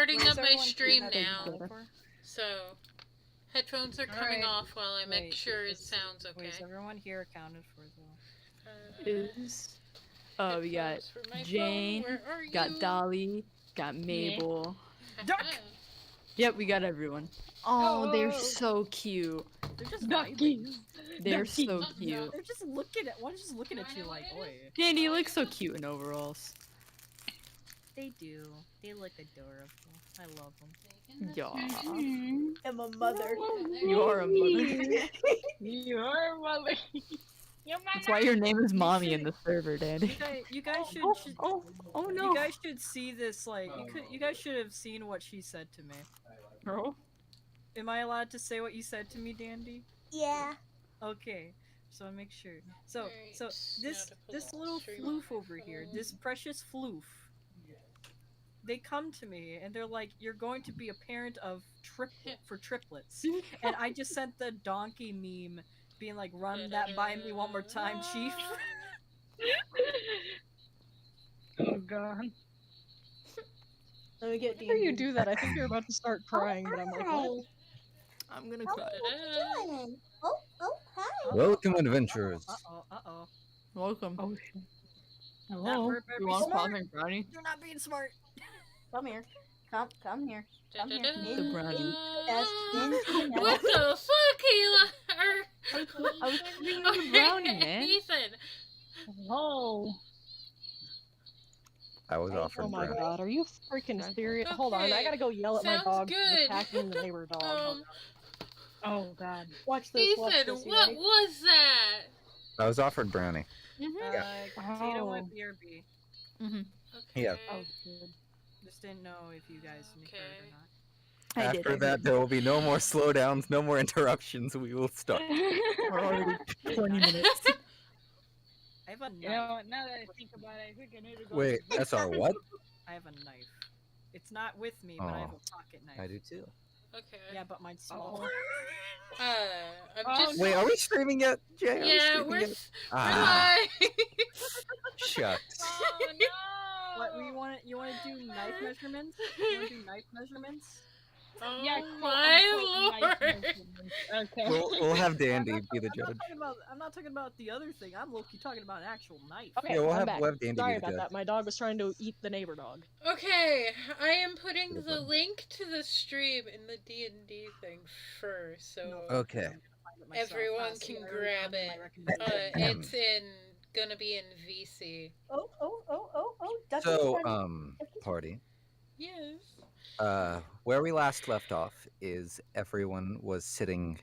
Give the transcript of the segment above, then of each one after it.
starting Wait, up my everyone stream here now, had a so headphones are coming off while I make sure it sounds okay. Wait, is everyone here accounted for though? Is we got Headphones for my phone, Jane, where are got you? Dolly, got Mabel. Duck! Yep, we got everyone. Oh, they're so cute. They're just Duckies. They're Duckies. so cute. They're just looking at one's just looking at you like, oi. Dandy, you look so cute in overalls. They do. They look adorable. I love them. Yeah. I'm a mother. You are a mother. Your mother. Your mother. That's why your name is Mommy in the server, Dandy. You guys should. Oh no. You guys should see this. Like, you guys should have seen what she said to me. Oh? Am I allowed to say what you said to me, Dandy? Yeah. Okay. So make sure. So Alright, this now to pull this the little stream floof on over my here, phone. this precious floof. They come to me and they're like, "You're going to be a parent of triplets," and I just sent the donkey meme, being like, "Run that by me one more time, Chief." Oh god. Let me get After you do that, I think you're about to start crying, but I'm like, what? I'm gonna How cry. are you doing? Oh, hi. Welcome, adventurers. Uh-oh. Welcome. Oh shit. That Hello. bird better You be want smart. coffee and brownie? You're not being smart. Come here. Come here. Come here. The brownie. Yes, in. What the fuck, Hila? I was giving you the brownie, man. Ethan. Hello. I was offered Oh my brownie. god, are you freaking serious? Hold on, I Okay, gotta go yell at my sounds dog for good. attacking the neighbor dog. Um, Oh god. Watch this, watch Ethan, this. You what ready? was that? I was offered brownie. Tina Oh. went BRB. Okay. Yeah. Oh, good. Just didn't know if you guys knew Okay. her or not. I did, After I that, did. there will be no more slowdowns, no more interruptions. We will start. We're already 20 minutes. I have a knife. You know what, now that I think about it, I think I need to go. Wait, that's our what? I have a knife. It's not with me, but I have Oh. a pocket knife. I do too. Okay. Yeah, but mine's small. I'm Oh, just. Wait, are we streaming yet, Jay? Are we Yeah, streaming we're yet? Ah. Shucks. Oh no! What you want to do knife measurements? You want to do knife measurements? Oh Yeah, my lord. Okay. We'll have Dandy be the judge. I'm not talking about the other thing. I'm low-key talking about an actual knife. Okay, Yeah, we'll I'm have- back. we'll have Dandy Sorry be the about judge. that. My dog was trying to eat the neighbor dog. Okay, I am putting Good the one. link to the stream in the D&D thing first, so Okay. everyone can grab it. It's gonna be in VC. Oh. Ducky So, friend. party. Yes. Where we last left off is everyone was sitting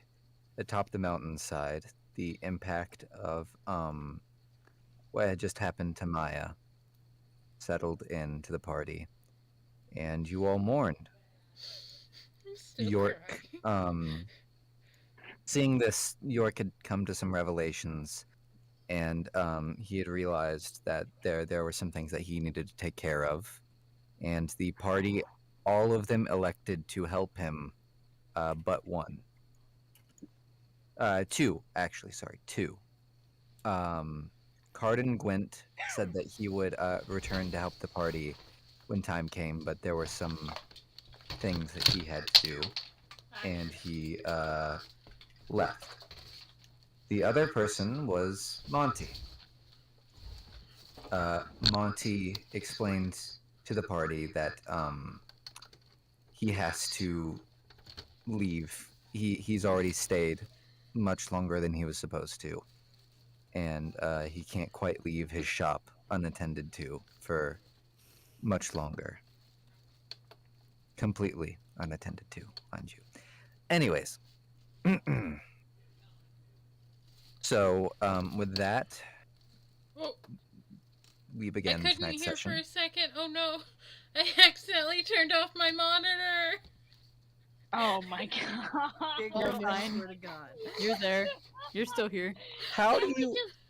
atop the mountainside. The impact of what had just happened to Maya settled into the party, and you all mourned. I'm still York, crying. seeing this, York had come to some revelations, and he had realized that there were some things that he needed to take care of, and the party, all of them elected to help him, but one. Two, actually, sorry, two. Cardin Gwent said that he would return to help the party when time came, but there were some things that he had to do, and he left. The other person was Monty. Monty explained to the party that he has to leave. He's already stayed much longer than he was supposed to, and he can't quite leave his shop unattended to for much longer. Completely unattended to, mind you. Anyways. So, with that, Oh, we I begin couldn't tonight's hear session. for a second. Oh no, I accidentally turned off my monitor. Oh my god. You're Oh, fine. fine. Swear to God. You're there. You're still here. How do you...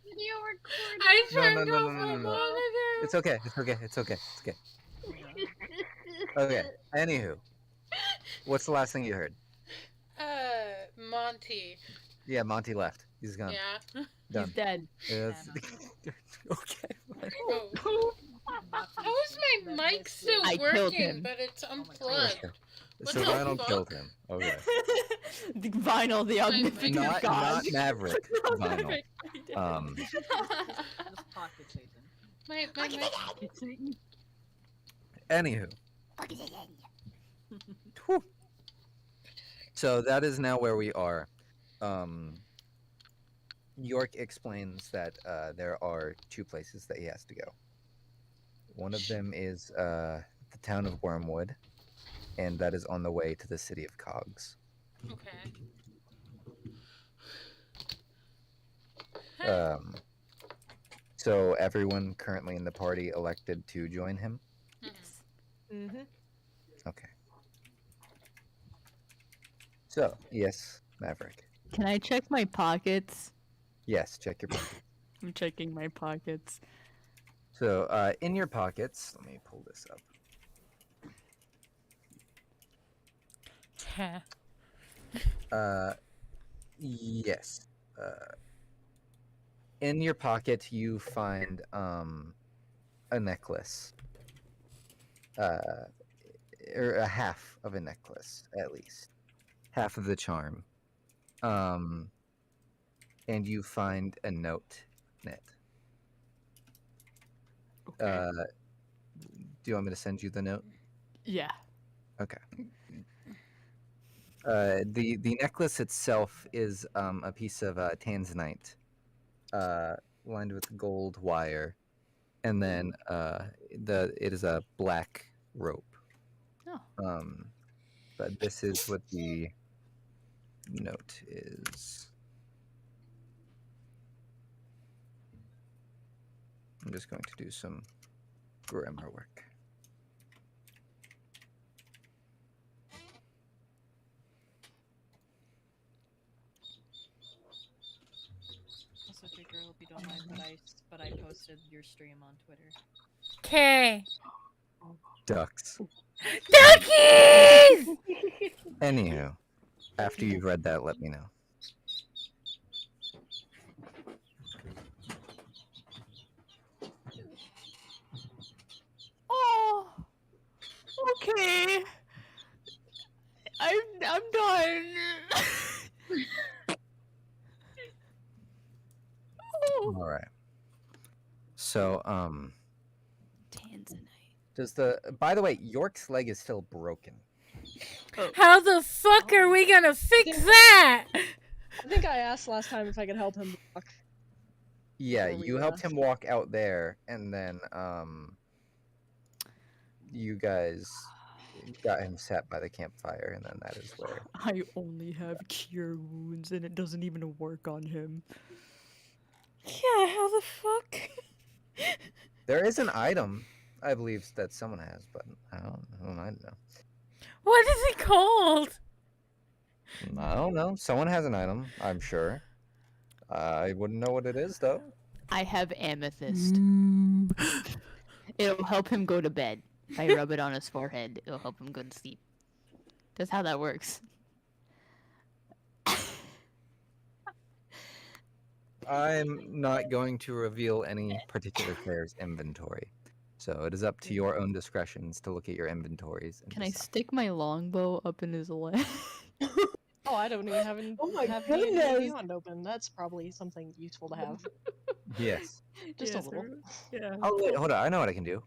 Video recording. I No, turned no, no, off no, my no, no. monitor. It's okay, it's okay, it's okay, it's okay. Okay, anywho. What's the last thing you heard? Monty. Yeah, Monty left. He's gone. Yeah. Done. He's dead. Yes. Okay. Oh. How is my mic still I killed working, him. but it's my unplugged? God. What So the Vinyl fuck? killed him. Okay. The Vinyl, the omnipotent Not god. Maverick. Not Vinyl. Maverick. Just pocket Satan. My mic. Anywho. Whew. So that is now where we are. York explains that there are 2 places that he has to go. One of them is the town of Wormwood, and that is on the way to the city of Cogs. Okay. So everyone currently in the party elected to join him? Mm-hmm. Okay. So, yes, Maverick. Can I check my pockets? Yes, check your pockets. I'm checking my pockets. So, in your pockets, let me pull this up. Yes. In your pocket, you find a necklace. Or a half of a necklace, at least. Half of the charm. And you find a note in it. Okay. Do you want me to send you the note? Yeah. Okay. The necklace itself is a piece of tanzanite, lined with gold wire, and then it is a black rope. Oh. But this is what the note is. I'm just going to do some grammar work. Also, Jake, I hope you don't mind, but I posted your stream on Twitter. Okay. Ducks. Duckies! Anywho, after you've read that, let me know. Oh. Okay. I'm done. Oh. All right. So, Tanzanite. does by the way, York's leg is still broken. How the fuck are we gonna fix that? I think I asked last time if I could help him walk. Yeah, Before we you helped left. him walk out there, and then you guys got him sat by the campfire, and then that is where. I only have cure wounds and it doesn't even work on him. Yeah, how the fuck? There is an item, I believe, that someone has, but I don't know. What is it called? I don't know. Someone has an item, I'm sure. I wouldn't know what it is, though. I have amethyst. It'll help him go to bed. If I rub it on his forehead, it'll help him go to sleep. That's how that works. I'm not going to reveal any particular player's inventory. So it is up to your own discretions to look at your inventories. And Can I decide. stick my longbow up in his leg? Oh, I don't even have any. Oh my have goodness. D&D Beyond open. That's probably something useful to have. Yes. Just a little. Yeah. Oh, wait, hold on. I know what I can do.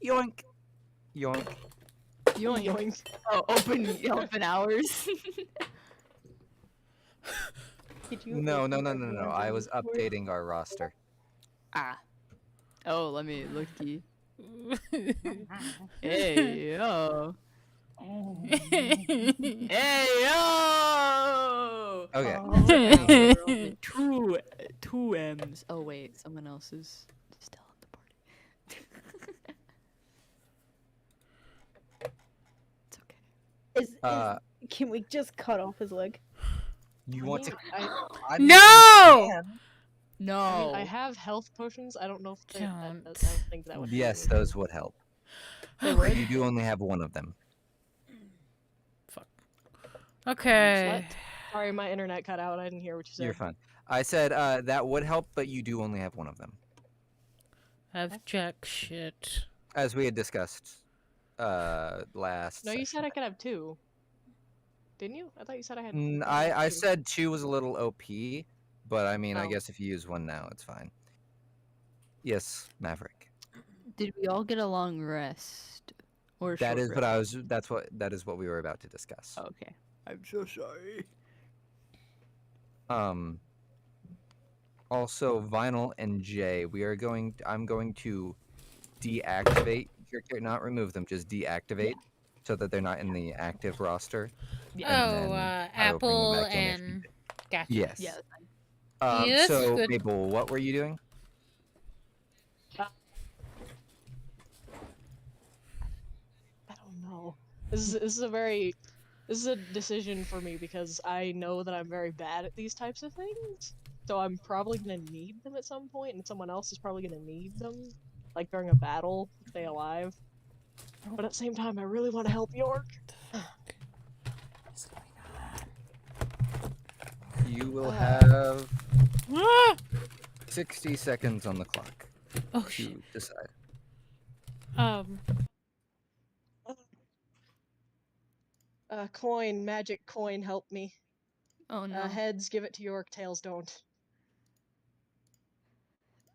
Yoink. Yoink. Yoink. Yoink. Oh, open hours. Did you No. open I everyone's was inventory? updating our roster. Ah. Oh, let me looky. Hey yo. Hey yo. Okay. Two M's. Oh wait, someone else is still at the party. It's okay. Can we just cut off his leg? You want to? I No! No. mean, I have health potions. I don't know if they, I don't think that would. Yes, help me. those would help. They But would? you do only have one of them. Okay. Sorry, my internet cut out. I didn't hear what you said. You're fine. I said that would help, but you do only have one of them. I've jack shit. As we had discussed last. No, you session. said I could have 2. Didn't you? I thought you said I had. I said 2 was a little OP, but I mean, I Oh. guess if you use 1 now, it's fine. Yes, Maverick. Did we all get a long rest? Or That short is what rest? that is what we were about to discuss. Okay. I'm so sorry. Also, Vinyl and Jay, I'm going to deactivate your character, not remove them, just deactivate, so that they're not in the active roster. Yeah. And then I will bring them Apple back in if you and... did. Gotcha. Yes. Yeah. Yes, So, good. Mabel, what were you doing? I don't know. This is a decision for me because I know that I'm very bad at these types of things. So I'm probably gonna need them at some point, and someone else is probably gonna need them, like during a battle, to stay alive. But at the same time, I really want to help York. What's going You will have on? Ah! 60 seconds on the clock Oh, shit. to decide. Coin, magic coin, help me. Oh no. Heads, give it to York. Tails, don't.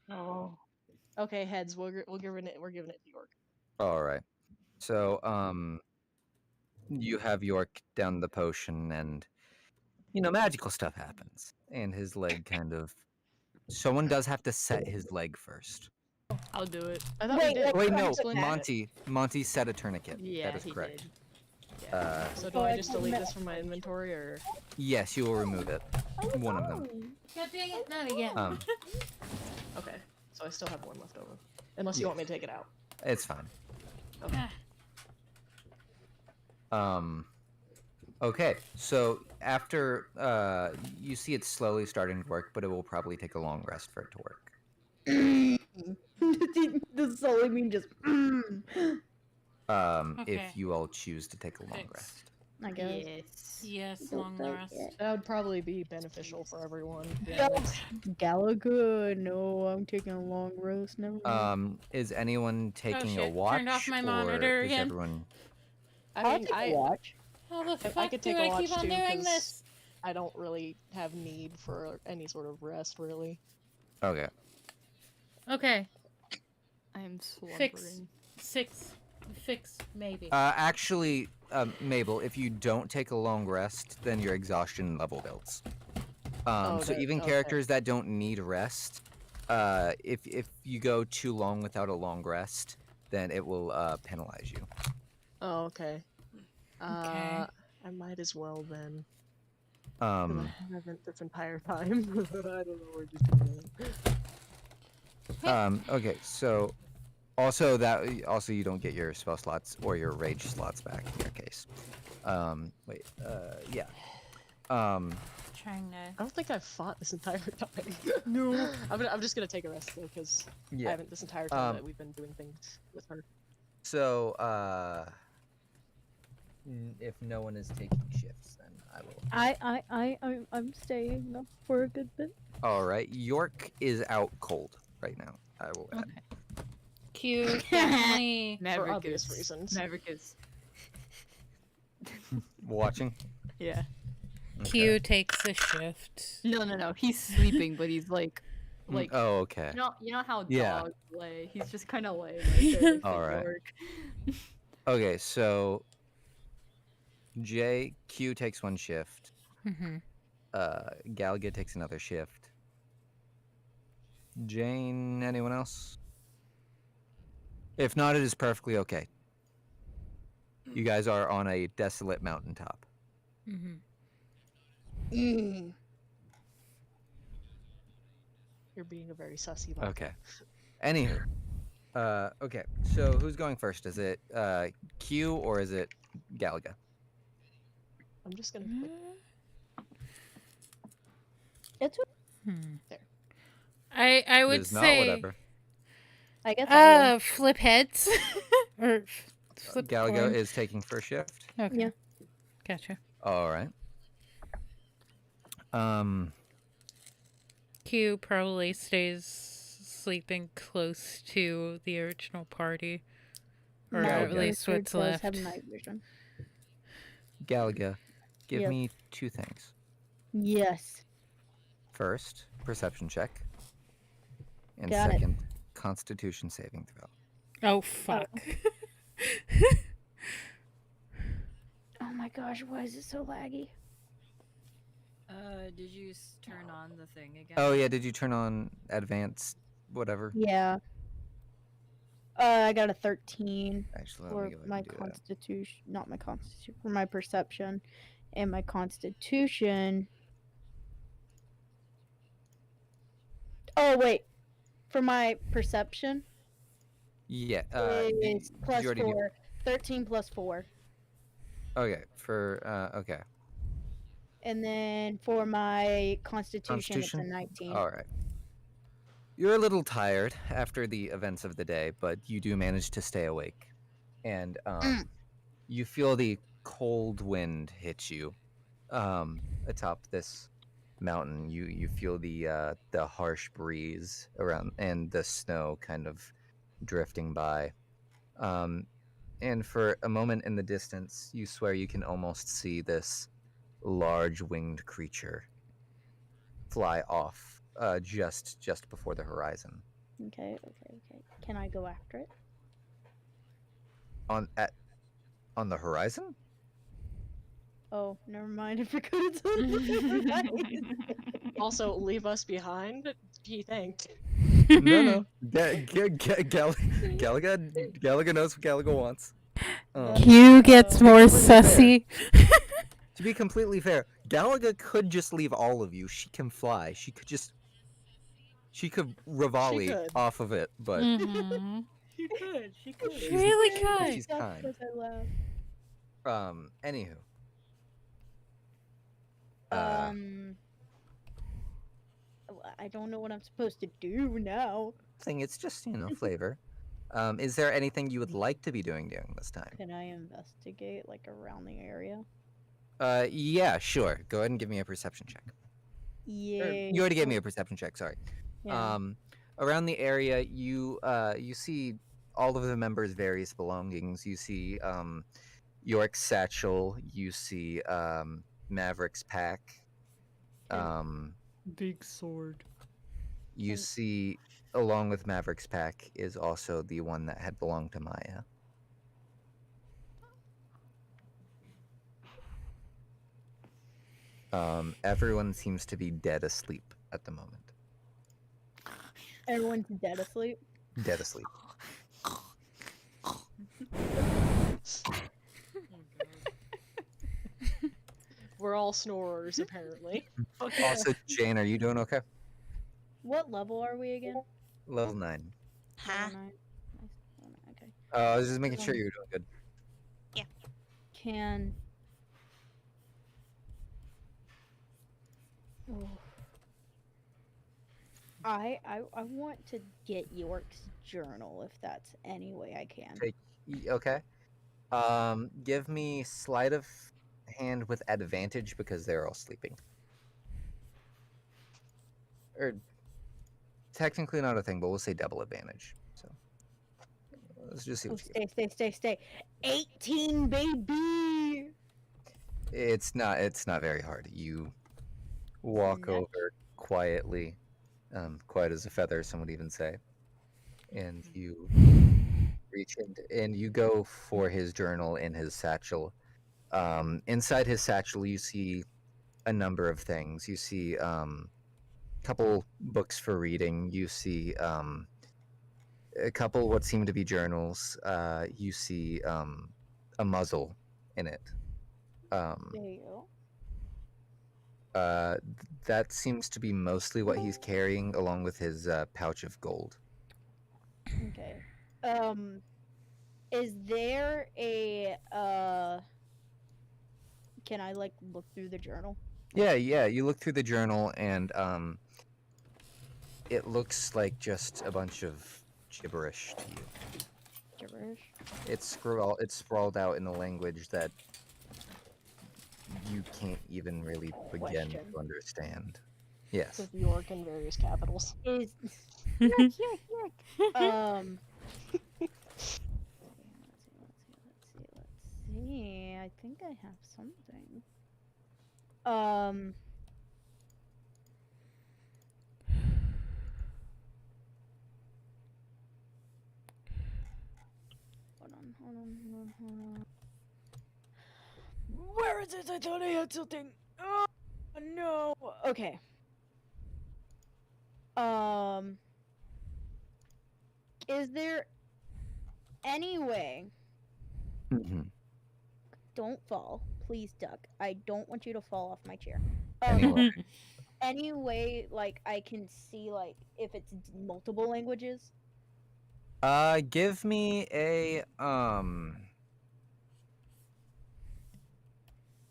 Oh. Okay, heads. We're giving it to York. All right. So, you have York down the potion, and magical stuff happens, and his leg kind of. Someone does have to set his leg first. I'll do it. I thought we did. Wait, I'm no, explain that. Monty set a tourniquet. Yeah, that is he correct. did. Yeah. So do I just delete this from my inventory, or? Yes, you will remove it. One of them. God dang it, not again. Okay, so I still have 1 left over. Unless you want me to take it out. It's fine. Okay. Okay, so after you see it slowly starting to work, but it will probably take a long rest for it to work. Does solely mean just Okay. If you all choose to take a long Fix. rest. I guess. Yes. Yes, long rest. That would probably be beneficial for everyone. Yeah. Galaga, no, I'm taking a long rest. Never mind. Is anyone taking a shit, watch, turned off my or monitor is again. everyone? I mean, I'll take a watch. How the I fuck could do take a I watch keep on too, doing 'cause this? I don't really have need for any sort of rest, really. Okay. Okay, I'm slumbering. fix, maybe. Actually, Mabel, if you don't take a long rest, then your exhaustion level builds. So even characters that don't need rest, if you go too long without a long rest, then it will penalize you. Oh, okay. Okay. I might as well then. 'Cause I haven't this entire time. I don't know where to do it. Okay, so also you don't get your spell slots or your rage slots back in your case. Yeah. Trying to. I don't think I've fought this entire time. No. I'm just gonna take a rest though, because I Yeah. haven't this entire time that we've been doing things with her. So if no one is taking shifts, then I will. I'm staying up for a good bit. All right, York is out cold right now. I will add. Okay. Q definitely. For Maverick obvious is. reasons. Maverick is. Watching. Yeah. Q takes a shift. No. He's sleeping, but he's like. Oh, okay. You know how Yeah. dogs lay? He's just kind of laying right there. All right. Okay, so Q takes 1 shift. Mm-hmm. Galga takes another shift. Jane, anyone else? If not, it is perfectly okay. You guys are on a desolate mountaintop. Mm-hmm. You're being a very sussy bot. Okay. Anywho. Okay, so who's going first? Is it Q or is it Galga? I'm just gonna click. It's There. I It would is not say. whatever. I guess I will. Flip heads. Or flip Galaga coin. is taking first shift. Okay. Yeah. Gotcha. All right. Q probably stays sleeping close to the original party. Or No, at Galaga. least Mr. what's does left. have night vision. Galaga, give Yep. me 2 things. Yes. First, perception check. And Got it. second, constitution saving throw. Oh, fuck. Oh my gosh, why is it so laggy? Did you turn on the thing again? Oh yeah, did you turn on advanced whatever? Yeah. I got a 13 Actually, let for me go ahead my and do that. constitution, not my constitution, for my perception, and my constitution. Oh wait, for my perception Yeah, is plus you already do- 4. 13 plus 4. Okay, for okay. And then for my constitution, it's a Constitution? 19. All right. You're a little tired after the events of the day, but you do manage to stay awake. And you feel the cold wind hit you atop this mountain. You feel the harsh breeze around and the snow kind of drifting by. And for a moment in the distance, you swear you can almost see this large winged creature fly off just before the horizon. Okay. Can I go after it? On the horizon? Oh, never mind. I forgot it's on the horizon. Also, leave us behind? Gee, thanks. No. Galaga knows what Galaga wants. Q gets more sussy. To be completely fair, Galaga could just leave all of you. She can fly. She could Rivali could. off of it, but Mm-hmm. She could. She could. She really but could. she's That's kind. because I laughed. Anywho. I don't know what I'm supposed to do now. Thing, it's just, flavor. Is there anything you would like to be doing during this time? Can I investigate, like, around the area? Yeah, sure. Go ahead and give me a perception check. Yeah. You already gave me a perception check, sorry. Yeah. Around the area, you see all of the members' various belongings. You see York's satchel. You see Maverick's pack. Big sword. You see, along with Maverick's pack, is also the one that had belonged to Maya. Everyone seems to be dead asleep at the moment. Everyone's dead asleep. Dead asleep. We're all snorers, apparently. Also, Jane, are you doing okay? What level are we again? Level 9. Huh? Level 9. Nice. Okay. I was just making sure you were doing good. Can. Oh. I want to get York's journal if that's any way I can. Okay. Give me sleight of hand with advantage because they're all sleeping. Or technically not a thing, but we'll say double advantage. So let's just see Oh, what you get. stay. 18, baby. It's not very hard. You walk Nice. over quietly, quiet as a feather, some would even say, and you reach in and you go for his journal in his satchel. Inside his satchel, you see a number of things. You see a couple books for reading. You see a couple what seem to be journals. You see a muzzle in it. There you go. That seems to be mostly what he's carrying, along with his pouch of gold. Okay. Is there a Can I like look through the journal? Yeah. You look through the journal, and it looks like just a bunch of gibberish to you. Gibberish. It's sprawled out in a language that you can't even really begin Question. to understand. Yes. With York and various capitals. Yuck, yuck, yuck. Let's see. I think I have something. Hold on. Where is it? I thought I had something. Oh no. Okay. Is there any way? Mm-hmm. Don't fall, please, Duck. I don't want you to fall off my chair. Anyway. Any way, like I can see, like if it's multiple languages. Give me a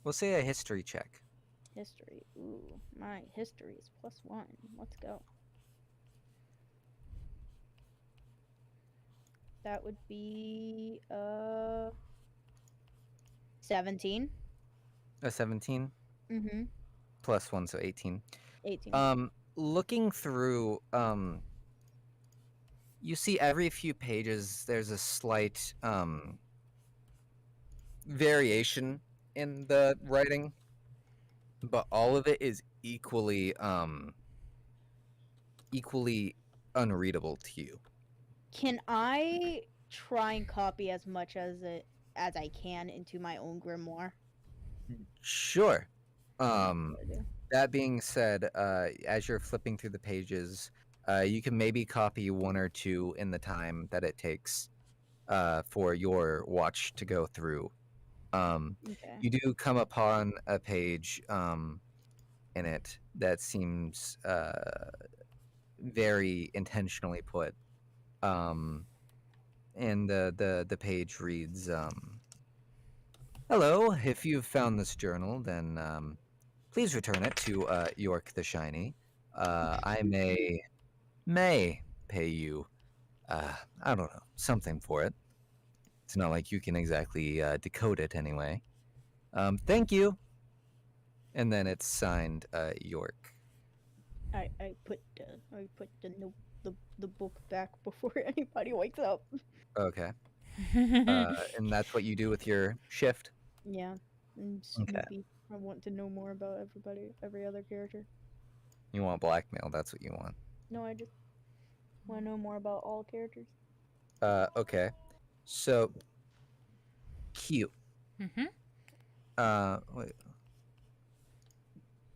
we'll say a history check. History. Ooh, my history is +1. Let's go. That would be 17. A 17 Mm-hmm. plus 1, so 18. 18. Looking through, you see every few pages there's a slight variation in the writing, but all of it is equally unreadable to you. Can I try and copy as much as I can into my own grimoire? Sure. That's what I do. That being said, as you're flipping through the pages, you can maybe copy 1 or 2 in the time that it takes for your watch to go through. Okay. You do come upon a page in it that seems very intentionally put. And the page reads, "Hello, if you've found this journal, then please return it to York the Shiny. I may pay you, I don't know, something for it. It's not like you can exactly decode it anyway. Thank you." And then it's signed York. I put the note the book back before anybody wakes up. Okay. And that's what you do with your shift? Yeah. And Okay. Snoopy. I want to know more about every other character. You want blackmail, that's what you want. No, I just want to know more about all characters. Okay. So, Q. Mm-hmm. Wait.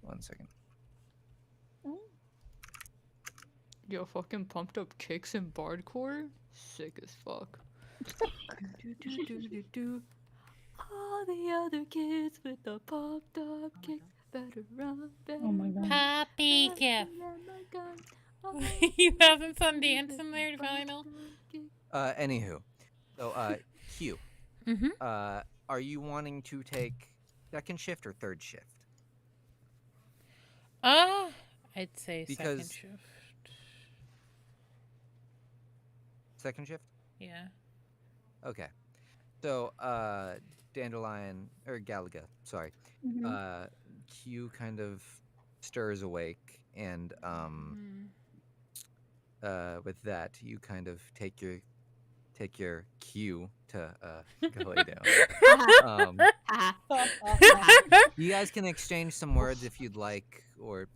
1 second. Yo, fucking pumped up kicks and bardcore? Sick as fuck. Do. All the other kids with the popped up kicks better run, better Oh my god. Poppy run, Gift. run my gun. All You the having fun other dancing kids there, with Vinyl? popped up kicks. Anywho. So, Q. Mm-hmm. Are you wanting to take second shift or third shift? I'd say Because- second shift. Second shift? Yeah. Okay. So, Dandelion, or Galaga, sorry. Mm-hmm. Q kind of stirs awake, and with that, you kind of take your cue to go lay down. You guys can exchange some words if you'd like, or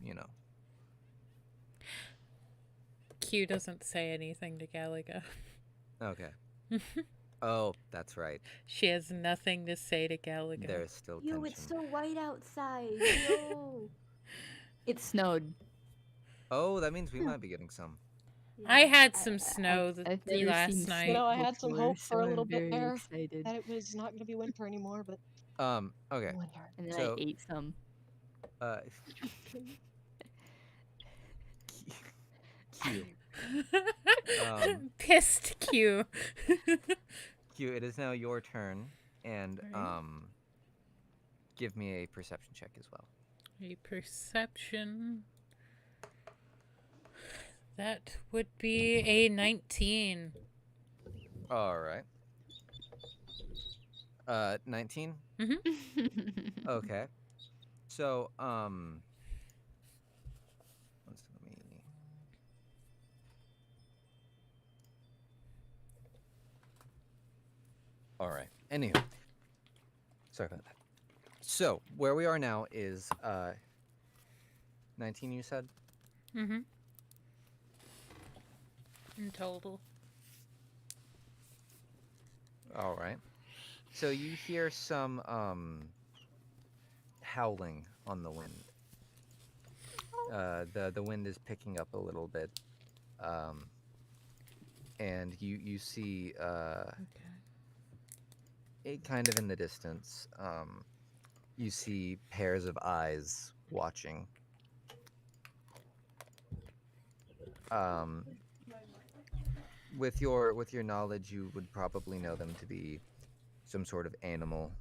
Q doesn't say anything to Galaga. Okay. Oh, that's right. She has nothing to say to Galaga. There's still Yo, tension. it's so white outside. Yo. It snowed. Oh, that means we might be getting some. I had I- some I- snow I've the never last seen night. You know, I had some before, hope for a so little I'm bit very there excited. that it was not going to be winter anymore, but Okay. winter. And then So- I ate some. Q. Pissed Q. Q, it is now your turn, and Alright. give me a perception check as well. A perception. That would be a 19. All right. 19. Okay. So let me All right. Anywho, sorry about that. So where we are now is 19. You said. Mm-hmm. In total. All right. So you hear some howling on the wind. The wind is picking up a little bit, and you see it kind of in the distance. You see pairs of eyes watching. With your knowledge, you would probably know them to be some sort of animal,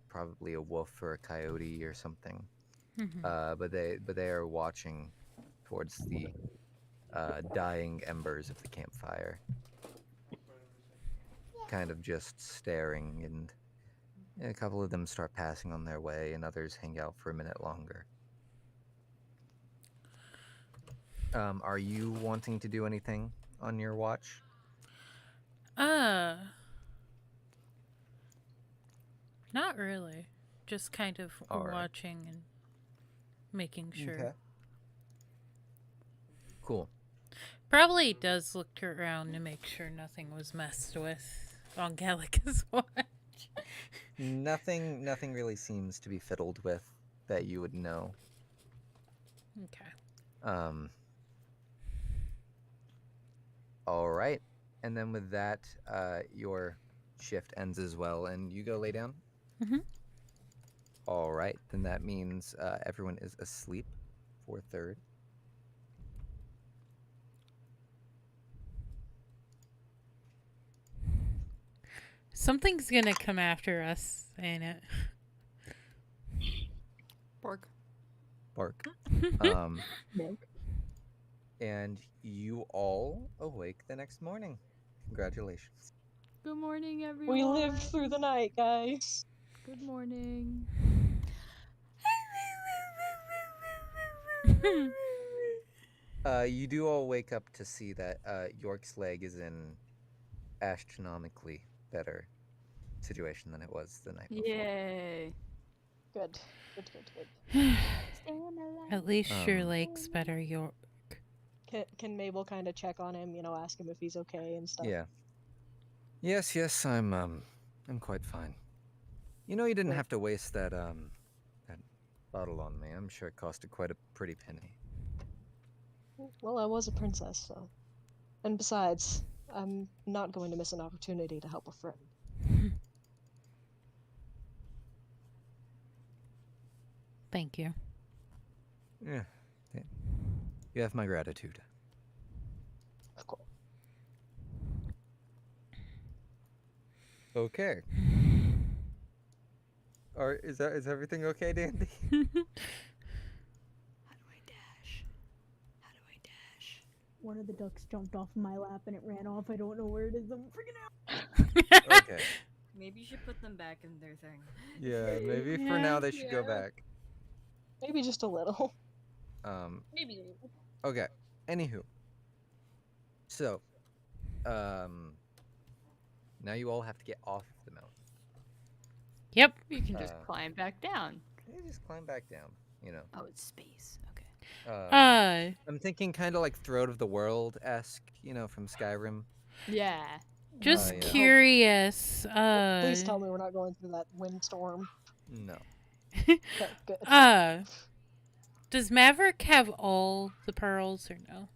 probably a wolf or a coyote or something. Mm-hmm. But they are watching towards the dying embers of the campfire, kind of just staring. And a couple of them start passing on their way, and others hang out for a minute longer. Are you wanting to do anything on your watch? Not really. Just kind of All right. watching and making sure. Okay. Cool. Probably does look around to make sure nothing was messed with on Gallica's watch. Nothing really seems to be fiddled with that you would know. Okay. All right. And then with that, your shift ends as well, and you go lay down? Mm-hmm. All right. Then that means everyone is asleep for third. Something's gonna come after us, ain't it? Bark. Bark. And you all awake the next morning. Congratulations. Good morning, everyone. We lived through the night, guys. Good morning. You do all wake up to see that York's leg is in astronomically better situation than it was the night before. Yay. Good. At least your leg's better, York. Can Mabel kind of check on him, ask him if he's okay and stuff? Yeah. Yes, I'm quite fine. You didn't have to waste that bottle on me. I'm sure it costed quite a pretty penny. Well, I was a princess, so. And besides, I'm not going to miss an opportunity to help a friend. Thank you. Yeah. You have my gratitude. Of course. Okay. Is everything okay, Dandy? How do I dash? One of the ducks jumped off my lap and it ran off. I don't know where it is. I'm freaking out. Okay. Maybe you should put them back in their thing. Yeah, maybe for now they should go back. Maybe just a little. Maybe a little. Okay. Anywho. So, now you all have to get off the mountain. Yep. You can just climb back down. You just climb back down, Oh, it's space. Okay. I'm thinking kind of like Throat of the World-esque, from Skyrim. Yeah. Just yeah. curious. Please tell me we're not going through that windstorm. No. Okay, good. Does Maverick have all the pearls or no?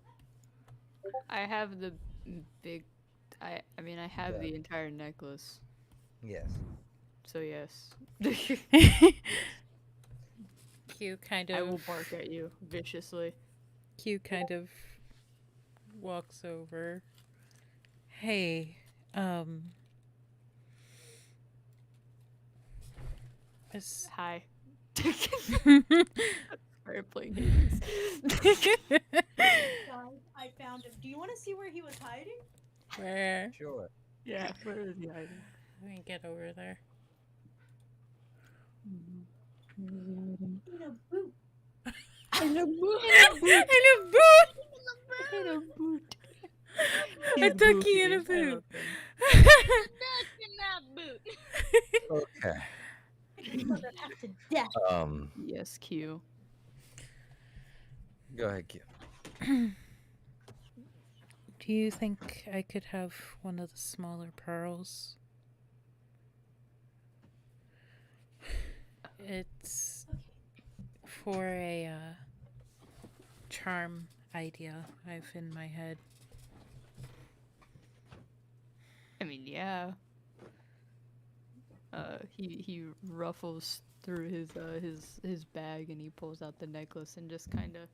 I have the big. I have Yeah. the entire necklace. Yes. So yes. Q kind I will of bark at you viciously. Walks over. Hey, Hi. Sorry, I'm playing Hades. I found him. Do you want to see where he was hiding? Where? Sure. Yeah, where is he hiding? Let me get over there. In a boot. In a boot. In a boot. He's A ducky goofy. in a I boot. love him. boot. Okay. Mother F to death. Yes, Q. Go ahead, Q. Do you think I could have one of the smaller pearls? It's for a charm idea I've in my head. I mean, yeah. He ruffles through his bag and he pulls out the necklace and just kind of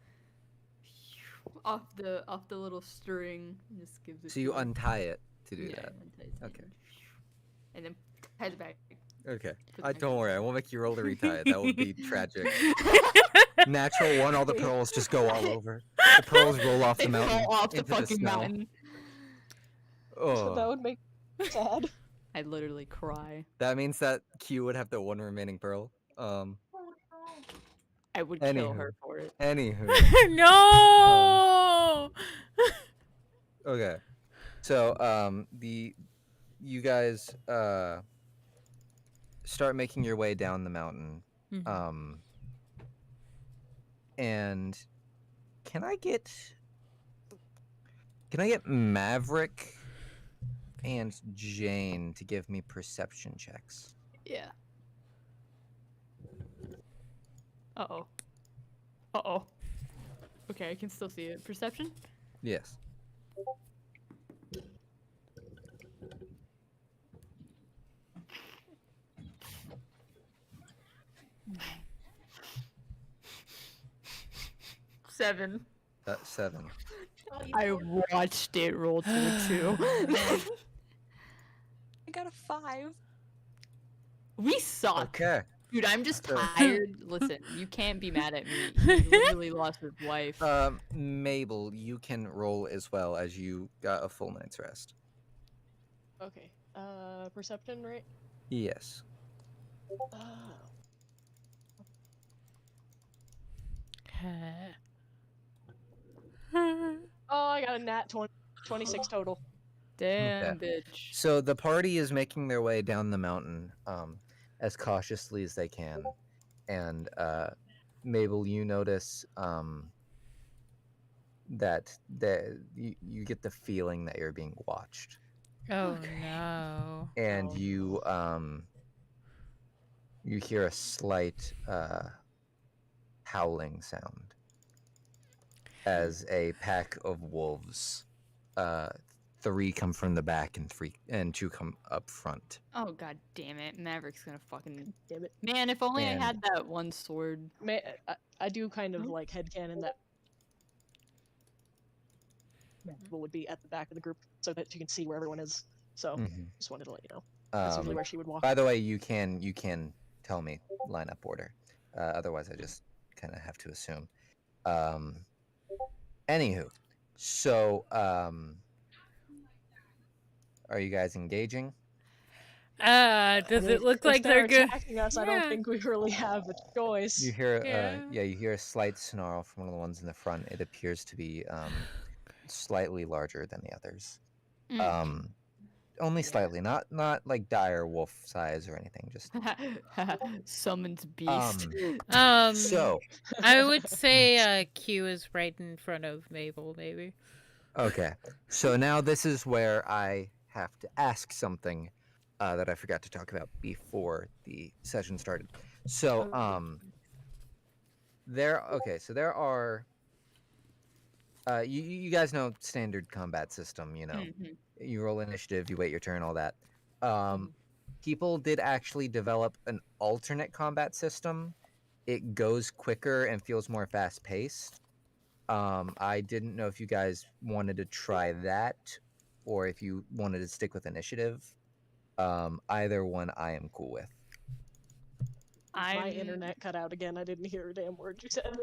off the little string just gives it. So you to her. untie it to do Yeah, that. unties it Okay. and then ties it back. Okay. Put the Don't worry, I won't make you roll to retie it. That would be tragic. necklace. Natural one, all the pearls just go all over. The pearls roll off They the mountain fall off the into fucking snow. mountain. Oh. That would make me sad. I literally cry. That means that Q would have the one remaining pearl. I would kill her for it. Anywho. No! Okay. So you guys start making your way down the mountain. Mhm. And can I get Maverick and Jane to give me perception checks? Yeah. Uh-oh. Uh-oh. Okay, I can still see it. Perception? Yes. Seven. 7. I watched it roll to a 2. I got a 5. We suck. Okay. Dude, I'm just So- tired. Listen, you can't be mad at me. He literally lost his wife. Mabel, you can roll as well as you got a full night's rest. Okay. Perception, right? Yes. Oh, I got a nat 20, 26 total. Damn, bitch. So the party is making their way down the mountain as cautiously as they can. And Mabel, you notice that you get the feeling that you're being watched. Oh no. And Oh. you hear a slight howling sound as a pack of wolves 3 come from the back and 2 come up front. Oh, god damn it. Maverick's gonna fucking... Damn it. Man, if only And- I had that one sword. I do kind of like headcanon that people would be at the back of the group so that you can see where everyone is. So Mhm. just wanted to let you know. That's usually where she would walk. By the way, you can tell me lineup order. Otherwise, I just kind of have to assume. Anywho, so are you guys engaging? Does it look like they're good? attacking us? I don't think we really have a choice. You hear Yeah. you hear a slight snarl from one of the ones in the front. It appears to be slightly larger than the others. Only slightly, not like dire wolf size or anything. Just Summons beast. so I would say Q is right in front of Mabel, maybe. okay. So now this is where I have to ask something that I forgot to talk about before the session started. So there are you guys know standard combat system, you know. Mhm. You roll initiative, you wait your turn, all that. People did actually develop an alternate combat system. It goes quicker and feels more fast paced. I didn't know if you guys wanted to try that or if you wanted to stick with initiative. Either one I am cool with. My internet cut out again. I didn't hear a damn word you said.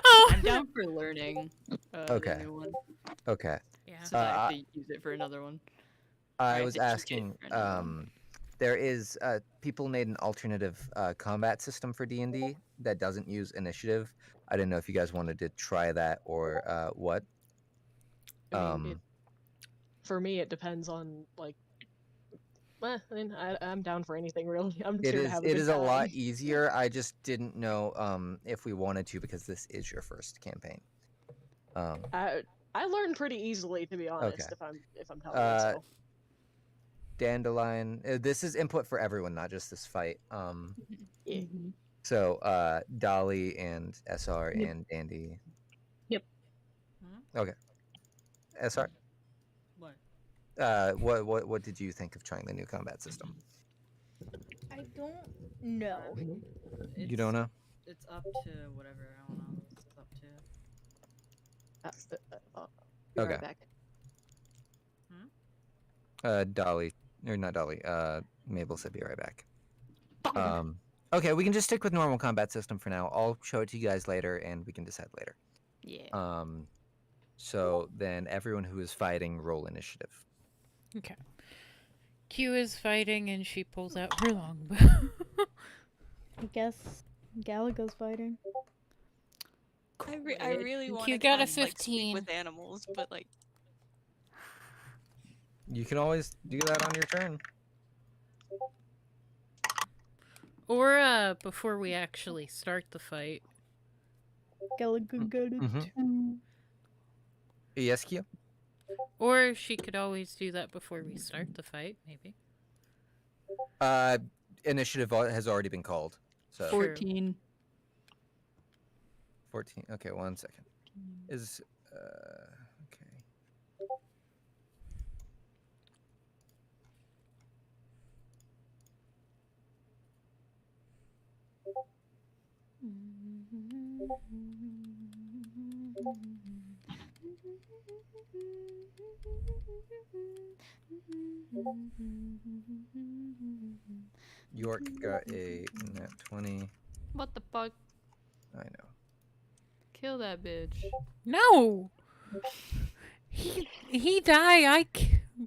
Oh. I'm down for learning Okay. the new one. Okay. Yeah. So that I have to use it for another one. I Right, was to cheat it asking, for another one. there is people made an alternative combat system for D&D that doesn't use initiative. I didn't know if you guys wanted to try that or what. I mean, for me, it depends on like I mean, I'm down for anything really. I'm just It here to is have a it good is a lot time. easier. I just didn't know if we wanted to because this is your first campaign. I learned pretty easily, to be honest. Okay. If I'm telling you Uh, so. Dandelion. This is input for everyone, not just this fight. Yeah. Mhm. So Dolly and SR Yep. and Dandy. Yep. Okay. SR. What? What did you think of trying the new combat system? I don't know. You don't know? It's up to whatever. I don't know. It's up to. Be Okay. right back. Dolly or not Dolly. Mabel said be right back. Okay, we can just stick with normal combat system for now. I'll show it to you guys later, and we can decide later. Yeah. So then everyone who is fighting roll initiative. Okay. Q is fighting and she pulls out her longbow. I guess Galaga's fighting. I really want You to got a cast, like, speak 15. with animals, but like You can always do that on your turn. Or before we actually start the fight. Galaga got a Mhm. 2. Yes, Q. Or she could always do that before we start the fight, maybe. Initiative has already been called. So True. 14. 14. Okay, 1 second. Is okay. York got a nat 20. What the fuck? I know. Kill that bitch. No! He die,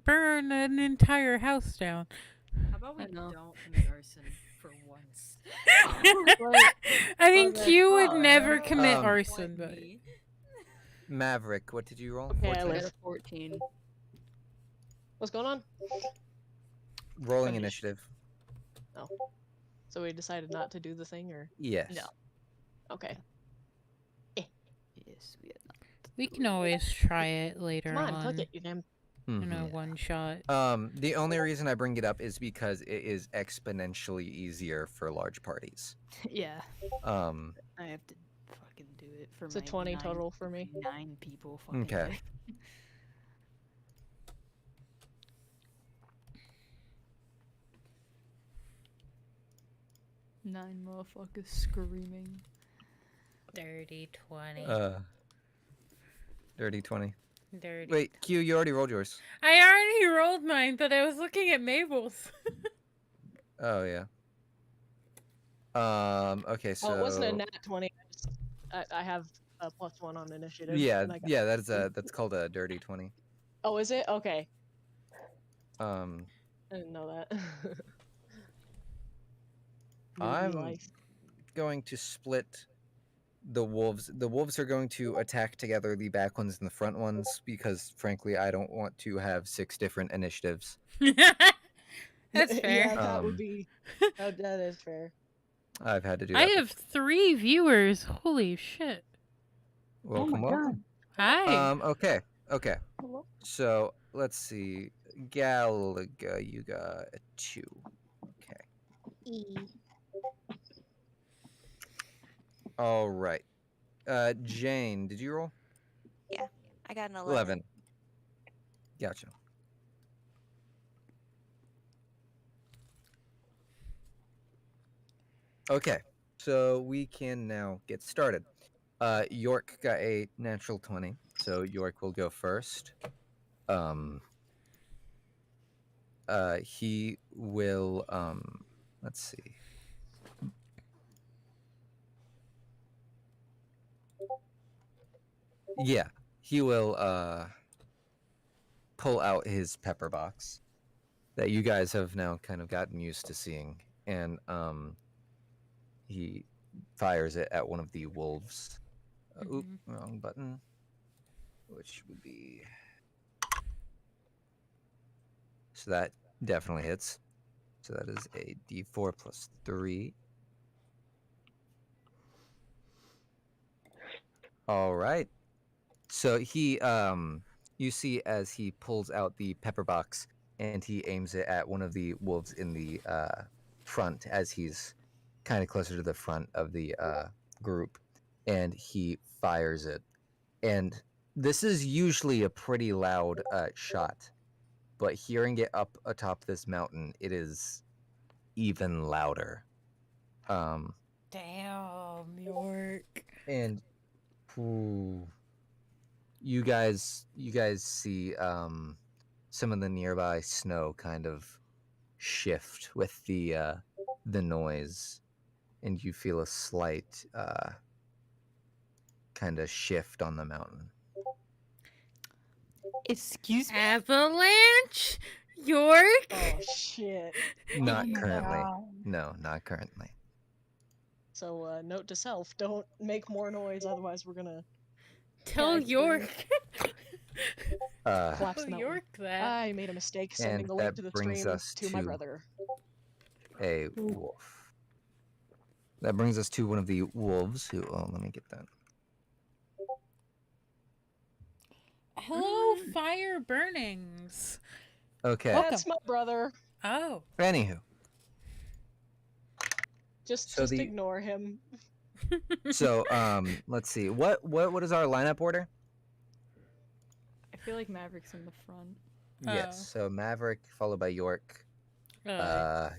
burn an entire house down. How about we I know. don't commit arson for once? I mean, Okay, Q would fine. never commit Um, arson, but... Maverick, what did you roll? Okay, I 14? live. Got a 14. What's going on? Rolling Okay. initiative. So we decided not to do the thing, or Yes. No. okay? Yes, we had not. We can always try it later Come on, click it, you damn. in a Mhm. one shot. The only reason I bring it up is because it is exponentially easier for large parties. Yeah. Um, I have to fucking do it for It's my a 20 9 total for me. 9 people fucking Okay. thing. Nine motherfuckers screaming. Dirty 20. dirty 20. Dirty. Wait, Q, you already rolled yours. I already rolled mine, but I was looking at Mabel's. Oh yeah. Okay, so Oh, it wasn't a nat 20. I have a +1 on initiative. yeah, and I got- yeah, that's called a dirty 20. Oh, is it? Okay. I Um, didn't know that. I'm Life. going to split the wolves. The wolves are going to attack together the back ones and the front ones because, frankly, I don't want to have 6 different initiatives. That's fair. Yeah, that would Um, be. That is fair. I've had to do I that. have 3 viewers. Holy shit. Welcome, welcome. Hi. Okay. Hello? So let's see. Galaga, you got a 2. Okay. E. All right. Jane, did you roll? I got an 11. Gotcha. Okay, so we can now get started. York got a natural 20, so York will go first. He will, let's see. Yeah, he will, pull out his pepper box that you guys have now kind of gotten used to seeing, and, he fires it at one of the wolves. Oop, wrong button. Which would be... So that definitely hits. So that is a D4 plus 3. All right. So he, you see as he pulls out the pepper box and he aims it at one of the wolves in the front as he's kind of closer to the front of the group, and he fires it. And this is usually a pretty loud shot, but hearing it up atop this mountain, it is even louder. Damn, York. And ooh, you guys see some of the nearby snow kind of shift with the noise, and you feel a slight kind of shift on the mountain. Excuse me. Avalanche? York? Oh shit. Not my currently. God. No, not currently. So note to self: don't make more noise, otherwise we're gonna Tell it's York. Uh, collapse Tell the mountain. York that. I made a mistake sending And the link that to the brings stream us to my to- brother. a wolf. That brings us to one of the wolves who. Oh, let me get that. Hello, fire burnings. Okay. That's my brother. Oh. Anywho, Just So the- ignore him. so let's see. What is our lineup order? I feel like Maverick's in the front. Yes. So Maverick, followed by York, Uh,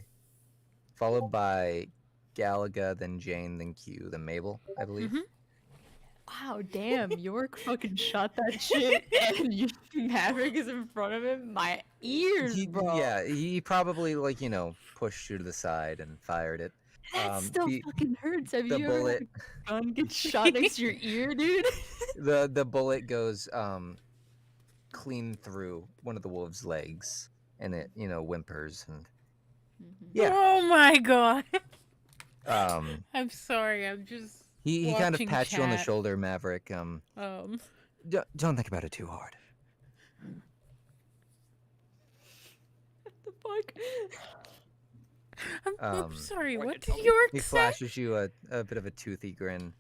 followed by Galaga, then Jane, then Q, then Mabel, I believe. Mhm. Wow, damn, York fucking shot that shit, and Maverick is in front of him. My ears, bro. Yeah, he probably pushed you to the side and fired it. That still the fucking hurts. Have the you ever bullet, had a gun get shot next to your ear, dude? the bullet goes clean through one of the wolves' legs, and it whimpers and yeah. Oh my god. Um, I'm sorry. I'm just. he kind of watching pats you on the chat. shoulder, Maverick. Don't think about it too hard. What the fuck? I'm Um, sorry. Or What did did Tommy- York He say? flashes you a bit of a toothy grin.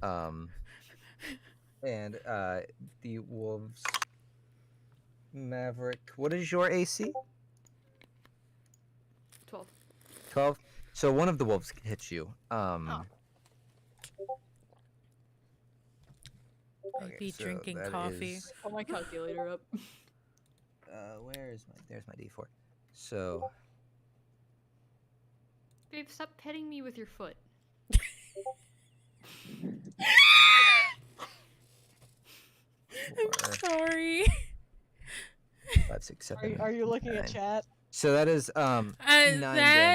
And the wolves. Maverick, what is your AC? 12. 12. So one of the wolves hits you. I'd Okay, be so drinking that coffee. is- Pull my calculator up. there's my D4. So Babe, stop petting me with your foot. I'm sorry. 5, 6, 7. Are you looking at 9. chat? So that is 9 That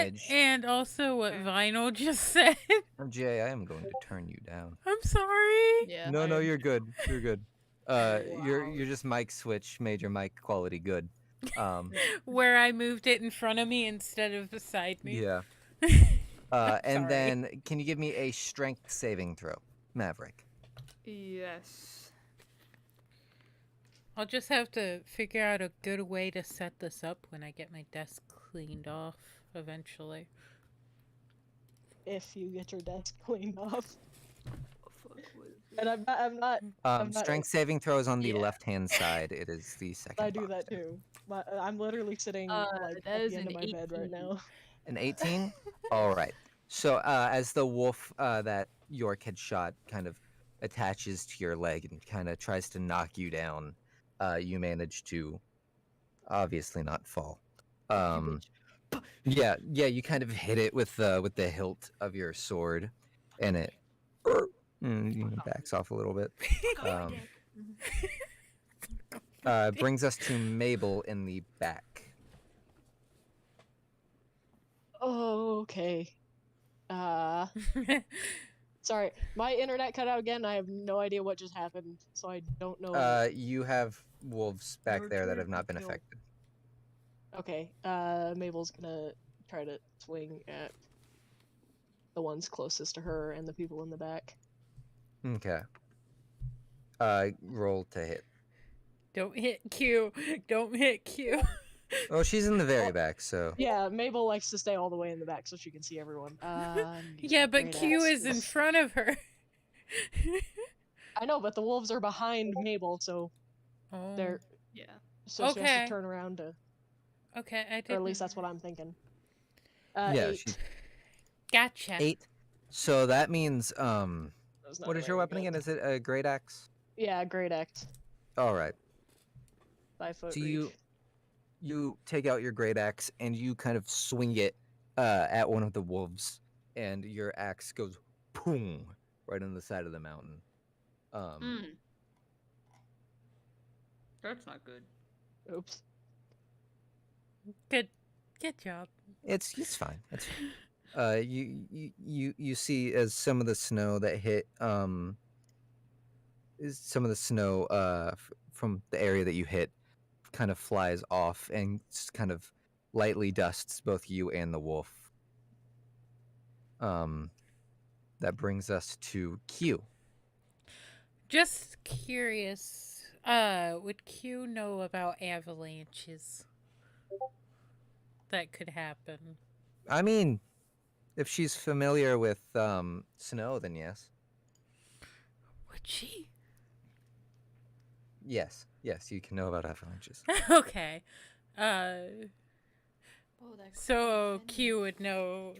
damage. and also what Okay. Vinyl just said. Jay, I am going to turn you down. I'm sorry. Yeah. No, you're good. You're good. Wow. You're just mic switch, major mic quality good. Where I moved it in front of me instead of beside me. Yeah. I'm And sorry. then can you give me a strength saving throw, Maverick? Yes. I'll just have to figure out a good way to set this up when I get my desk cleaned off eventually. If you get your desk cleaned off. Oh, fuck, what is And I'm not. I'm not- Strength saving throw is on the Yeah. left-hand side. It is the second. I do box that there. too. I'm literally sitting like that at is the end an of my bed right 18. now. An 18. All right. So as the wolf that York had shot kind of attaches to your leg and kind of tries to knock you down, you manage to obviously not fall. Yeah, you kind of hit it with the hilt of your sword, and it backs off a little bit. Brings us to Mabel in the back. Oh, okay. Sorry, my internet cut out again. I have no idea what just happened, so I don't know. You have wolves back Your there that turn have not to been kill. affected. Okay, Mabel's gonna try to swing at the ones closest to her and the people in the back. Okay. Roll to hit. Don't hit Q. Don't hit Q. Well, she's in the very back, so Yeah, Mabel likes to stay all the way in the back so she can see everyone. Yeah, but Q is in front of her. I know, but the wolves are behind Mabel, so Oh. they're Yeah. so she has to Okay. turn around to, Okay, I or at didn't. least that's what I'm thinking. yeah, 8. she's Gotcha. 8. So that means That's not what a is your very weapon good- again? Is it a great axe? Yeah, great act. All right. 5 foot So reach. you take out your great axe and you kind of swing it at one of the wolves, and your axe goes boom right on the side of the mountain. That's not good. Oops. Good job. It's fine. It's fine. You see as some of the snow that hit is some of the snow from the area that you hit kind of flies off and kind of lightly dusts both you and the wolf. That brings us to Q. Just curious. Would Q know about avalanches that could happen? I mean, if she's familiar with snow, then yes. Would she? Yes, you can know about avalanches. Okay. Oh, that So Q would know.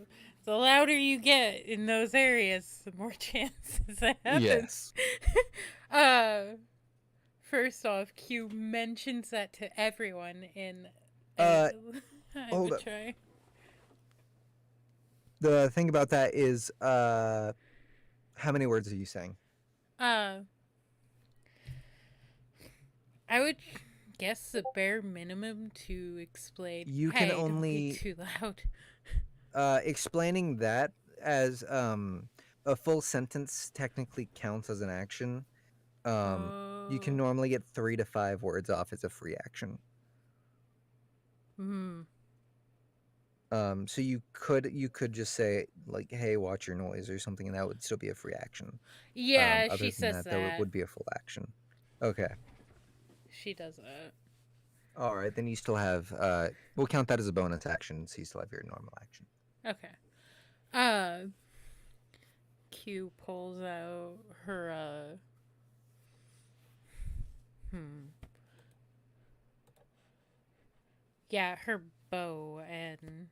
The louder you get in those areas, the more chances that happens. Yes. First off, Q mentions that to everyone in. Uh, I hold would up. try. The thing about that is, how many words are you saying? I would guess the bare minimum to explain. You hey, can only don't be too loud. Explaining that as a full sentence technically counts as an action. You can normally get 3 to 5 words off as a free action. So you could just say like, "Hey, watch your noise" or something, and that would still be a free action. Yeah, Other she than says that, that. though, it would be a full action. Okay. She does that. All right, then you still have. We'll count that as a bonus action, so you still have your normal action. Okay. Q pulls out her. Yeah, her bow and.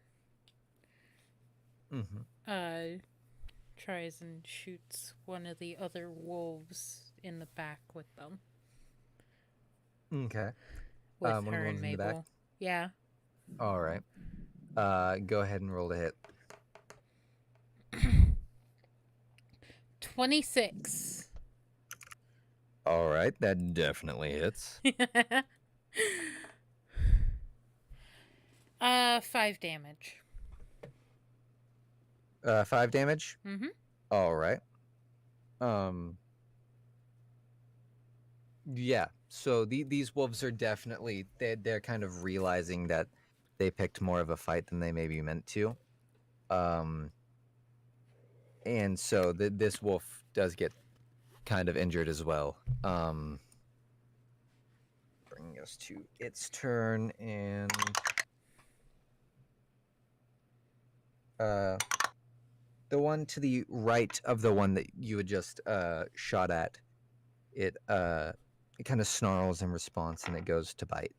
Tries and shoots one of the other wolves in the back with them. Okay. With one of the her ones and in the back? Mabel. Yeah. All right. Go ahead and roll to hit. 26. All right, that definitely hits. 5 damage. 5 damage? Mm-hmm. All right. Yeah. So these wolves are definitely they're kind of realizing that they picked more of a fight than they maybe meant to. And so this wolf does get kind of injured as well. Bringing us to its turn, and the one to the right of the one that you had just shot at, it kind of snarls in response, and it goes to bite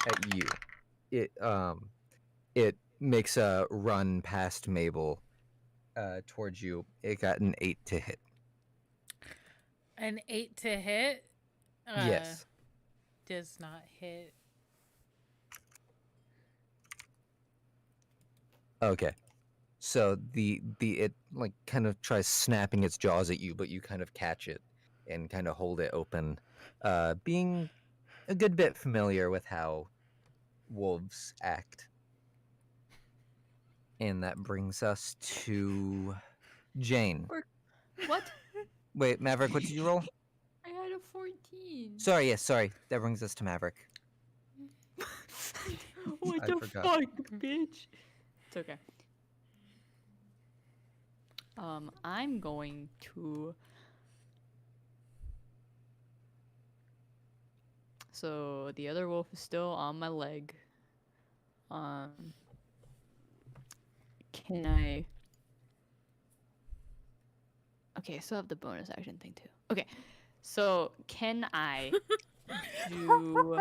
at you. It makes a run past Mabel towards you. It got an 8 to hit. An 8 to hit? Yes. Does not hit. Okay. So it like kind of tries snapping its jaws at you, but you kind of catch it and kind of hold it open, being a good bit familiar with how wolves act. And that brings us to Jane. What? Wait, Maverick, what did you roll? I had a 14. Sorry, yes, sorry. That brings us to Maverick. What I the forgot. fuck, bitch? It's okay. I'm going to. So the other wolf is still on my leg. Can I? Okay, so I have the bonus action thing too. Okay, so can I do?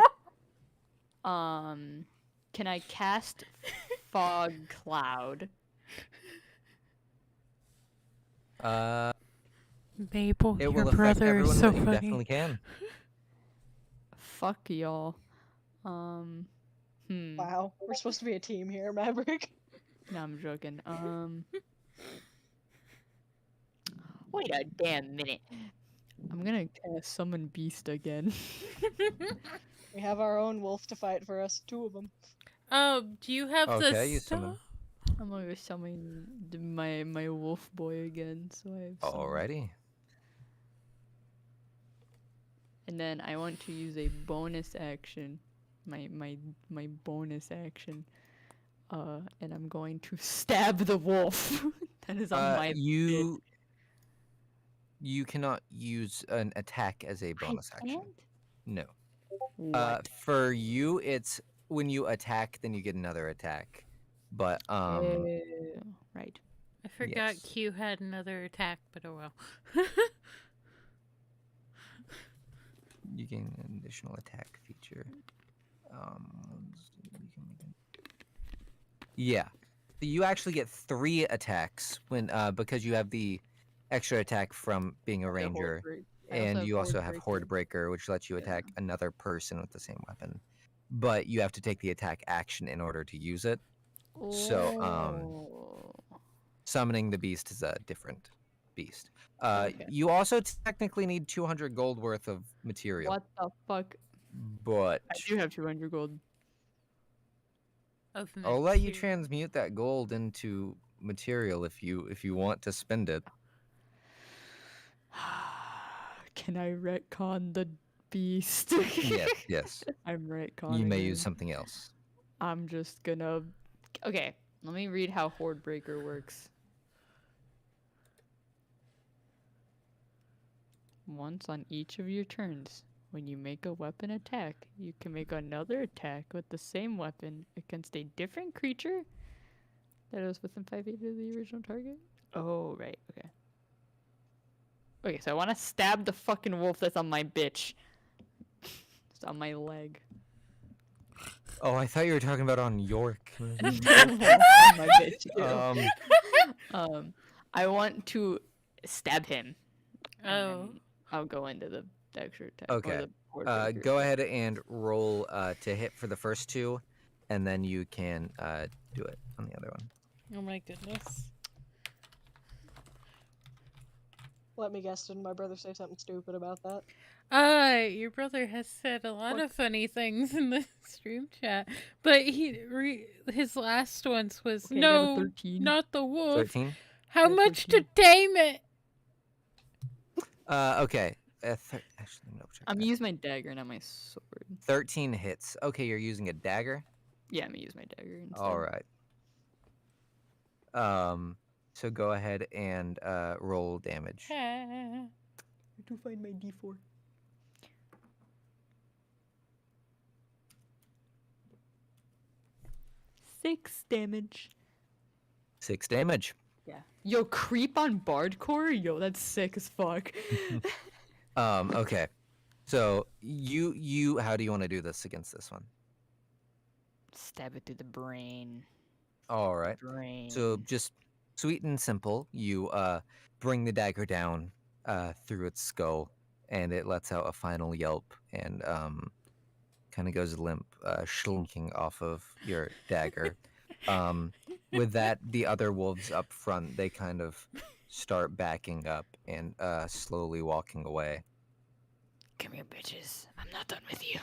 Can I cast fog cloud? Mabel, It your will affect brother is everyone, so but you funny. definitely can. Fuck y'all. Hmm. Wow, we're supposed to be a team here, Maverick. No, I'm joking. Wait a damn minute. I'm gonna cast summon beast again. We have our own wolf to fight for us, 2 of them. Do you have Okay, the you summon. stuff? I'm gonna summon my wolf boy again. So I have summon. Alrighty. And then I want to use a bonus action. My bonus action. And I'm going to stab the wolf. That is on my you cannot use an attack as a bit. bonus I action. can't? No. What? For you, it's when you attack, then you get another attack. But Right. I forgot yes. Q had another attack, but oh well. You gain an additional attack feature. Yeah. So you actually get 3 attacks when because you have the extra attack from being a ranger, and you also have Horde Breaker, which lets you attack another person with the same weapon. But you have to take the attack action in order to use it. So summoning the beast is a different beast. You also technically need 200 gold worth of material. What the fuck? But I do have 200 gold. I'll let you transmute that gold into material if you want to spend it. Can I retcon the beast? Yes. I'm retconning. You may him. use something else. I'm just gonna. Okay, let me read how Horde Breaker works. Once on each of your turns, when you make a weapon attack, you can make another attack with the same weapon against a different creature that is within 5 feet of the original target. Oh, right, okay. Okay, so I want to stab the fucking wolf that's on my bitch. It's on my leg. Oh, I thought you were talking about on York. On my bitch, ew. I want to stab him. Oh. I'll go into the extra attack. Okay. Go ahead and roll to hit for the first 2, and then you can do it on the other one. Oh my goodness. Let me guess, didn't my brother say something stupid about that? Your brother has said a lot of funny things in the stream chat, but his last ones was Okay, no, not the wolf. 13? How much to tame it? Okay. Actually, no. I'm using my dagger, not my sword. 13 hits. Okay, you're using a dagger? Yeah, I'm gonna use my dagger instead. Alright. So go ahead and roll damage. Where to find my D4? Six damage. 6 damage. Yeah. Yo, creep on Bardcore? Yo, that's sick as fuck. Okay. So you how do you want to do this against this one? Stab it through the brain. All right. Brain. So just sweet and simple, you bring the dagger down through its skull, and it lets out a final yelp and kind of goes limp, slinking off of your dagger. With that, the other wolves up front, they kind of start backing up and slowly walking away. Come here, bitches. I'm not done with you.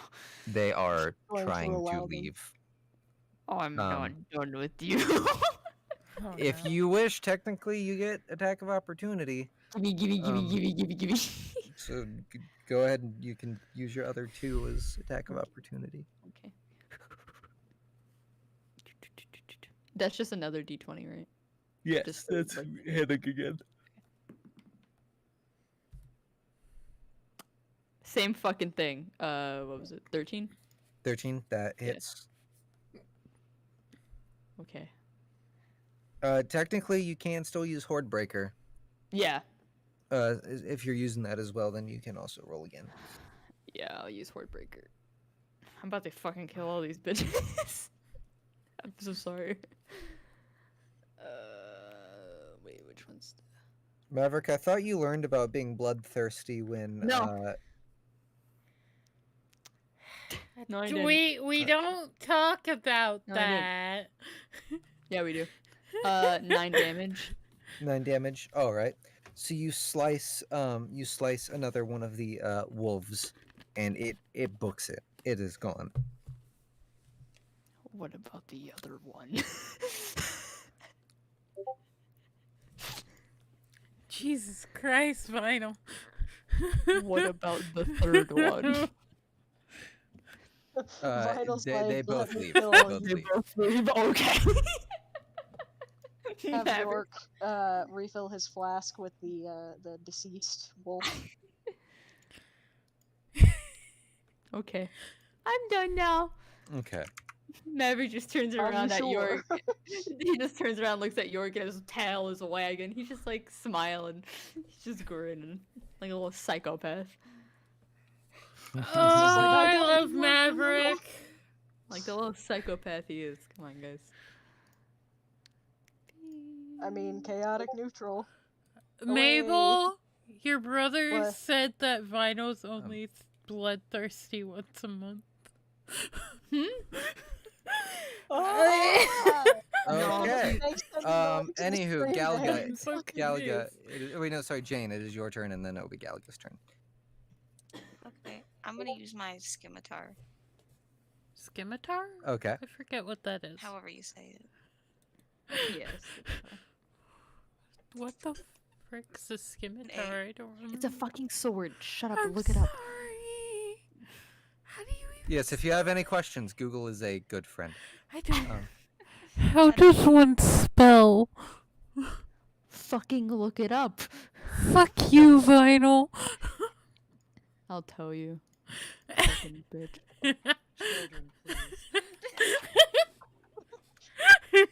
They are Going to trying to allow them. leave. Oh, I'm not done with you. If you wish, technically, you get attack of opportunity. Gimme. So go ahead and you can use your other 2 as attack of opportunity. Okay. That's just another D20, right? Yes, Just that's like- hitting again. Same fucking thing. What was it? 13? 13, that hits. Okay. Technically, you can still use Horde Breaker. Yeah. If you're using that as well, then you can also roll again. Yeah, I'll use Horde Breaker. I'm about to fucking kill all these bitches. I'm so sorry. Wait, which one's? Maverick, I thought you learned about being bloodthirsty when. No. No, I didn't. We don't talk about No, I didn't. that. Yeah, we do. 9 damage. 9 damage. All right. So you slice another one of the wolves, and it books it. It is gone. What about the other one? Jesus Christ, Vinyl. What about the third one? Vital's They like, both "Let me leave. kill They all both you." leave. Leave? Okay. Have Maverick. York refill his flask with the deceased wolf. Okay. I'm done now. Okay. Maverick just turns Are you around at sure? York. He just turns around, looks at York, and his tail is wagging. He's just like smiling. He's just grinning like a little psychopath. Oh, I I got love you, Maverick. Like the little psychopath he is. Come on, guys. I mean, chaotic neutral. Mabel, your brother What? said that Vinyl's only bloodthirsty once a month. Oh, Okay. makes sense now. It's just Anywho, strange. Galaga. I'm so Galaga. confused. Wait, no, sorry, Jane. It is your turn, and then it'll be Galaga's turn. Okay, I'm gonna use my scimitar. Scimitar? Okay. I forget what that is. However you say it. Yes. What the frick's a scimitar? I don't remember. It's a fucking sword. Shut up. I'm Look it up. sorry. How do you even Yes, if you have any questions, Google is a good friend. I don't. Um, How does one spell? Fucking look it up. Fuck you, Vinyl. I'll tell you. Fucking bitch. Children, please.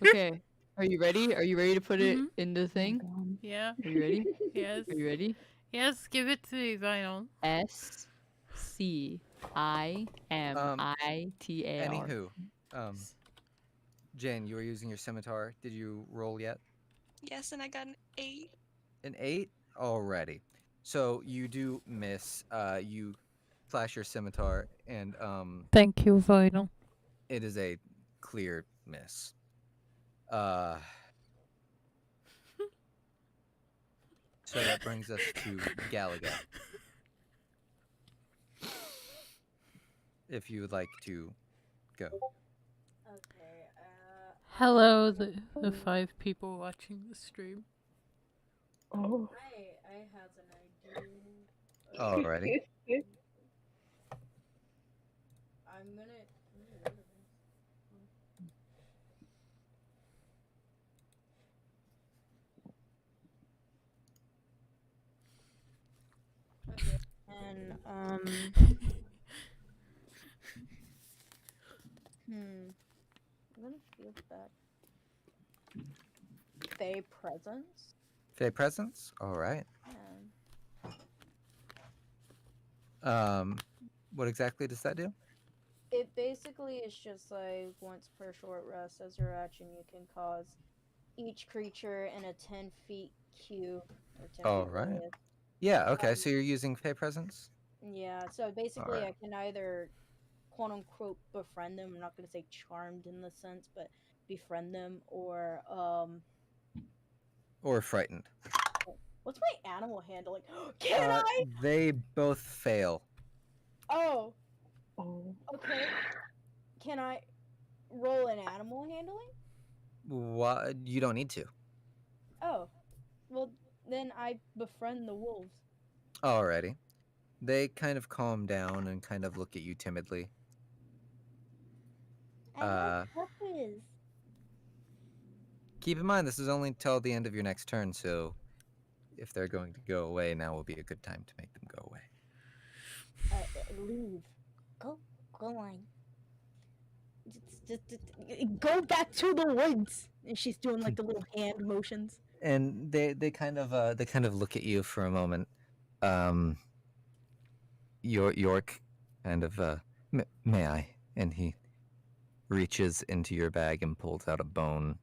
Okay. Are you ready? Are you ready to put it Mhm. in the thing? Yeah. Are you ready? Yes. Are you ready? Yes. Give it to me, Vinyl. SCIMITAR. Anywho, Jane, you were using your scimitar. Did you roll yet? Yes, and I got an 8. An 8? Alrighty. So you do miss. You flash your scimitar, and Thank you, Vinyl. it is a clear miss. So that brings us to Galaga. If you would like to go. Okay. Hello, the 5 people watching the stream. I have an idea. Alrighty. I'm gonna. Okay. And I'm gonna feel that. Fey presence. Fey presence? Alright. Yeah. What exactly does that do? It basically is just like once per short rest as your action, you can cause each creature in a 10 feet cube or 10 Alright. feet radius. Yeah, okay, so you're using Fey presence? Yeah, so basically Alright. I can either quote unquote befriend them. I'm not gonna say charmed in the sense, but befriend them or Or frightened. what's my animal handling? Can I? They both fail. Oh. Okay. Can I roll an animal handling? What? You don't need to. Oh. Well, then I befriend the wolves. Alrighty. They kind of calm down and kind of look at you timidly. I like puppies. Keep in mind, this is only till the end of your next turn, so if they're going to go away, now will be a good time to make them go away. Leave. Go on. It's go back to the woods. And she's doing like the little hand motions. And they kind of look at you for a moment. York kind of may I? And he reaches into your bag and pulls out a bone,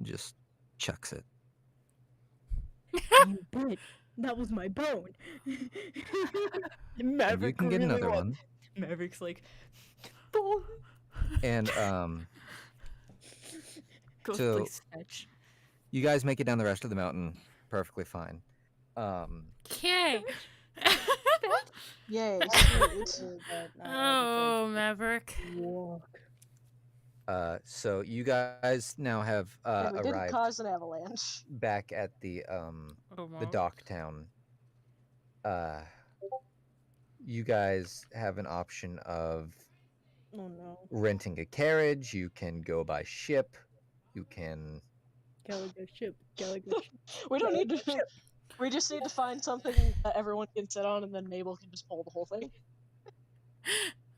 just chucks it. You bet. That was my bone. And Maverick you can get really another want- one. Maverick's like, "Bone." And Goes So- play Snatch. you guys make it down the rest of the mountain perfectly fine. Okay. Yay, sweet. Oh, Maverick. Walk. So you guys now have And we didn't arrived cause an avalanche. back at the dock town. You guys have an option of Oh no. renting a carriage. You can go by ship. You can. Gallagher ship. Gallagher ship. We don't need to. We just need to find something that everyone can sit on, and then Mabel can just pull the whole thing.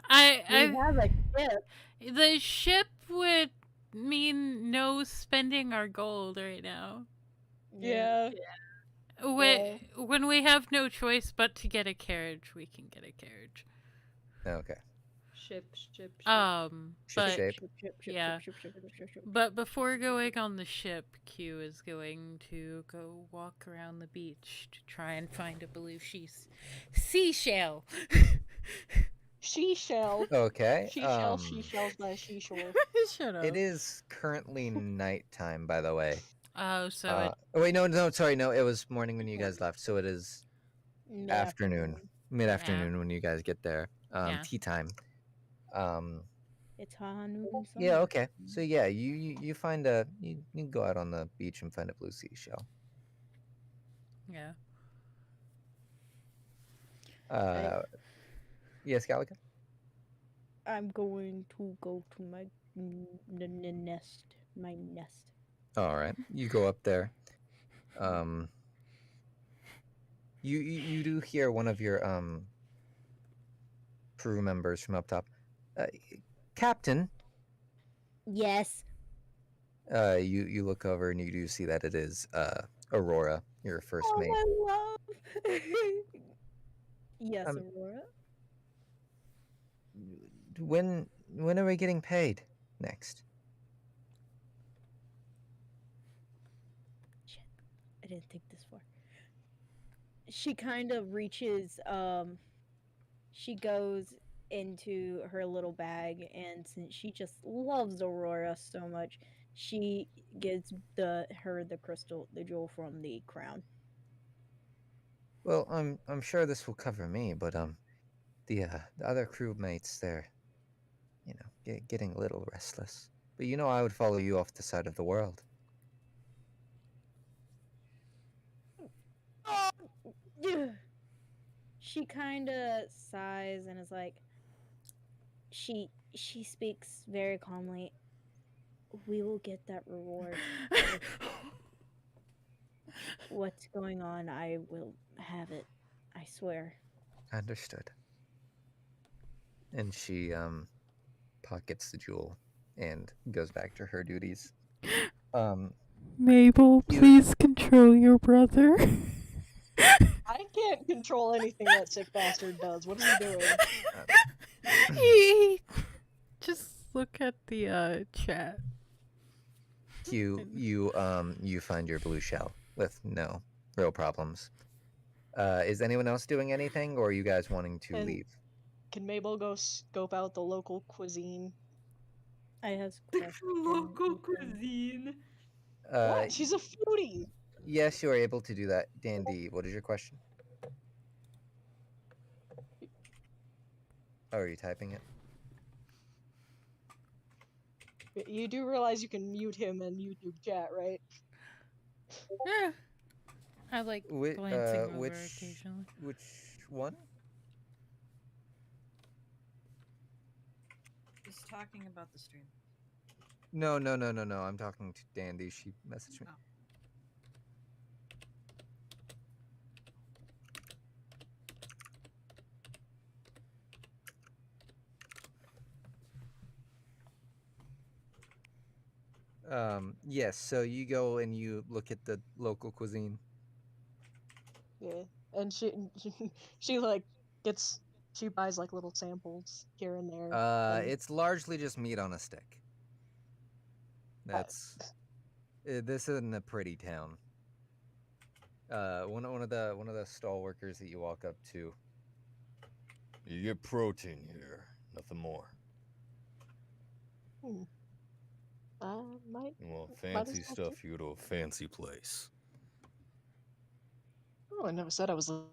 I We have a ship. the ship would mean no spending our gold right now. Yeah. When we have no choice but to get a carriage, we can get a carriage. Okay. Ship. Ship But shape. Yeah. But before going on the ship, Q is going to go walk around the beach to try and find a blue seashell. She-shell. Okay. She-shells by seashore. Shut up. It is currently nighttime, by the way. Oh, so Wait, no, sorry, no, it was morning when you guys left, so it is afternoon, mid-afternoon when you guys get there. Yeah. Tea time. It's high noon. Yeah, okay. So yeah, you find you go out on the beach and find a blue seashell. yeah. Yes, Galaga? I'm going to go to my nest. My nest. All right, you go up there. You do hear one of your crew members from up top. Captain. Yes. You look over and you do see that it is Aurora, your first Oh, mate. my love. Yes, Um, Aurora. When are we getting paid next? Shit. I didn't think this far. She kind of reaches, she goes into her little bag, and since she just loves Aurora so much, she gives the crystal, the jewel from the crown. Well, I'm sure this will cover me, but the other crewmates, they're, getting a little restless. But I would follow you off the side of the world. She kind of sighs and is like, she speaks very calmly. We will get that reward. What's going on? I will have it. I swear. Understood. And she pockets the jewel and goes back to her duties. Mabel, please control your brother. I can't control anything that sick bastard does. What are you doing? Just look at the chat. You find your blue shell with no real problems. Is anyone else doing anything, or are you guys wanting to And- leave? Can Mabel go scope out the local cuisine? I have a question. Local cuisine. What? She's a foodie. Yes, you are able to do that. Dandy, what is your question? Oh, are you typing it? You do realize you can mute him in YouTube chat, right? Yeah. I like glancing over which occasionally. which one? He's talking about the stream. No. I'm talking to Dandy. She messaged me. Oh. Yes. So you go and you look at the local cuisine. Yeah, and she like she buys like little samples here and there. And It's largely just meat on a stick. That's. This isn't a pretty town. One of the stall workers that you walk up to. You get protein here, nothing more. might You want might as fancy well stuff, you go to a fancy place. Oh, I never said I was looking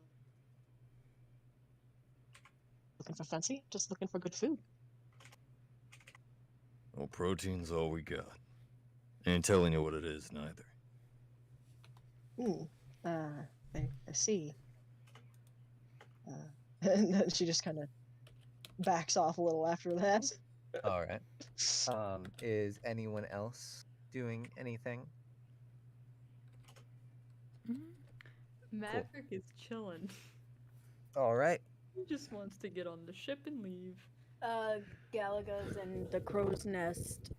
for fancy. Just looking for good food. Well, protein's all we got. Ain't telling you what it is, neither. I see. And then she just kind of backs off a little after that. All right. Is anyone else doing anything? Maverick is chilling. All right. He just wants to get on the ship and leave. Galaga's in the crow's nest,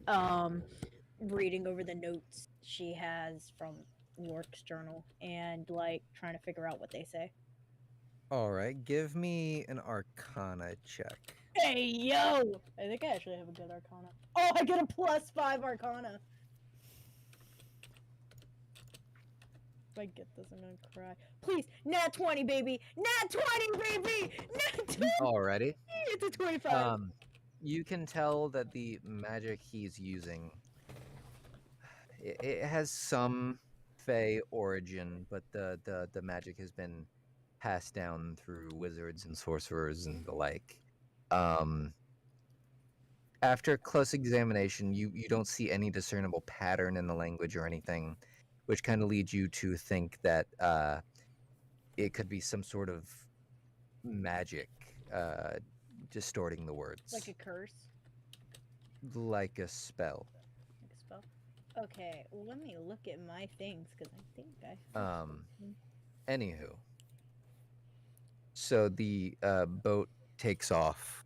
reading over the notes she has from York's journal and like trying to figure out what they say. All right. Give me an Arcana check. Hey yo! I think I actually have a good Arcana. Oh, I get a +5 Arcana. If I get this, I'm gonna cry. Please, nat 20, baby! Nat 20, baby! Nat 20! Alrighty. It's a 25. You can tell that the magic he's using, it has some Fey origin, but the magic has been passed down through wizards and sorcerers and the like. After close examination, you don't see any discernible pattern in the language or anything, which kind of leads you to think that it could be some sort of magic distorting the words. Like a curse? Like a spell. Like a spell? Okay, let me look at my things, because I think I... Anywho. So the boat takes off.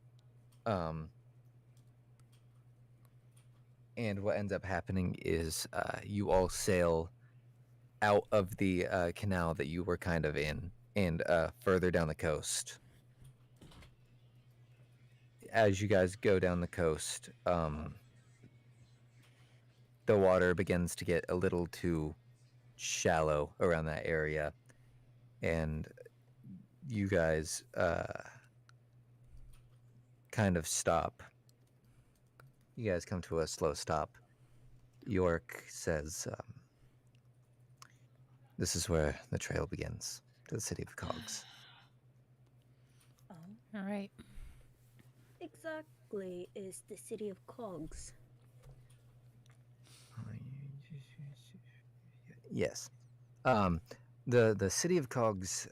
And what ends up happening is you all sail out of the canal that you were kind of in and further down the coast. As you guys go down the coast, the water begins to get a little too shallow around that area. And you guys kind of stop. You guys come to a slow stop. York says, this is where the trail begins, to the city of Cogs. Oh. All right. Exactly is the city of Cogs. Yes. The city of Cogs,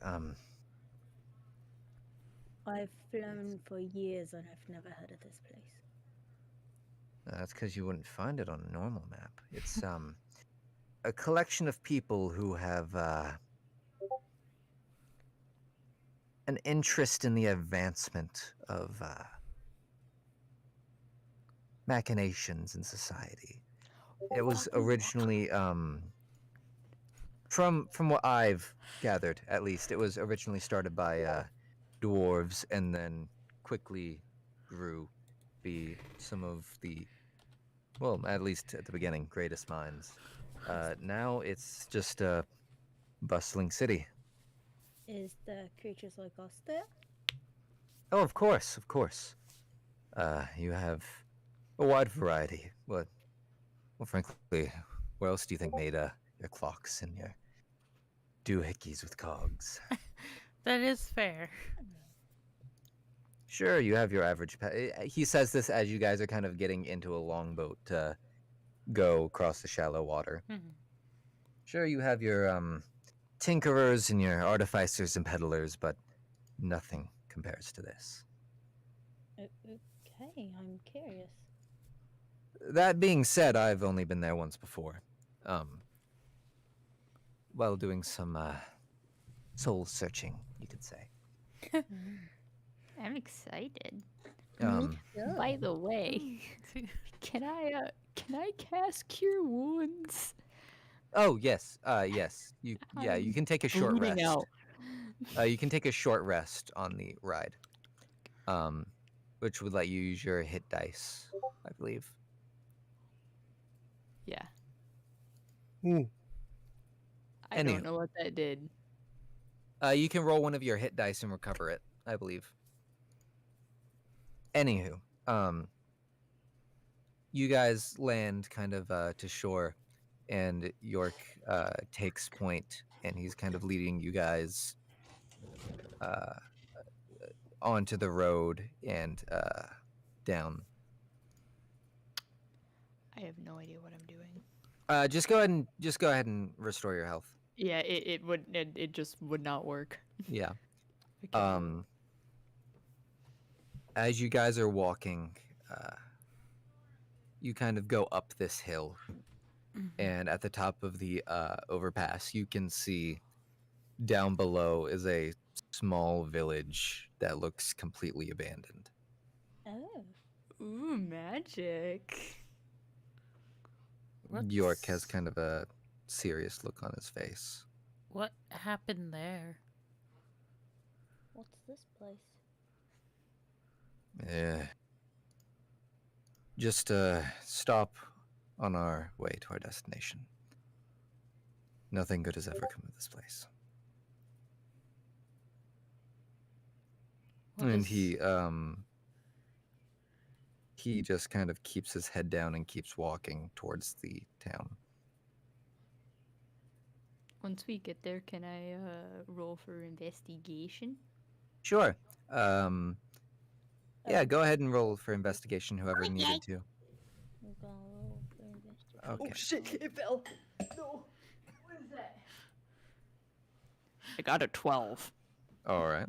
I've flown for years and I've never heard of this place. that's because you wouldn't find it on a normal map. It's a collection of people who have an interest in the advancement of machinations in society. It was originally, from what I've gathered, at least, it was originally started by dwarves and then quickly grew to be some of the, well, at least at the beginning, greatest minds. Now it's just a bustling city. Is the creatures like us there? Oh, of course, of course. You have a wide variety. Well, frankly, where else do you think made your clocks and your doohickeys with cogs? That is fair. Sure, you have your average he says this as you guys are kind of getting into a longboat to go across the shallow water. Mhm. Sure, you have your tinkerers and your artificers and peddlers, but nothing compares to this. Okay, I'm curious. That being said, I've only been there once before. While doing some soul searching, you could say. I'm excited. Um, By the way, can Can I cast Cure Wounds? Oh yes, yes. You I'm can take a short bleeding rest. out. You can take a short rest on the ride, which would let you use your hit dice, I believe. Yeah. Ooh. I Anywho. don't know what that did. You can roll one of your hit dice and recover it, I believe. Anywho, you guys land kind of to shore, and York takes point, and he's kind of leading you guys onto the road and down. I have no idea what I'm doing. Just go ahead and restore your health. Yeah, it just would not work. Yeah. Okay. As you guys are walking, you kind of go up this hill, and at the top of the overpass, you can see down below is a small village that looks completely abandoned. Oh. Ooh, magic. York has kind of a serious look on his face. What happened there? What's this place? Yeah. Just stop on our way to our destination. Nothing good has ever come of this place. And he just kind of keeps his head down and keeps walking towards the town. Once we get there, can I roll for investigation? Sure. Yeah, go ahead and roll for investigation, whoever needed to. I'm gonna roll for investigation. Okay. Oh shit, it fell. No. What is that? I got a 12. All right.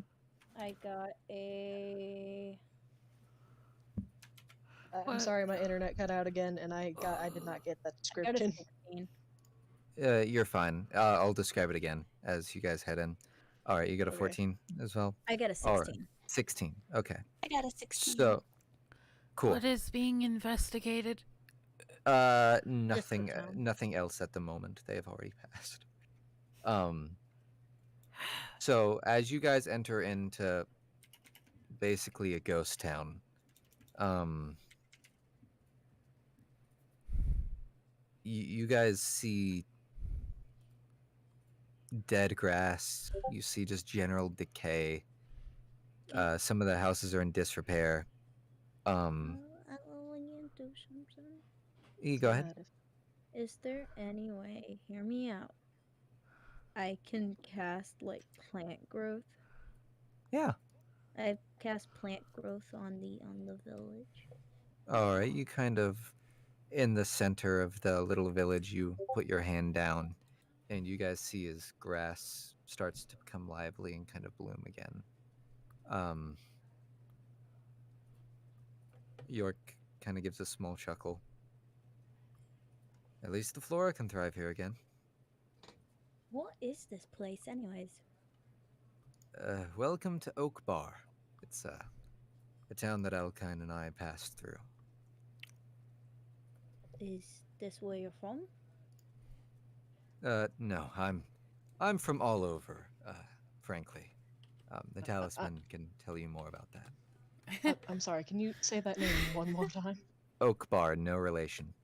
I got a. I'm What? sorry, my internet cut out again, and I did not get that I got a description. 16. You're fine. I'll describe it again as you guys head in. All right, you got a Okay. 14 as well? I got a 16. All right. 16. Okay. I got a 16. So, cool. What is being investigated? Nothing. town. Nothing else at the moment. They have already passed. So as you guys enter into basically a ghost town, you guys see dead grass. You see just general decay. Some of the houses are in disrepair. I want you to do something. You go ahead. Is there any way, hear me out, I can cast like plant growth? Yeah. I cast plant growth on the village. All right. You kind of in the center of the little village. You put your hand down, and you guys see as grass starts to become lively and kind of bloom again. York kind of gives a small chuckle. At least the flora can thrive here again. What is this place, anyways? Welcome to Oak Bar. It's a town that Alkine and I passed through. Is this where you're from? No, I'm from all over. Frankly, the talisman can tell you more about that. I'm sorry, can you say that name one more time? Oak Bar, no relation.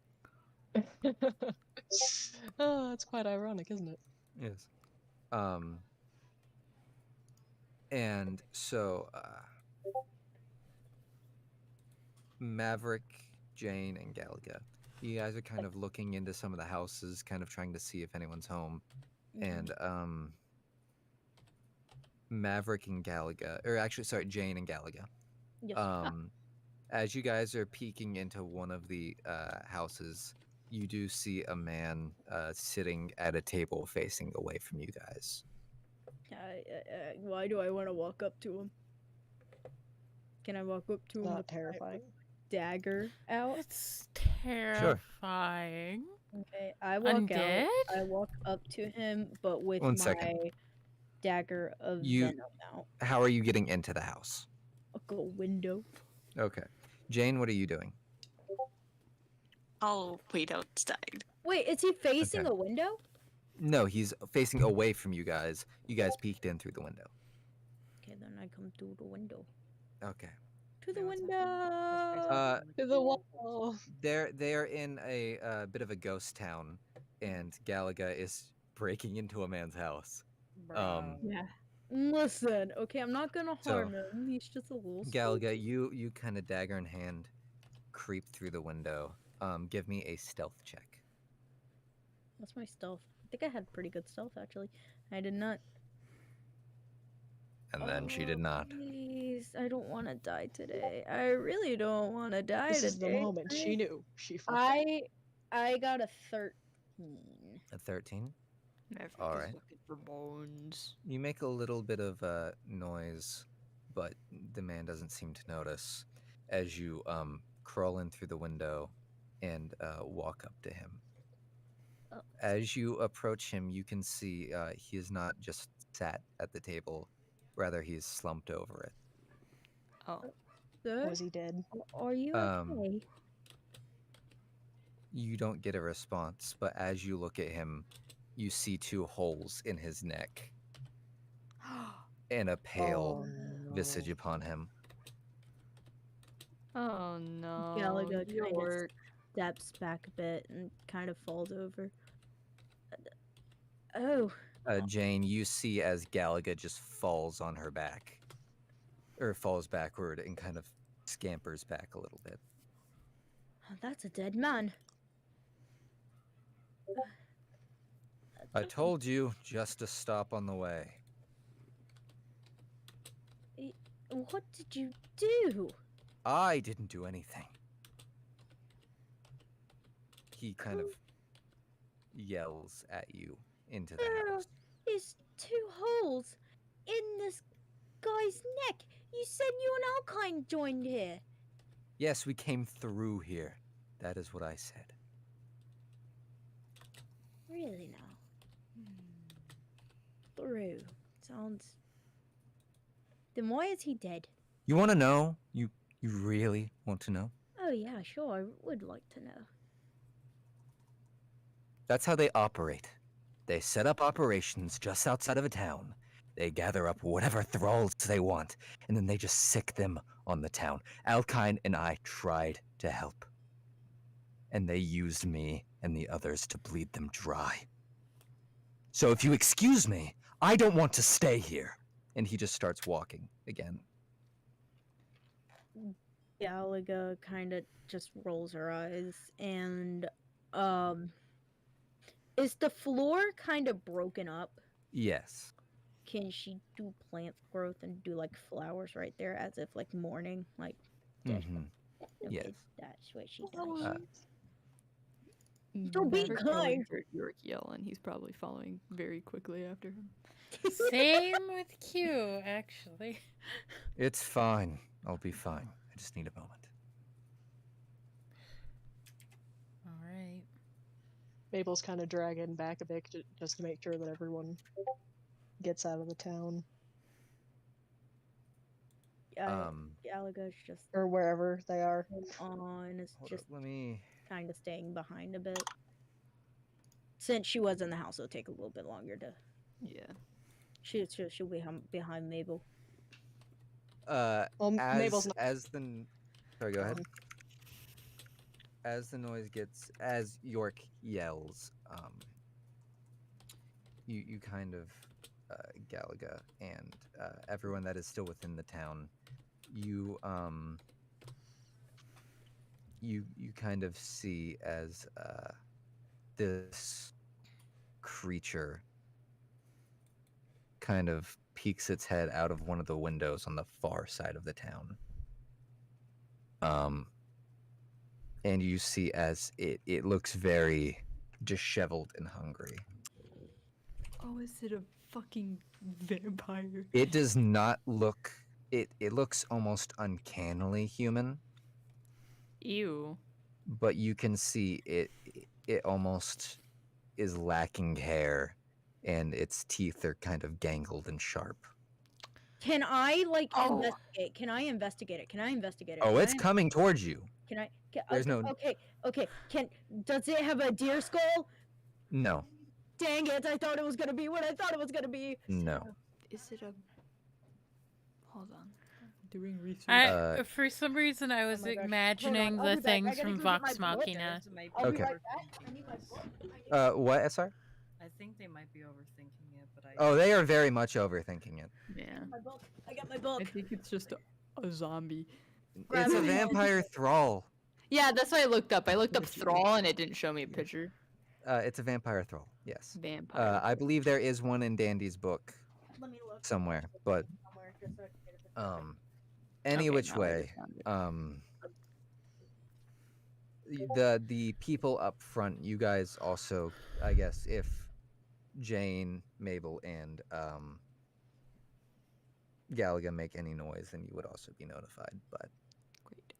Oh, that's quite ironic, isn't it? Yes. And so, Maverick, Jane, and Galaga, you guys are kind of looking into some of the houses, kind of trying to see if anyone's home. And, Maverick and Galaga, or actually, sorry, Jane and Galaga. Yes. As you guys are peeking into one of the houses, you do see a man sitting at a table facing away from you guys. Why do I want to walk up to him? Can I walk up to him Not with terrifying. my dagger out? It's terrifying. Okay, I walk Undead? out. I walk up to him, but with One my second. dagger of You- venom out. How are you getting into the house? I'll go window. Okay. Jane, what are you doing? I'll wait outside. Wait, is he facing Okay. a window? No, he's facing away from you guys. You guys peeked in through the window. Okay, then I come through the window. Okay. To the Yeah, what's window. To the wall. They're in a bit of a ghost town, and Galaga is breaking into a man's house. Yeah. Listen, okay, I'm not gonna So, harm him. He's just a little. Galaga, spooky. you kind of dagger in hand, creep through the window. Give me a stealth check. What's my stealth? I think I had pretty good stealth actually. I did not. And then she did not. Please, I don't want to die today. I really don't want to die This today. is the moment. She knew. She fucked up. I got a 13. A 13. Maverick All is right. looking for bones. You make a little bit of noise, but the man doesn't seem to notice as you crawl in through the window and walk up to him. Oh. As you approach him, you can see he is not just sat at the table, rather he is slumped over it. Oh. Sir, Was he dead? are you okay? You don't get a response, but as you look at him, you see 2 holes in his neck and a pale visage upon him. Oh no. Galaga kind of York. steps back a bit and kind of falls over. Oh, Jane, you see as Galaga just falls on her back, or falls backward and kind of scampers back a little bit. that's a dead man. I told you just to stop on the way. What did you do? I didn't do anything. He kind of yells at you into the There house. is 2 holes in this guy's neck. You said you and Alkine joined here. Yes, we came through here. That is what I said. Really now? Through. Sounds. Then why is he dead? You want to know? You really want to know? Oh yeah, sure, I would like to know. That's how they operate. They set up operations just outside of a town. They gather up whatever thralls they want, and then they just sick them on the town. Alkine and I tried to help. And they used me and the others to bleed them dry. So if you excuse me, I don't want to stay here. And he just starts walking again. Galaga kind of just rolls her eyes and is the floor kind of broken up? Yes. Can she do plant growth and do like flowers right there as if like mourning? Like Mm-hmm. okay, Yes. that's what she does. Don't be kind. Heard York yell, and he's probably following very quickly after him. Same with Q, actually. It's fine. I'll be fine. I just need a moment. All right. Mabel's kind of dragging back a bit just to make sure that everyone gets out of the town Galaga's just or wherever they are. on is Hold just up, let me... kind of staying behind a bit. Since she was in the house, it'll take a little bit longer to. Yeah. She'll be behind Mabel. Mabel's not. Sorry, go ahead. As the noise gets, as York yells, you kind of, Galaga and everyone that is still within the town, you kind of see as this creature kind of peeks its head out of one of the windows on the far side of the town. And you see as it looks very disheveled and hungry. Oh, is it a fucking vampire? It does not look... It looks almost uncannily human, Ew. but you can see it almost is lacking hair, and its teeth are kind of gangled and sharp. Can I investigate? Can I investigate it? Oh, it's coming towards you. Can I? There's no. Okay. Does it have a deer skull? No. Dang it! I thought it was gonna be what I thought it was gonna be. No. Is it a? Hold on. Doing research. For some reason, I was my gosh. imagining Hold on, I'll the be back. I things gotta from go get Vox my book. Machina. I'll be Okay. right back. I need my book. What, SR? I think they might be overthinking it, but I. Oh, they are very much overthinking it. Yeah. My book. I got my I book. think it's just a zombie. It's a Grab it. vampire thrall. Yeah, that's what I looked up. I looked up thrall and it didn't show me a picture. It's a vampire thrall. Yes. Vampire. I believe there is one in Dandy's book Let me look somewhere, but somewhere just so I can get a picture. any Okay, which now I way, just found it. the people up front, you guys also, I guess, if Jane, Mabel, and Galaga make any noise, then you would also be notified. But Great.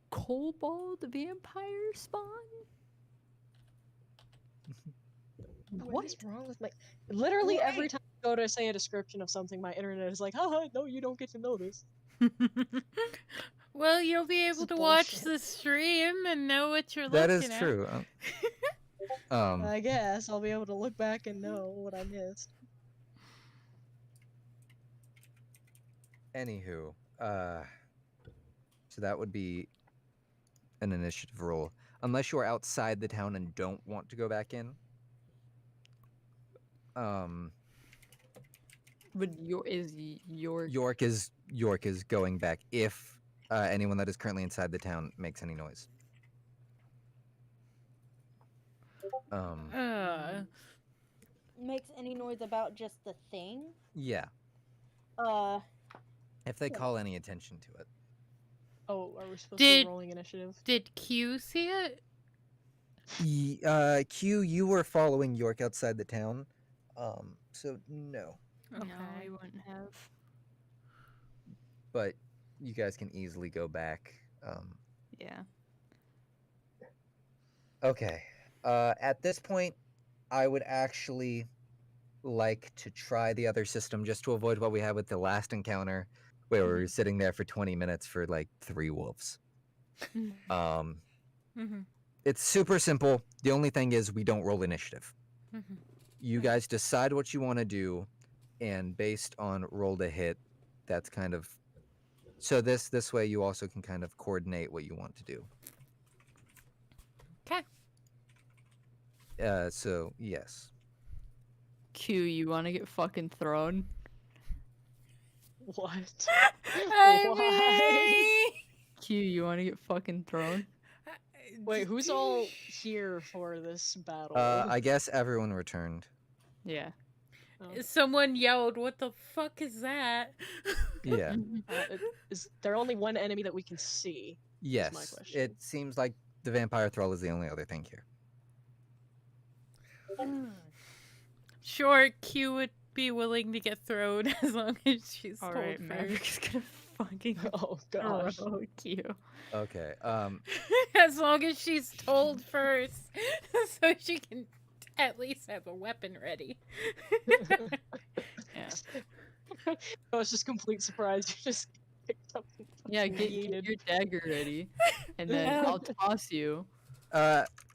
Kobold vampire spawn? What is wrong with my? Literally every time I go to say a description of something, my internet is like, haha, no, you don't get to know this. Well, you'll be able is to watch bullshit. the stream and know what you're that looking is true. I guess I'll be able to look back and know what I missed. Anywho, so that would be an initiative roll, unless you're outside the town and don't want to go back in. But York York is going back if anyone that is currently inside the town makes any noise. Makes any noise about just the thing? Yeah, Uh, if they call any attention to it. Oh, are we supposed to Did- be rolling initiative? Did Q see it? Q, you were following York outside the town, so no. No, Okay. I wouldn't have. But you guys can easily go back. Yeah. Okay. At this point, I would actually like to try the other system just to avoid what we had with the last encounter, where we were sitting there for 20 minutes for like 3 wolves. Mm-hmm. It's super simple. The only thing is we don't roll initiative. Mm-hmm. You guys decide what you want to do, and based on roll to hit, that's kind of so this way you also can kind of coordinate what you want to do. Okay. So yes. Q, you want to get fucking thrown? What? I Q, you want to get fucking thrown? mean, Wait, who's all here for this battle? I guess everyone returned. Yeah. Someone yelled, "What the fuck is that?" Yeah. Is there only one enemy that we can see? Yes. question. It seems like the vampire thrall is the only other thing here. Sure, Q would be willing to get thrown as long as she's All told right, first. Maverick's gonna fucking Oh gosh. throw Q. Okay. As long as she's told first, so she can at least have a weapon ready. Yeah. Oh, it's just complete surprise. You just picked up. and Yeah, fucking get yeeted. your dagger ready, and then I'll toss you.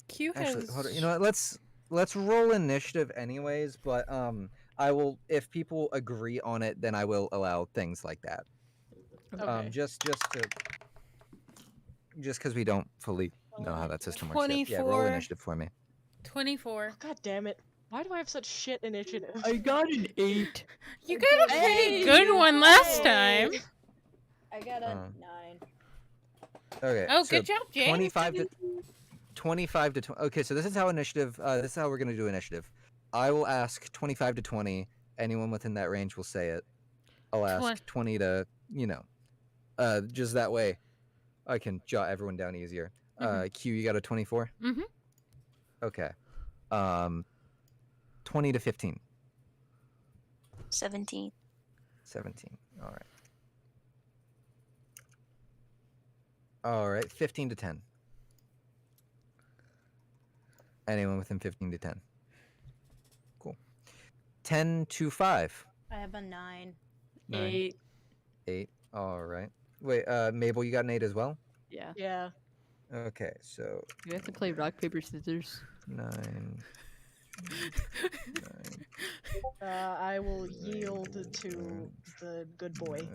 Q has. Actually, hold on. You know what? Let's roll initiative anyways. But I will, if people agree on it, then I will allow things like that. Okay. Just because we don't fully know how that system works yet. Yeah, roll 24. initiative for me. 24. God damn it! Why do I have such shit initiative? I got an 8. You got a pretty Hey! good one last time. I got a 9. Okay. Oh, so good job, Jane. 25 to 20. Okay, so this is how initiative. This is how we're gonna do initiative. I will ask 25 to 20. Anyone within that range will say it. I'll ask 20 to just that way, I can jot everyone down easier. Q, you got a 24. Mhm. Okay. 20 to 15. 17. 17. All right. All right. 15 to 10. Anyone within 15 to 10. Cool. 10 to 5. I have a 9. 9. 8. 8. All right. Wait, Mabel, you got an 8 as well? Yeah. Yeah. Okay, so You have to play rock, paper, scissors. 9. I will yield to the good boy. 9.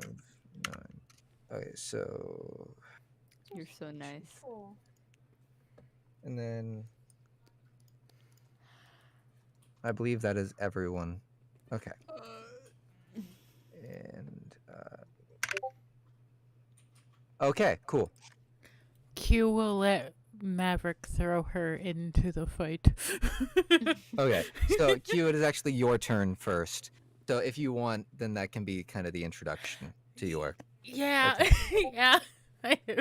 Okay, so You're so nice. and then I believe that is everyone. Okay. And okay, cool. Q will let Maverick throw her into the fight. Okay, so Q, it is actually your turn first. So if you want, then that can be kind of the introduction to your. Yeah, Okay. yeah, I do.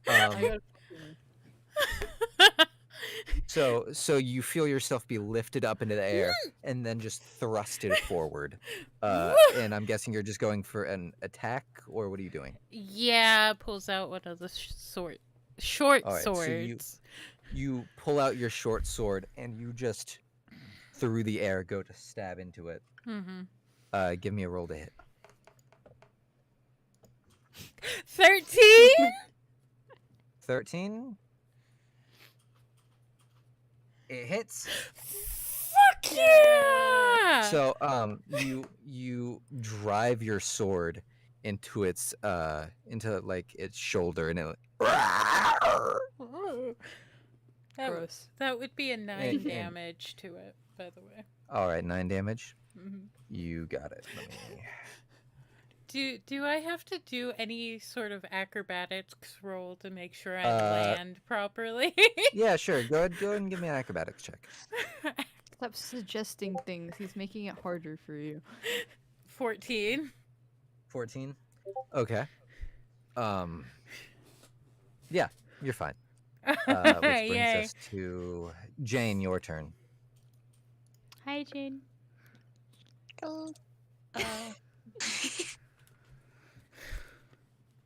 I got So you feel yourself be lifted up into the air and then just thrusted forward. And I'm guessing you're just going for an attack, or what are you doing? Yeah, pulls out one of the short All right, swords. so you pull out your short sword and you just through the air go to stab into it. Mm-hmm. Give me a roll to hit. 13. 13. It hits. Fuck yeah! So you drive your sword into its like its shoulder and it Gross. That would be a 9 And- damage to it, by the way. all right, 9 damage. Mm-hmm. You got it. Let me... Do I have to do any sort of acrobatics roll to make sure I Uh, land properly? Yeah, sure. Go ahead and give me an acrobatics check. Stop suggesting things. He's making it harder for you. 14. 14. Okay. Yeah, you're fine. Which brings Yay. us to Jane. Your turn. Hi, Jane. Hello.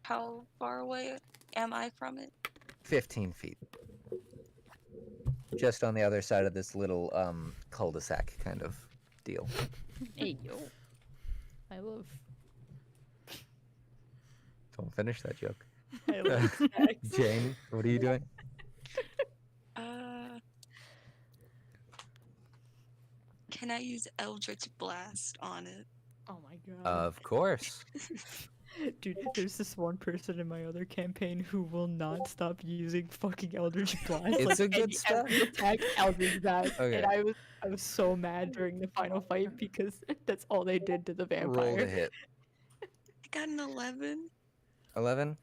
How far away am I from it? 15 feet. Just on the other side of this little cul-de-sac kind of deal. Hey, yo. I love. Don't finish that joke. I love snacks. Jane, what are you doing? Can I use Eldritch Blast on it? Oh my god. Of course. Dude, there's this one person in my other campaign who will not stop using fucking Eldritch Blast. It's a good any stuff. attack Eldritch Blast. Okay. And I was so mad during the final fight because that's all they did to the vampire. Roll to hit. I got an 11. 11.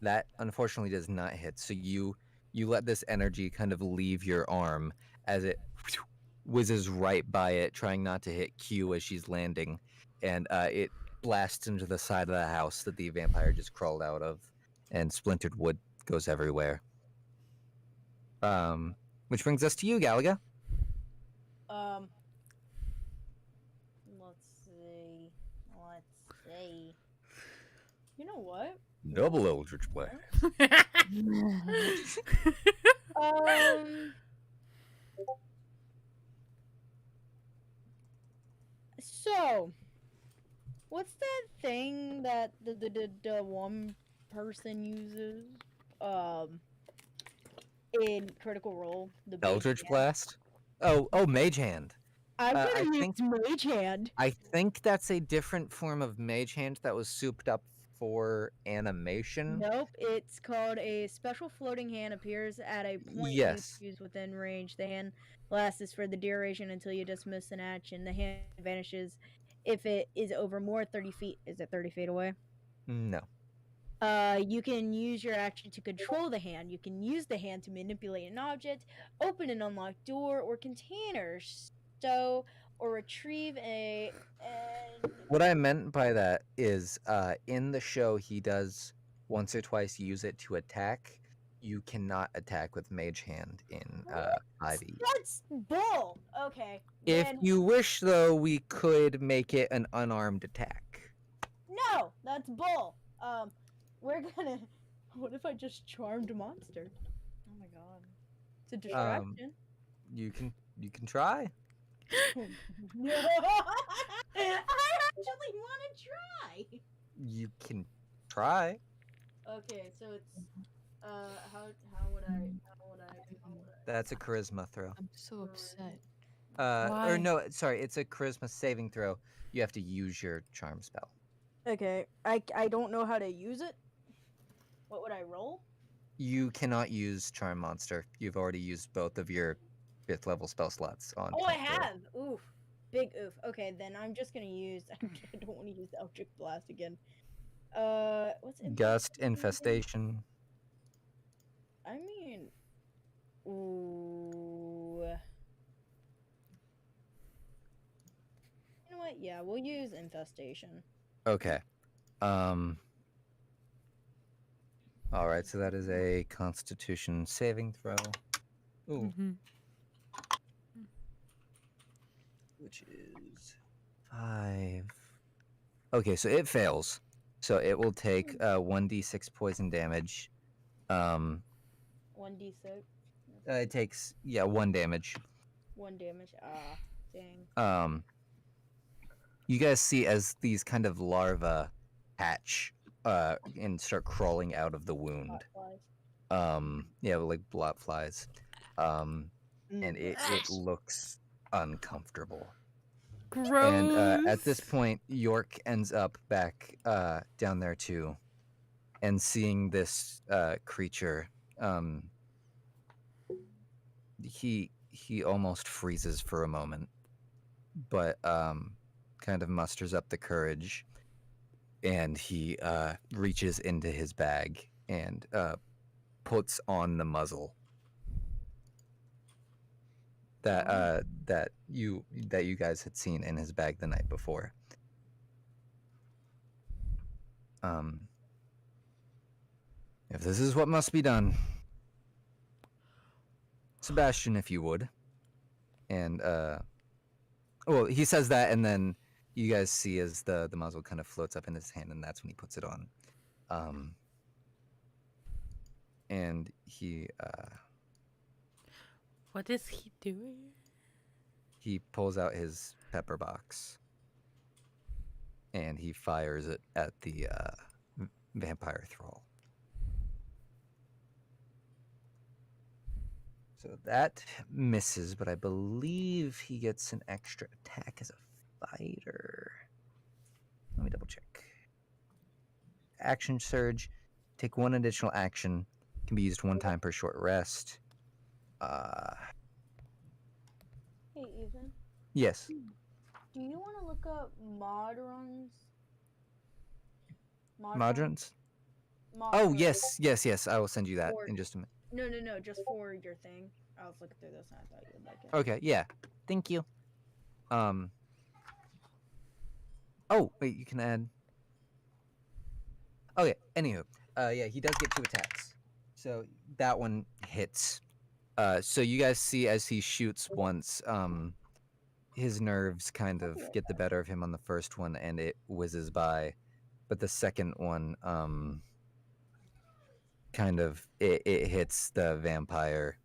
That unfortunately does not hit. So you let this energy kind of leave your arm as it whizzes right by it, trying not to hit Q as she's landing, and it blasts into the side of the house that the vampire just crawled out of, and splintered wood goes everywhere. Which brings us to you, Galaga. Let's see. You know what? Double Eldritch Blast. So, what's that thing that the one person uses? In Critical Role, the Mage Eldritch Hand? Blast. Oh, Mage Hand. I'm I gonna use think- Mage Hand. I think that's a different form of Mage Hand that was souped up for animation. Nope, it's called a special floating hand. Appears at a point Yes. you choose within range. The hand lasts for the duration until you dismiss an action. The hand vanishes if it is over more 30 feet. Is it 30 feet away? No. You can use your action to control the hand. You can use the hand to manipulate an object, open an unlocked door or container, stow or retrieve What I meant by that is, in the show, he does once or twice use it to attack. You cannot attack with Mage Hand in 5e. That's bull. Okay. If then- you wish, though, we could make it an unarmed attack. No, that's bull. We're gonna. What if I just charmed a monster? Oh my god. It's a distraction. You can try. No, I actually want to try. You can try. Okay, so it's How would I? That's a charisma throw. I'm so upset. Or Why? no, sorry, it's a charisma saving throw. You have to use your charm spell. Okay, I don't know how to use it. What would I roll? You cannot use charm monster. You've already used both of your 5th level spell slots on. Oh, I Tank Throw. have. Oof, big oof. Okay, then I'm just gonna use. I don't want to use the Eldritch Blast again. What's Gust, infestation. I mean, ooh. You know what? Yeah, we'll use infestation. Okay. All right, so that is a Constitution saving throw. Ooh. Mhm. Which is 5. Okay, so it fails. So it will take 1d6 poison damage. 1d6. It takes 1 damage. 1 damage. Ah, dang. You guys see as these kind of larvae hatch and start crawling out of the wound. Botflies. Like blot flies. And it looks uncomfortable. Gross. And at this point, York ends up back down there too, and seeing this creature, he almost freezes for a moment, but kind of musters up the courage, and he reaches into his bag and puts on the muzzle that you guys had seen in his bag the night before. If this is what must be done, Sebastian, if you would. And well, he says that, and then you guys see as the muzzle kind of floats up in his hand, and that's when he puts it on. And he What is he doing? he pulls out his pepper box, and he fires it at the vampire thrall. So that misses, but I believe he gets an extra attack as a fighter. Let me double check. Action surge. Take 1 additional action. Can be used 1 time per short rest. Hey, Ethan. Yes. Do you want to look up modrons? Modrons? Oh, yes. I will send you that in just a minute. No, just for your thing. I was looking through this and I thought you'd like it. Okay, yeah. Thank you. Oh, wait, you can add... Okay, anywho. He does get 2 attacks. So that one hits. So you guys see as he shoots once, his nerves kind of get the better of him on the first one, and it whizzes by. But the second one, kind of, it hits the vampire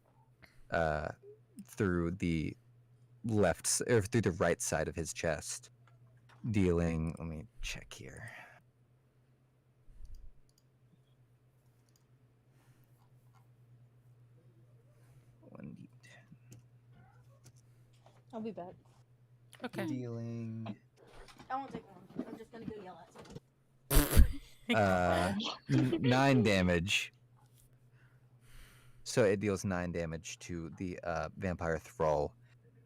through the through the right side of his chest, dealing, let me check here. I'll be back. Okay. Dealing I won't take long. I'm just gonna go yell at someone. 9 damage. So it deals 9 damage to the vampire thrall,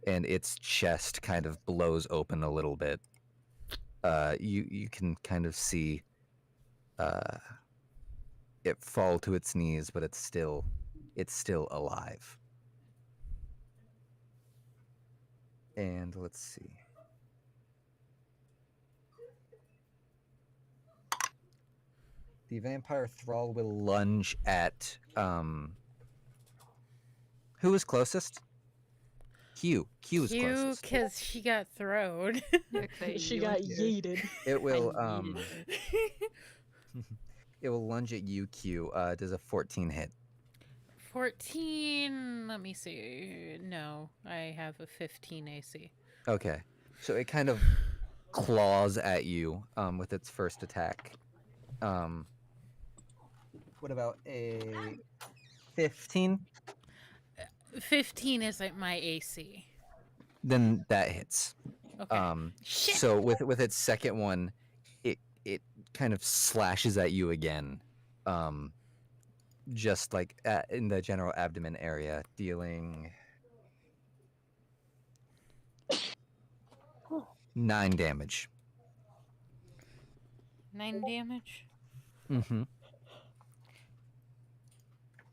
and its chest kind of blows open a little bit. You can kind of see it fall to its knees, but it's still alive. And let's see. The vampire thrall will lunge at who was closest? Q. Q is closest. because she got thrown. She got yeeted. It will yeeted. it will lunge at you, Q. Does a 14 hit? 14. Let me see. No, I have a 15 AC. Okay. So it kind of claws at you with its first attack. What about a 15? 15 isn't my AC. Then that hits. Okay. Shit. So with its second one, it kind of slashes at you again, just like in the general abdomen area, dealing 9 damage. 9 damage. Mm-hmm.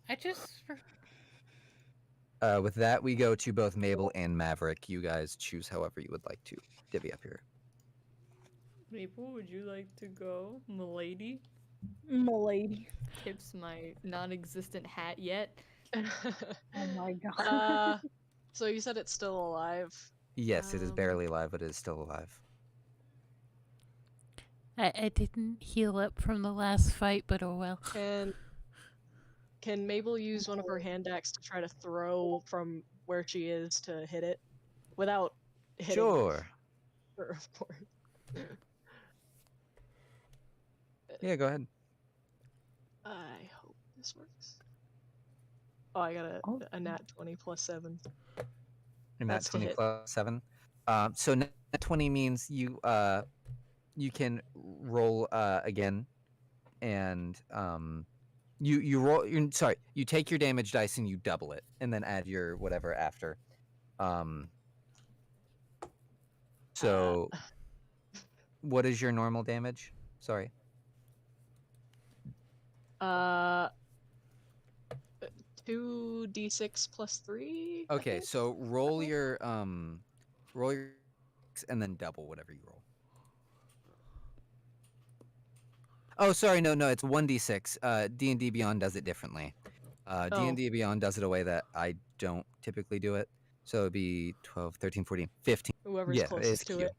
I just. With that, we go to both Mabel and Maverick. You guys choose however you would like to divvy up here. Maple, would you like to go? Milady? Milady. Tips my non-existent hat yet. Oh my god. So you said it's still alive. Yes, it is barely alive, but it is still alive. I didn't heal up from the last fight, but oh well. And can Mabel use one of her hand axe to try to throw from where she is to hit it without hitting Sure. her, of course. Yeah, go ahead. I hope this works. Oh, I got a nat 20 plus 7. And That's that's to 20 hit. plus 7. So nat 20 means you can roll again, and you roll. Sorry, you take your damage dice and you double it, and then add your whatever after. So, what is your normal damage? Sorry. 2d6 plus 3. I Okay, think? so roll your and then double whatever you roll. Oh, sorry, no, it's 1d6. D&D Beyond does it differently. D&D Beyond does it a way that I don't typically do it. So it'd be 12, 13, 14, 15. Whoever's Yeah, it's closest to Q. it.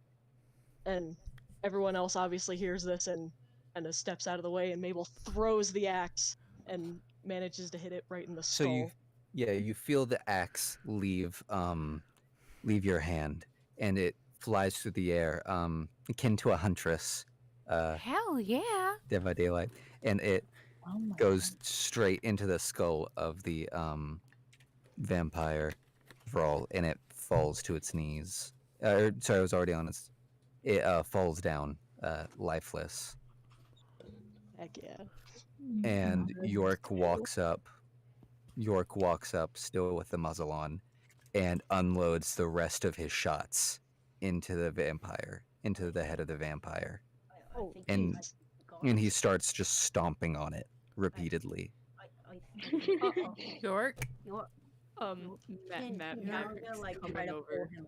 And everyone else obviously hears this and steps out of the way, and Mabel throws the axe and manages to hit it right in the So skull. you feel the axe leave your hand, and it flies through the air, akin to a huntress. Hell yeah. Dead by Daylight, and it goes straight into the skull of the vampire Vrol, and it falls to its knees. Sorry, it was already on its. It falls down, lifeless. Heck yeah. And York walks up. York walks up, still with the muzzle on, and unloads the rest of his shots into the vampire, into the head of the vampire. Oh, And he starts just stomping on it repeatedly. York? Maverick's like coming try to over. pull him.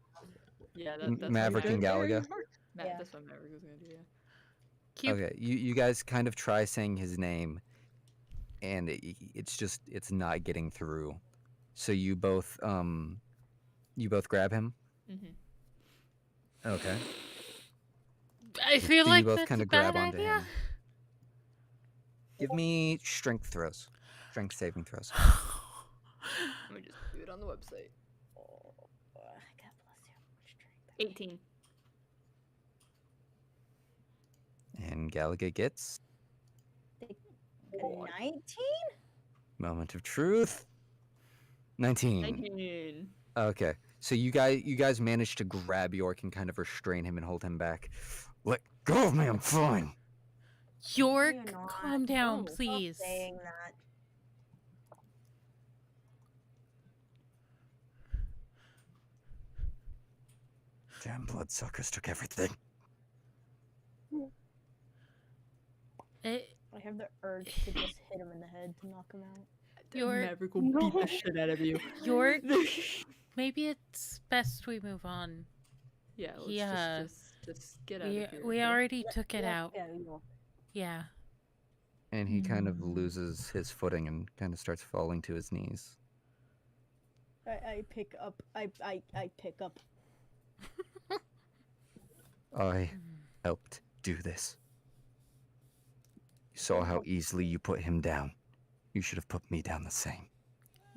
Yeah, that's Maverick and Galaga. Yeah. That's what Maverick was gonna do. Yeah. Cute. Okay, you guys kind of try saying his name, and it's not getting through. So you both grab him. Mm-hmm. Okay. I feel So like you both that's kind a of grab bad onto idea. him. Give me strength throws, strength saving throws. Let me just do it on the website. Oh, God bless you. 18. And Galaga gets 19? moment of truth. 19. 19. Okay, so you guys managed to grab York and kind of restrain him and hold him back. Let go of me, I'm fine. York, You're not. calm down, Stop please. saying that. Damn bloodsuckers took everything. I have the urge to just hit him in the head to knock him out. York, Maverick will beat the shit out of you. York, maybe it's best we move on. Yeah, let's Yeah. just get out We of here. we okay? already took it out. Yeah, you know. Yeah. And he kind of loses his footing and kind of starts falling to his knees. I pick up. I pick up. I helped do this. You saw how easily you put him down. You should have put me down the same.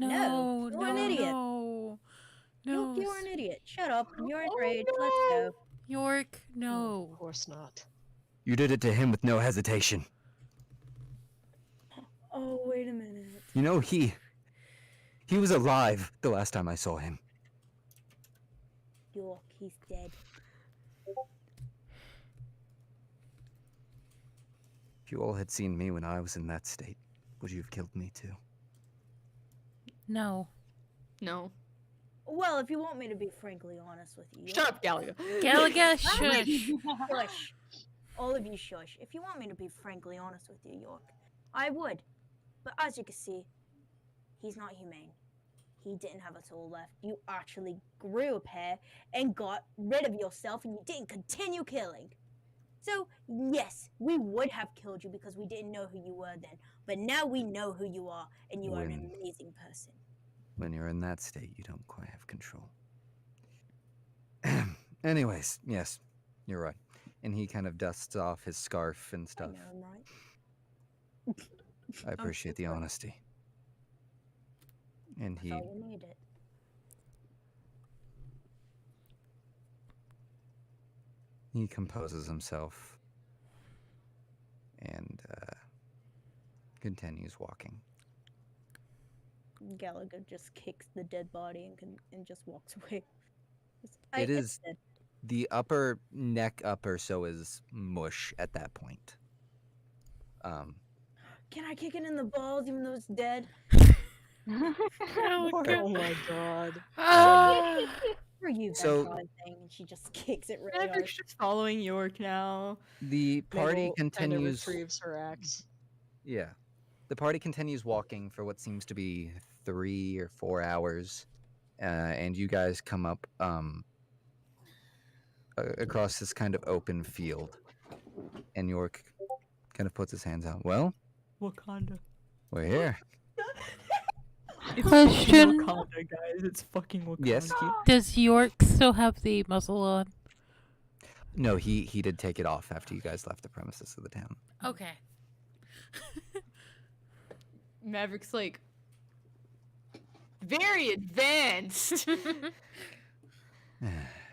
No, you're an idiot. No. York, you're an idiot. Shut up. You're enraged. no. Let's go. York, Of no. course not. You did it to him with no hesitation. Oh You know, he was alive the last time I saw him. York, he's dead. If you all had seen me when I was in that state, would you have killed me too? No. No. Well, if you want me to be frankly honest with you, Shut up, Galaga. Galaga, shush. Shush. All of you shush. If you want me to be frankly honest with you, York, I would. But as you can see, he's not humane. He didn't have a soul left. You actually grew a pair and got rid of yourself, and you didn't continue killing. So, yes, we would have killed you because we didn't know who you were then. But now we know who you are, and you are an amazing person. When you're in that state, you don't quite have control. Anyways, yes, you're right. And he kind of dusts off his scarf and I stuff. know I'm right. I appreciate the honesty. And That's all we needed. he composes himself and continues walking. Gallagher just kicks the dead body and just walks away. It is the upper neck up or so is mush at that point. Can I kick it in the balls even though it's dead? Oh my god. For you, So- that thing, and she just kicks it really hard. Maverick's just following York now. The party Mabel kinda continues. retrieves her axe. Yeah. The party continues walking for what seems to be 3 or 4 hours. And you guys come up across this kind of open field. And York kind of puts his hands out. Well, Wakanda. we're here. Question. Wakanda, guys. It's fucking Wakanda. Yes, Does York still have the muzzle on? No, he did take it off after you guys left the premises of the town. Okay. Maverick's like very advanced.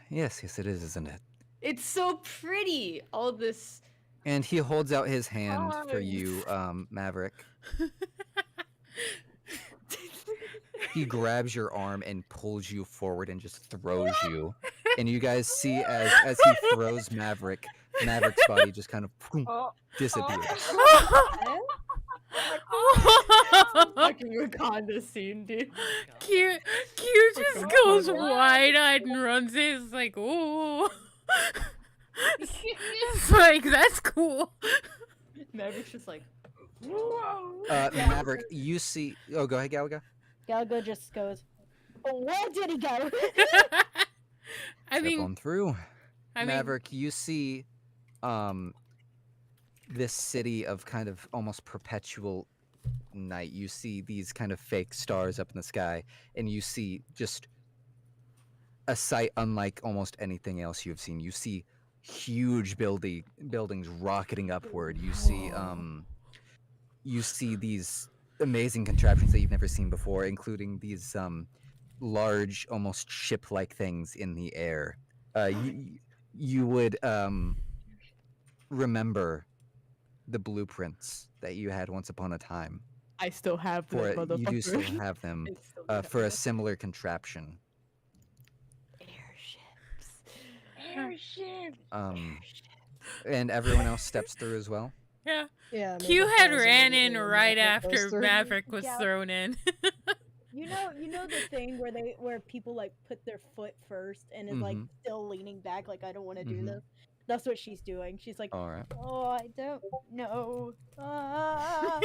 Yes, it is, isn't it? It's so pretty. All this. And he holds out his hand for you, Maverick. He grabs your arm and pulls you forward and just throws you. And you guys see as he throws Maverick's body just kind of disappears. Fucking Wakanda scene, dude. Q just goes wide-eyed and runs in. It's like, ooh. It's like, that's cool. Maverick's just like. Maverick, you see... Oh, go ahead, Galaga. Gallagher just goes, oh, where did he go? I Step on through. I mean, Maverick, you see this city of kind of almost perpetual night. You see these kind of fake stars up in the sky, and you see just a sight unlike almost anything else you've seen. You see huge buildings rocketing upward. You see these amazing contraptions that you've never seen before, including these large, almost ship-like things in the air. You would remember the blueprints that you had once upon a time. I still have them, For it, motherfucker. you do still have them I still have for a them. similar contraption. Airship. And everyone else steps through as well. yeah. Yeah. Q Mabel had falls ran in immediately and right Maverick goes after through. Maverick was Yeah. thrown in. You know the thing where people like put their foot first and is like still leaning back, like I don't want to do Mhm. this. That's what she's doing. She's like, All right. oh, I don't know. Ah.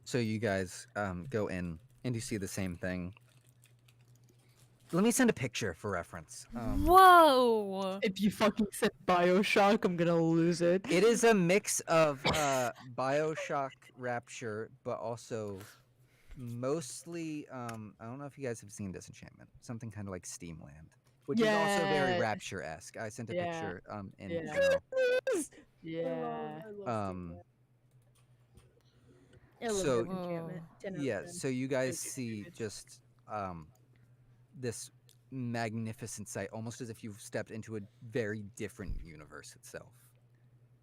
So you guys go in and you see the same thing. Let me send a picture for reference. Whoa! If you fucking said Bioshock, I'm gonna lose it. It is a mix of Bioshock Rapture, but also mostly I don't know if you guys have seen Disenchantment. Something kind of like Steamland, which is also very Yeah. Rapture-esque. I sent a Yeah. picture in Yeah. general. Yeah. I love So- Disenchantment. 10 out of Yeah, 10. so you guys Thank you, see David. just this magnificent sight, almost as if you've stepped into a very different universe itself.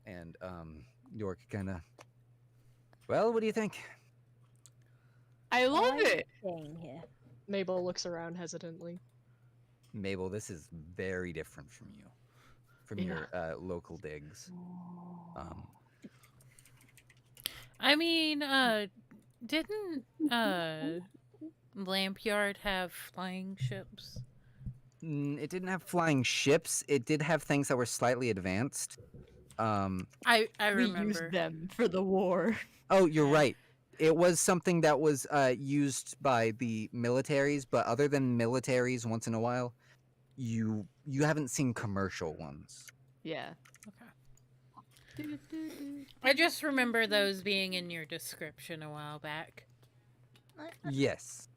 And York kind of. Well, what do you think? I love I'm it. staying here. Mabel looks around hesitantly. Mabel, this is very different from you, from your local digs. I mean, didn't Lampyard have flying ships? It didn't have flying ships. It did have things that were slightly advanced. I We remember. used them for the war. Oh, you're Yeah. right. It was something that was used by the militaries, but other than militaries, once in a while, you haven't seen commercial ones. Yeah. Okay. I just remember those being in your description a while back. Yes.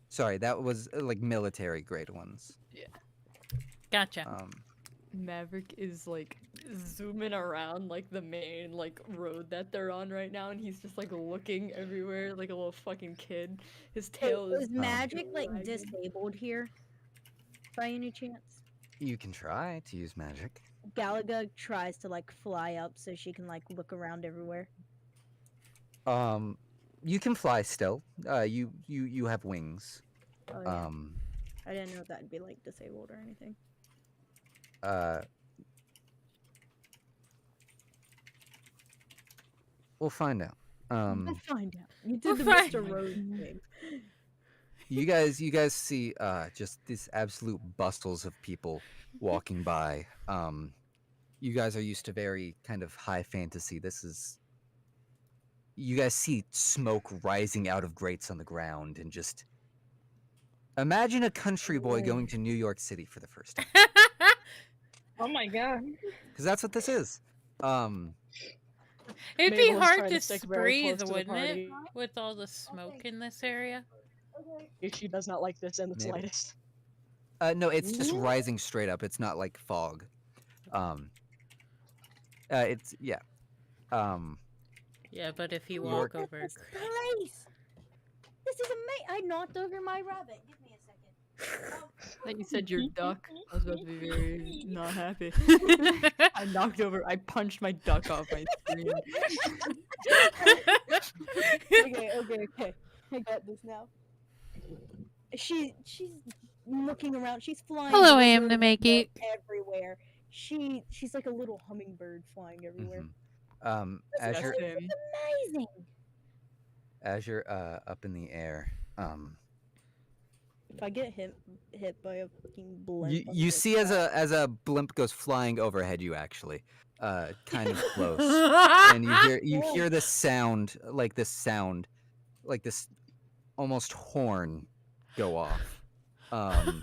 Sorry, that was like military grade ones. Gotcha. Maverick is like zooming around like the main like road that they're on right now, and he's just like looking everywhere like a little fucking kid. His tail Is magic like dragging. disabled here? By any chance? You can try to use magic. Galaga tries to like fly up so she can like look around everywhere. You can fly still. You have wings. Oh, yeah. I didn't know if that'd be like disabled or anything. We'll find out. We'll find out. You We'll did the find- Mr. Rose thing. You guys see just these absolute bustles of people walking by. You guys are used to very kind of high fantasy. You guys see smoke rising out of grates on the ground, and just imagine a country boy going to New York City for the first time. Oh my god. Because that's what this is. It'd be Mabel's hard trying to to stick very breathe, close to the wouldn't it? party. With all the smoke in this area. She does not like this in the Maybe. slightest. No, it's just rising straight up. It's not like fog. It's yeah. Yeah, but if you York- walk over. This place! This is amazing! I knocked over my rabbit. Give me a second. That you said your duck. I was about to be very not happy. I punched my duck off my screen. Okay. I got this now. She's looking around. She's flying. Hello, I am over the Makey. everywhere. She's like a little hummingbird flying everywhere. As That's you're him. Amazing. up in the air, If I get hit by a fucking blimp, I'm you gonna see cry. as a blimp goes flying overhead you actually, kind of close, and you hear this sound, like this almost horn go off, Oh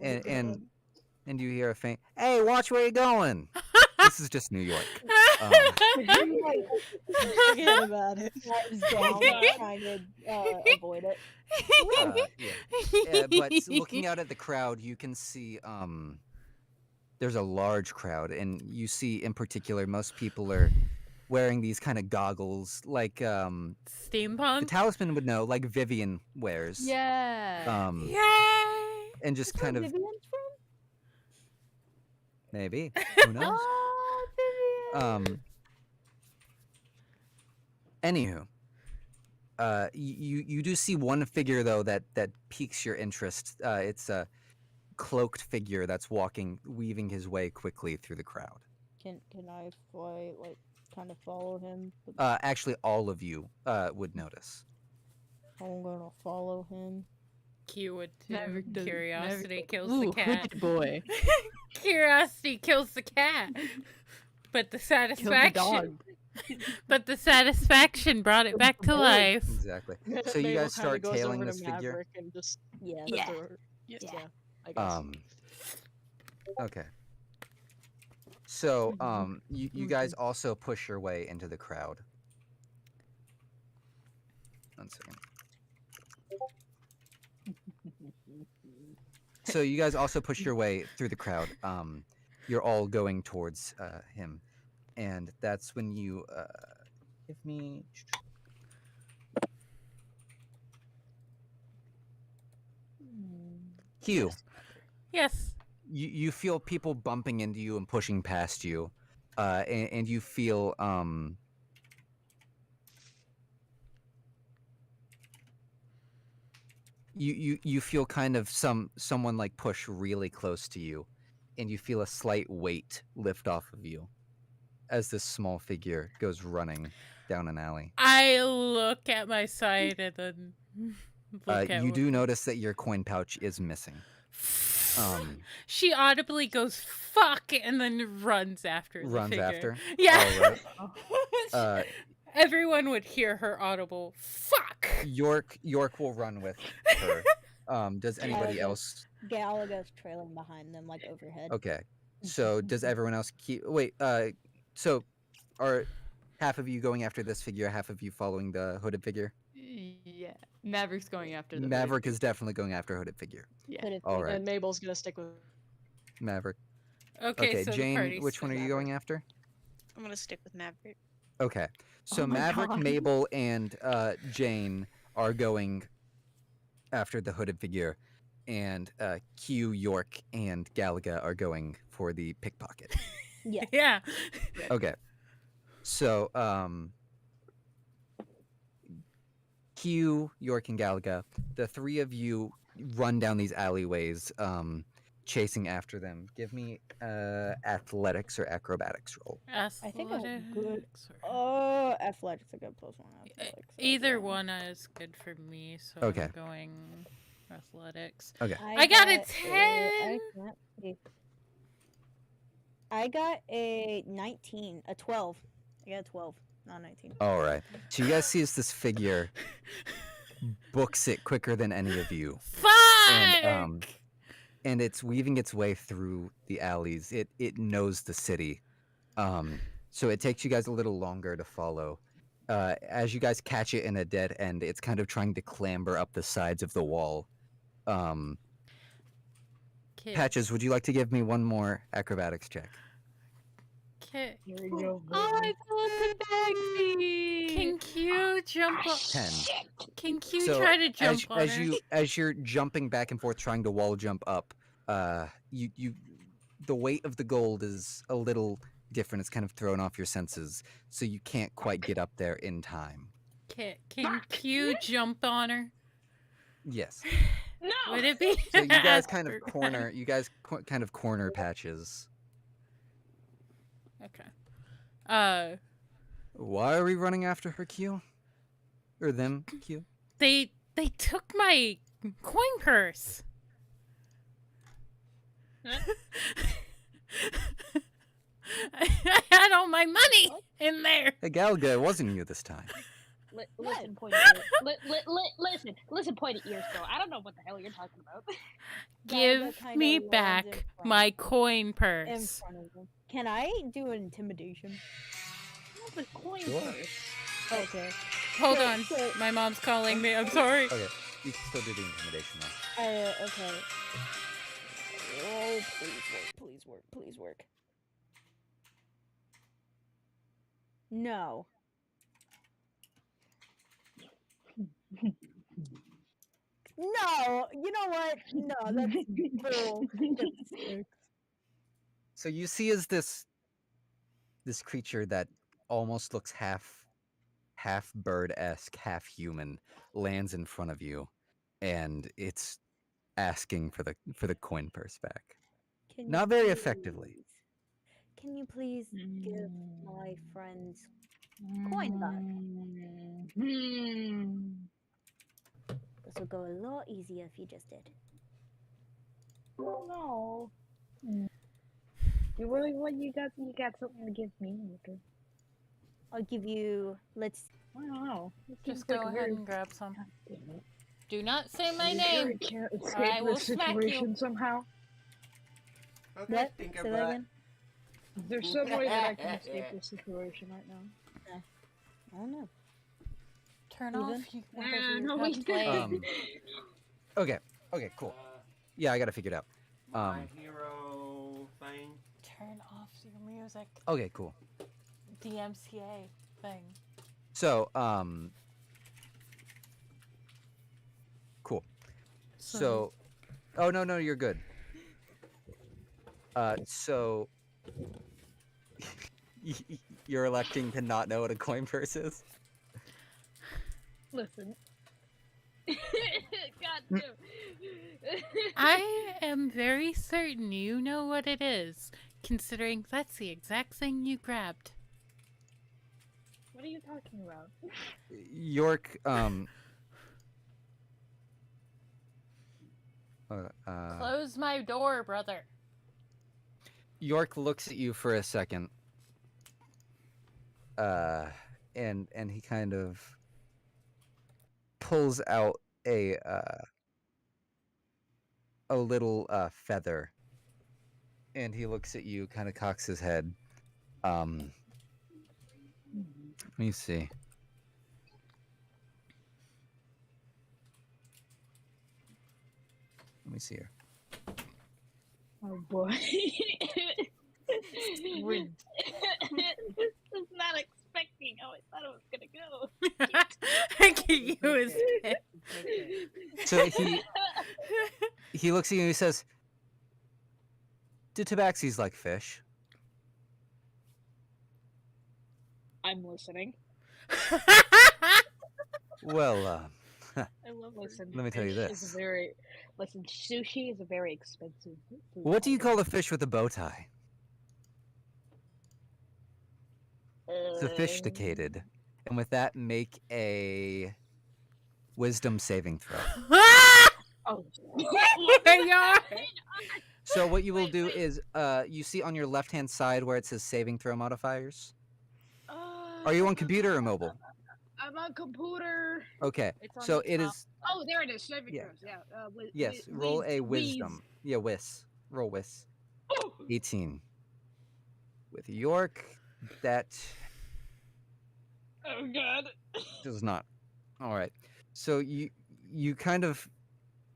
my and God. and you hear a faint, "Hey, watch where you're going." This is just New York. Forget about it. Flies down, trying to avoid it. But looking out at the crowd, you can see there's a large crowd, and you see in particular most people are wearing these kind of goggles, like the Steampunk. talisman would know, like Vivian wears. Yeah. Yay! And just That's kind where of Vivian's from? maybe, who knows? Oh, Vivian. Anywho, you do see one figure though that piques your interest. It's a cloaked figure that's weaving his way quickly through the crowd. Can I fly, like, kind of follow him? Actually, all of you would notice. I'm gonna follow him. Q would too. Maverick does- Curiosity Maverick- kills Ooh, the cat. hooded boy. Curiosity kills the cat. But the Kill the satisfaction. dog. But the satisfaction brought it back to life. Exactly. So you Mabel guys kinda start goes tailing over to this figure. Maverick and just Yeah. puts her- Yeah. I guess. Okay. So you guys also push your way into the crowd. 1 second. So you guys also push your way through the crowd. You're all going towards him, and that's when you give me. Hugh, Yes. you feel people bumping into you and pushing past you. and you feel you feel kind of someone like push really close to you, and you feel a slight weight lift off of you as this small figure goes running down an alley. I look at my side and then look at You do notice that your coin pouch is missing. She audibly goes "fuck" and then runs after the Runs figure. after? Yeah. All right. Everyone would hear her audible "fuck." York will run with her. Does anybody else? Gallagher's trailing behind them, like overhead. Okay. So does everyone else keep? Wait. So are half of you going after this figure? Half of you following the hooded figure? Yeah. Maverick's going after the Maverick is definitely going after hooded figure. Yeah. Hooded All figure. right. And Mabel's gonna stick with Maverick. Okay, so the Jane, party's which one are still you going after? I'm gonna stick with Maverick. Okay. So Oh my Maverick, God. Mabel, and Jane are going after the hooded figure, and Q, York, and Galaga are going for the pickpocket. Yeah. Yeah. Okay. So Q, York, and Galaga, the three of you run down these alleyways, chasing after them. Give me athletics or acrobatics roll. I think I'm good. Athletics or- Athletics a good +1. Athletics. Either one is good for me, so Okay. I'm going athletics. Okay. I got a I 10. can't see. I got a 19, a 12. I got a 12, not 19. All right. So you guys see as this figure books it quicker than any of you. Fuck! And it's weaving its way through the alleys. It knows the city. So it takes you guys a little longer to follow. As you guys catch it in a dead end, it's kind of trying to clamber up the sides of the wall. Kids. Patches, would you like to give me one more acrobatics check? Kid. Here we go. I fell backseat. Can Q jump up? 10. Can Q So try to jump on as her? as you're jumping back and forth trying to wall jump up, you the weight of the gold is a little different. It's kind of thrown off your senses, so you can't quite get up there in time. Can Q jump on her? Yes. No. Would it be? So you guys kind of corner. You guys kind of corner Patches. Okay. Why are we running after her, Q? Or them, Q? They took my coin purse. I had all my money in there. Hey, Galga, it wasn't you this time. Listen, pointy listen, pointy ears. Though I don't know what the hell you're talking about. Give kinda me lands in back front. my coin In purse. front of them. Can I do an intimidation? Not the coin Sure. purse. Okay. Hold So- on. so- My mom's calling me. I'm sorry. Okay, you can still do the intimidation though. Okay. Oh, please work, please work. No. No, you know what? No, that's bull. That's six. So you see as this creature that almost looks half bird-esque, half human, lands in front of you, and it's asking for the coin purse back. Can you Not very effectively. please- Can you please give my friends coin back? This will go a lot easier if you just did. No. You really what you got? You got something to give me? Okay. I'll give you. Let's. I don't know. It Just seems like go a ahead very- and grab some. God damn it. Do not say my You sure name. you can't escape I will this smack you. situation somehow. Okay, What? think Say that about again. There's some way that I can escape this situation right now. I don't know. Turn Steven? off whatever No, you we have playing. Okay, cool. Yeah, I gotta figure it out. My hero thing. Turn off your music. Okay, cool. DMCA thing. So, cool. So, oh no, you're good. So, You're electing to not know what a coin purse is? Listen. God damn. I am very certain you know what it is, considering that's the exact thing you grabbed. What are you talking about? York, Close my door, brother. York looks at you for a second. And he kind of pulls out a little feather, and he looks at you, kind of cocks his head. Let me see. Let me see here. Oh boy. Was not expecting how I thought it was gonna go. You is So he looks at you and he says, "Do tabaxis like fish?" I'm listening. Well, I love Listen, let me tell you fish this. Is listen, sushi is a very expensive food. What do you call a fish with a bow tie? Sophisticated. And with that, make a wisdom saving throw. Oh. So what you will do is, you see on your left-hand side where it says saving throw modifiers? Are you on computer or mobile? I'm on computer. Okay, It's on so the it top. is... Oh, there it is. Saving Yeah. throws. Yeah. Yes, roll a wisdom. Yeah, roll whiz. 18. With York, that Oh god. does not. All right. So you kind of,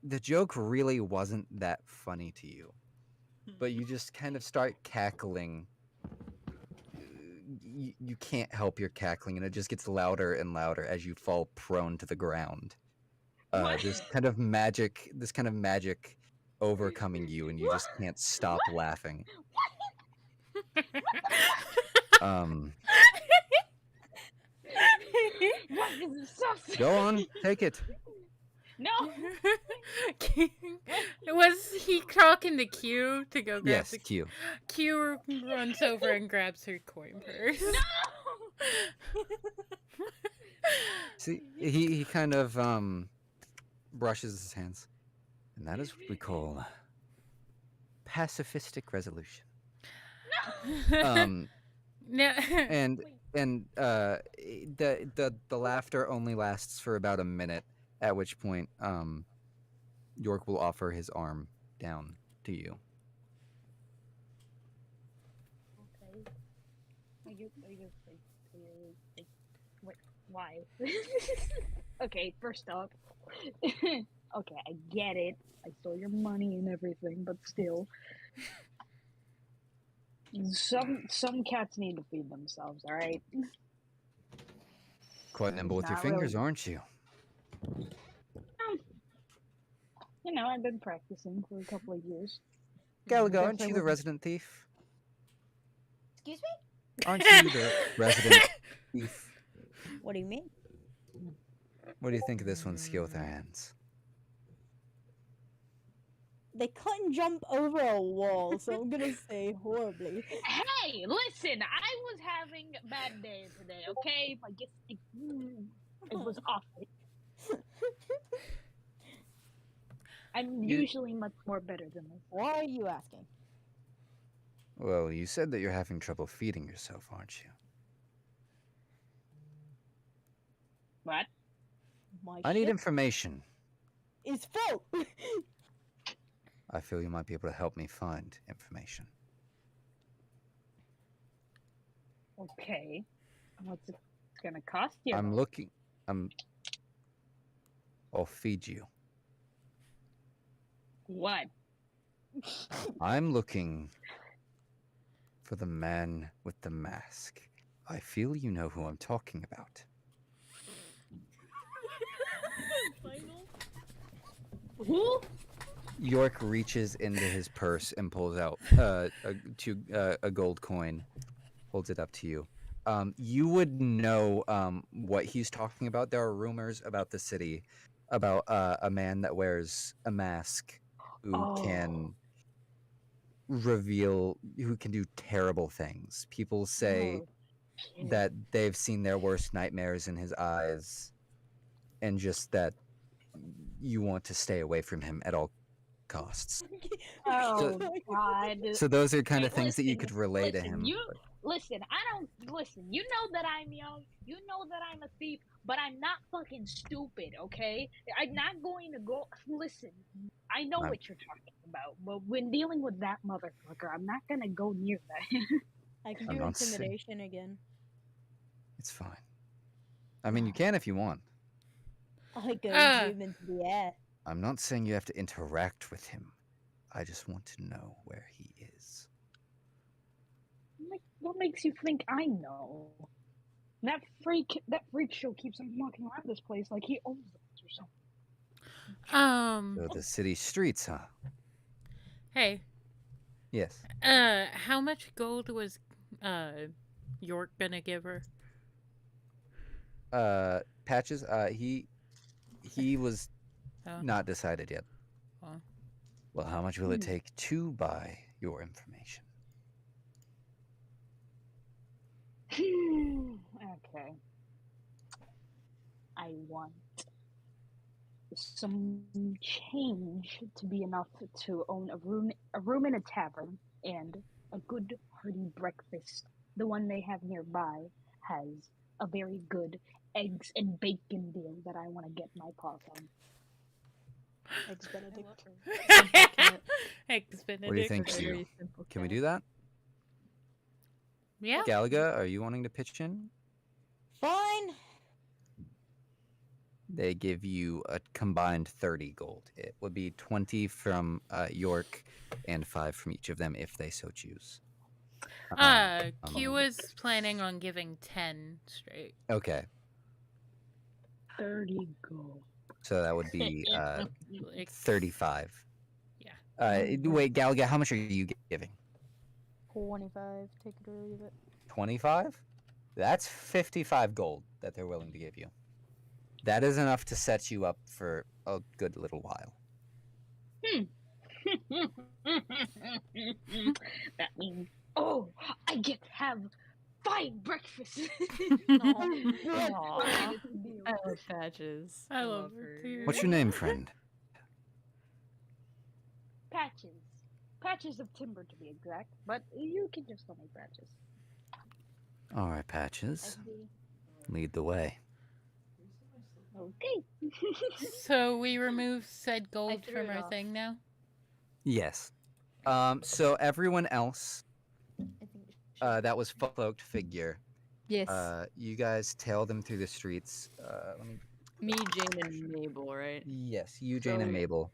the joke really wasn't that funny to you, but you just kind of start cackling. You can't help your cackling, and it just gets louder and louder as you fall prone to the ground. This kind of magic overcoming you, and you just can't stop laughing. Go on, take it. No. Was he talking to Q to go grab Yes, the Q. Q runs over and grabs her coin purse. See, he kind of brushes his hands, and that is what we call pacifistic resolution. No. And the laughter only lasts for about a minute, at which point York will offer his arm down to you. Okay. Wait, why? Okay, first off, okay, I get it. I stole your money and everything, but still, some cats need to feed themselves. All right. Quite nimble with your Not fingers, really. aren't you? You know, I've been practicing for a couple of years. Gallagher, Guess aren't I you the wasn't- resident thief? Excuse me? Aren't you the resident thief? What do you mean? What do you think of this one's skill with her hands? They couldn't jump over a wall, so I'm gonna say horribly. Hey, listen! I was having a bad day today. Okay, I guess it was awful. I'm usually much more better than this. Why are you asking? Well, you said that you're having trouble feeding yourself, aren't you? What? My I need ship information. is full. I feel you might be able to help me find information. Okay. What's it gonna cost you? I'll feed you. What? I'm looking for the man with the mask. I feel you know who I'm talking about. Who? York reaches into his purse and pulls out a gold coin holds it up to you. You would know what he's talking about. There are rumors about the city about a man that wears a mask who can who can do terrible things. People say that they've seen their worst nightmares in his eyes, and just that you want to stay away from him at all costs. Oh God! So those are kind Hey, of things that you listen, could relay to listen, him. You but- listen. I don't listen. You know that I'm young. You know that I'm a thief, but I'm not fucking stupid. Okay, I'm not going to go. Listen, I know I'm- what you're talking about, but when dealing with that motherfucker, I'm not gonna go near that. I can I'm do not saying- intimidation again. It's fine. I mean, you can if you want. I go Ah. zoom into the air. I'm not saying you have to interact with him. I just want to know where he is. What makes you think I know? That freak show keeps on walking around this place like he owns it or something. So the city streets, huh? Hey, Yes. how much gold was York gonna give her? Patches. He was Oh. not decided yet. Oh. Well, how much will it take to buy your information? Okay. I want some change to be enough to own a room in a tavern and a good hearty breakfast. The one they have nearby has a very good eggs and bacon deal that I want to get my paws on. Eggs Benedict. Eggs Benedict. What do you think, Q? Can we do that? Yeah. Galaga, are you wanting to pitch in? Fine. They give you a combined 30 gold. It would be 20 from York and 5 from each of them if they so choose. Q was planning on giving 10 straight. Okay, 30 gold. so that would be Like, 35. Yeah. Wait, Galaga, how much are you giving? 25. Take it or leave it. 25? That's 55 gold that they're willing to give you. That is enough to set you up for a good little while. That means, oh, I get to have 5 breakfasts. Aw. I love Patches. I love her too. What's your name, friend? Patches. Patches of timber, to be exact. But you can just call me Patches. All right, Patches. Lead the way. Okay. So we remove said gold threw from it our off. thing now? Yes. So everyone else that was cloaked figure, Yes. you guys tail them through the streets. Let me. Me, Jane, and Mabel, right? Yes, you, Jane, and So- Mabel.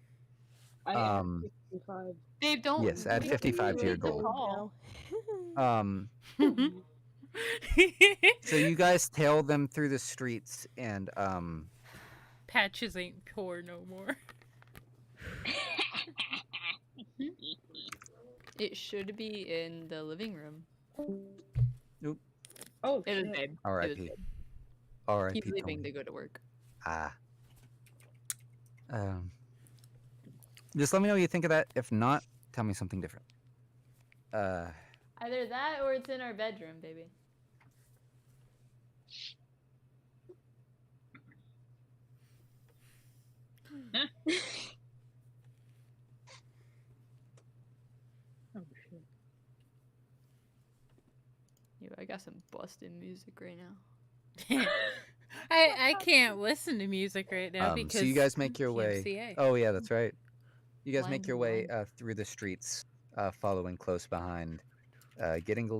I Um, am 55. Dave, don't. Yes, add 55 to your Read the gold. call. So you guys tail them through the streets, and Patches ain't poor no more. It should be in the living room. Nope. Oh, It was shit. Babe. R.I.P. He's R.I.P. leaving Tony. to go to work. Ah. Just let me know what you think of that. If not, tell me something different. Either that or it's in our bedroom, baby. Oh, shit. Yo, I got some busted music right now. I can't listen to music right now because so you guys make your way. PMCA. Oh yeah, that's right. You guys Blind make your and way blind. through the streets, following close behind, getting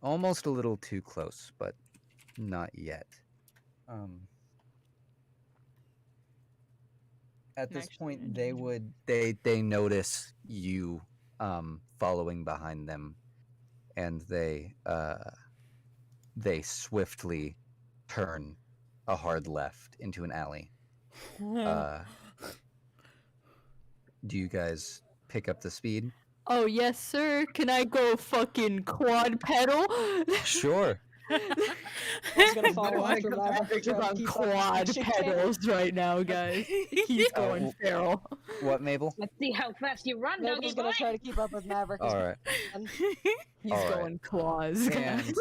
almost a little too close, but not yet. At I'm this actually point, gonna they notice you following behind them, and they swiftly turn a hard left into an alley. Do you guys pick up the speed? Oh yes, sir. Can I go fucking quad pedal? Sure. He's gonna follow after Maverick and try to on keep up quad with the pedals right now, guys. He's going feral. What, Mabel? Let's see how fast you run, doggy Mabel's boy. gonna try to keep up with Maverick. All right. He's All right. going claws. And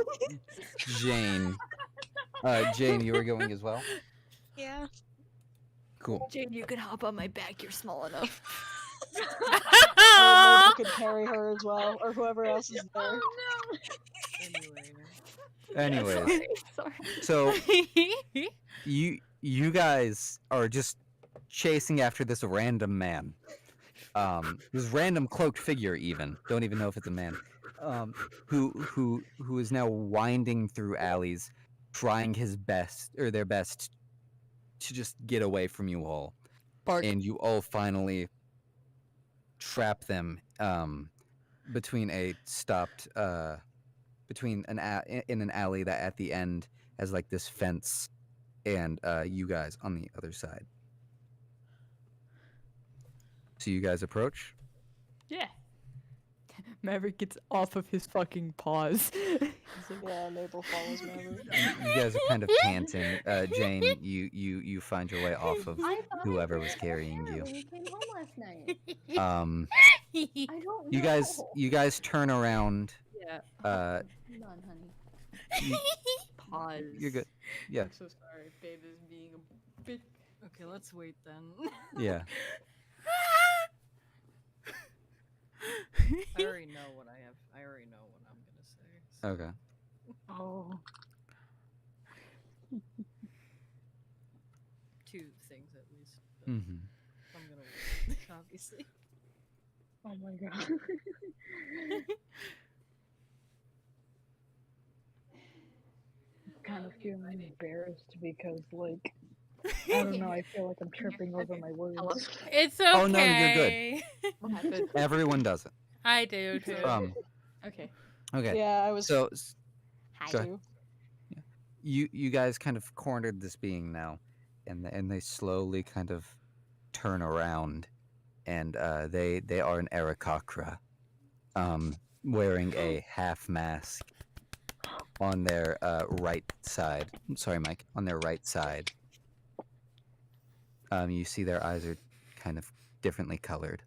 Jane. Jane, you were going as well? Yeah. Cool. Jane, you can hop on my back. You're small enough. Or Mabel could carry her as well, or whoever else is there. Anyways, Sorry. so you guys are just chasing after this random man. This random cloaked figure even. Don't even know if it's a man. Who is now winding through alleys, trying his best or their best to just get away from you all. Bark. And you all finally trap them between a stopped between in an alley that at the end has like this fence and you guys on the other side. So you guys approach. Yeah. Maverick gets off of his fucking paws. Yeah, Mabel follows Maverick. You guys are kind of panting. Jane, you find your way off of whoever was carrying you. When you came home last night. I don't know. You guys turn around. Yeah. Hold on, honey. Pause. You're good. Yeah. I'm so sorry. Babe is being a bitch. Okay, let's wait then. Yeah. I already know what I have. I already know what I'm gonna say. So. Okay. Oh. Two things at least. But Mm-hmm. I'm gonna wait, obviously. Oh my god. Kind of feeling embarrassed because, like, I don't know, I feel like I'm tripping over my words. It's okay. Oh no, you're good. What happened? Everyone does it. I do too. Okay. Okay. Yeah, I was. So Hi. go ahead. You guys kind of cornered this being now, and they slowly kind of turn around, and they are an Aarakocra, wearing a half mask on their right side. Sorry, Mike. On their right side. You see their eyes are kind of differently colored.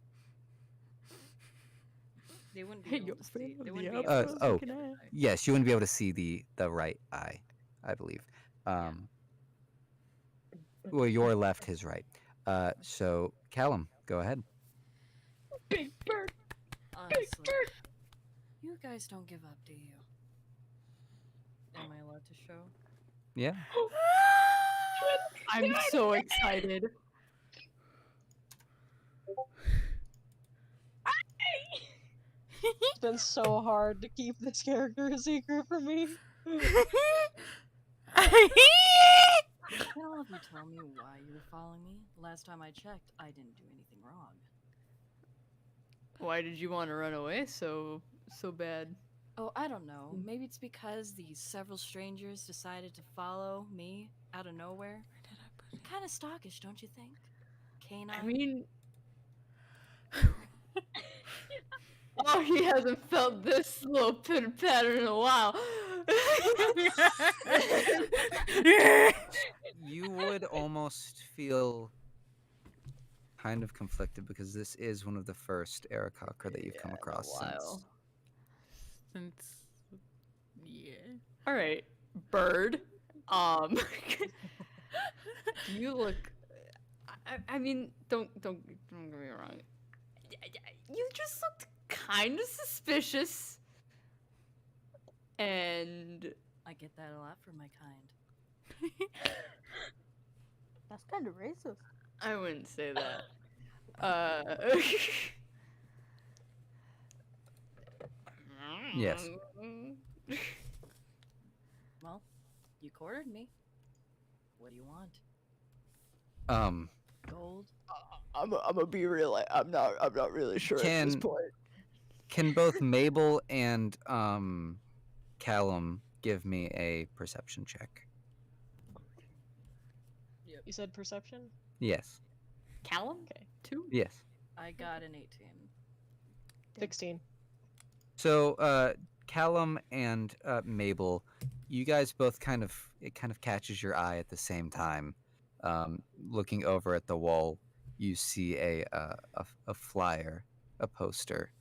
They wouldn't be Hey, able yo, to see. They fam, wouldn't the be up- able to oh. see it. Yes, you wouldn't be able to see the right eye, I believe. Well, your left, his right. So Callum, go ahead. Big bird! Honestly, you guys don't give up, do you? Am I allowed to show? Yeah. I'm so excited. It's been so hard to keep this character a secret from me. Can all of you tell me why you were following me? Last time I checked, I didn't do anything wrong. Why did you want to run away so bad? Oh, I don't know. Maybe it's because these several strangers decided to follow me out of nowhere. Kind of stalkish, don't you think? Canine? I mean, oh, he hasn't felt this little pitter patter in a while. You would almost feel kind of conflicted because this is one of the first Aarakocra that you've come across Since yeah. All right, bird. You look. I mean, don't get me wrong. You just looked kind of suspicious, and I get that a lot from my kind. That's kind of racist. I wouldn't say that. Yes. Well, you cornered me. What do you want? Gold? I'm gonna be real. I'm not really sure at this point. Can both Mabel and Callum give me a perception check? You said perception? Yes. Callum? Okay. 2? Yes. I got an 18. 16. So, Callum and Mabel, you guys both it kind of catches your eye at the same time. Looking over at the wall, you see a flyer, a poster.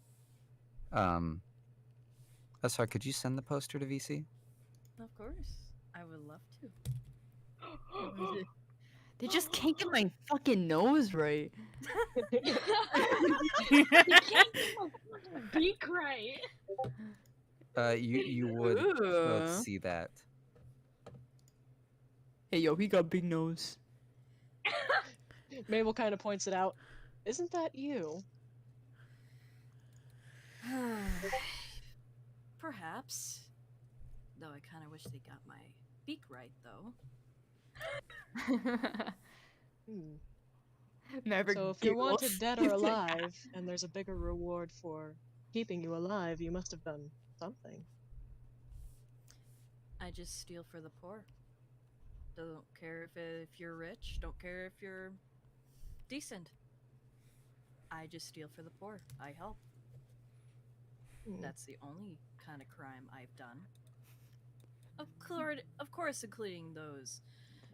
Sorry, could you send the poster to VC? Of course, I would love to. They just can't get my fucking nose right. They can't get my beak right. You would both see that. Hey, yo, he got big nose. Mabel kind of points it out. Isn't that you? Perhaps. Though I kind of wish they got my beak right, though. Maverick So if you're giggles. wanted dead or alive, and there's a bigger reward for keeping you alive, you must have done something. I just steal for the poor. Don't care if you're rich. Don't care if you're decent. I just steal for the poor. I help. That's the only kind of crime I've done. Of course, including those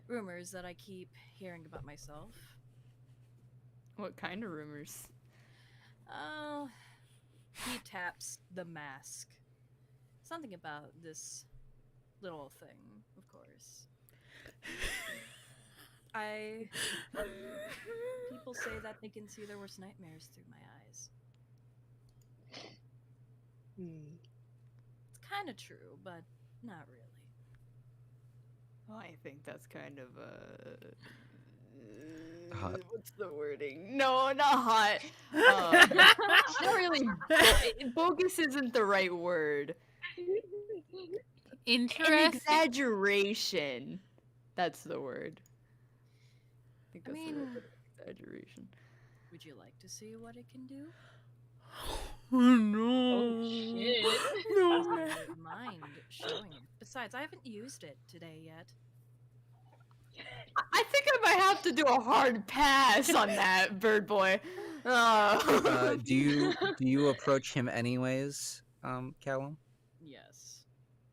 rumors that I keep hearing about myself. What kind of rumors? Oh, he taps the mask. Something about this little thing, of course. People say that they can see their worst nightmares through my eyes. It's kind of true, but not really. Well, I think that's kind of Hot. what's the wording? No, not hot. Not really. Bogus isn't the right word. An Interesting. exaggeration. That's the word. I think I that's the mean, word. Exaggeration. would you like to see what it can do? Oh no. Oh shit. No, I man. wouldn't mind showing it. Besides, I haven't used it today yet. I think I might have to do a hard pass on that, bird boy. Do you approach him anyways, Callum? Yes.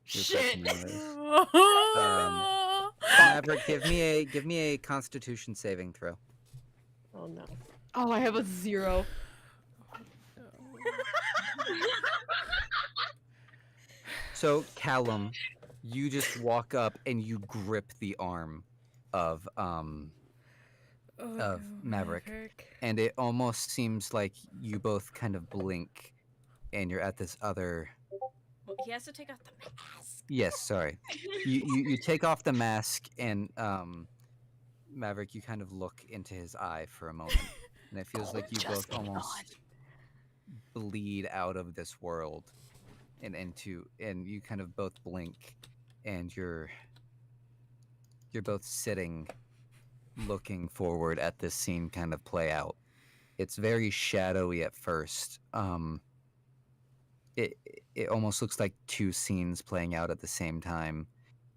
You approach Shit. him anyways. Oh. Maverick, give me a Constitution saving throw. Oh no. Oh, I have a 0. So, Callum, you just walk up and you grip the arm of Maverick, and it almost seems like you both kind of blink, and you're at this other. Well, he has to take off the mask. Yes, sorry. You take off the mask, and Maverick, you kind of look into his eye for a moment, and it feels like you both almost bleed out of this world and you kind of both blink, and you're both sitting looking forward at this scene kind of play out. It's very shadowy at first. It almost looks like two scenes playing out at the same time,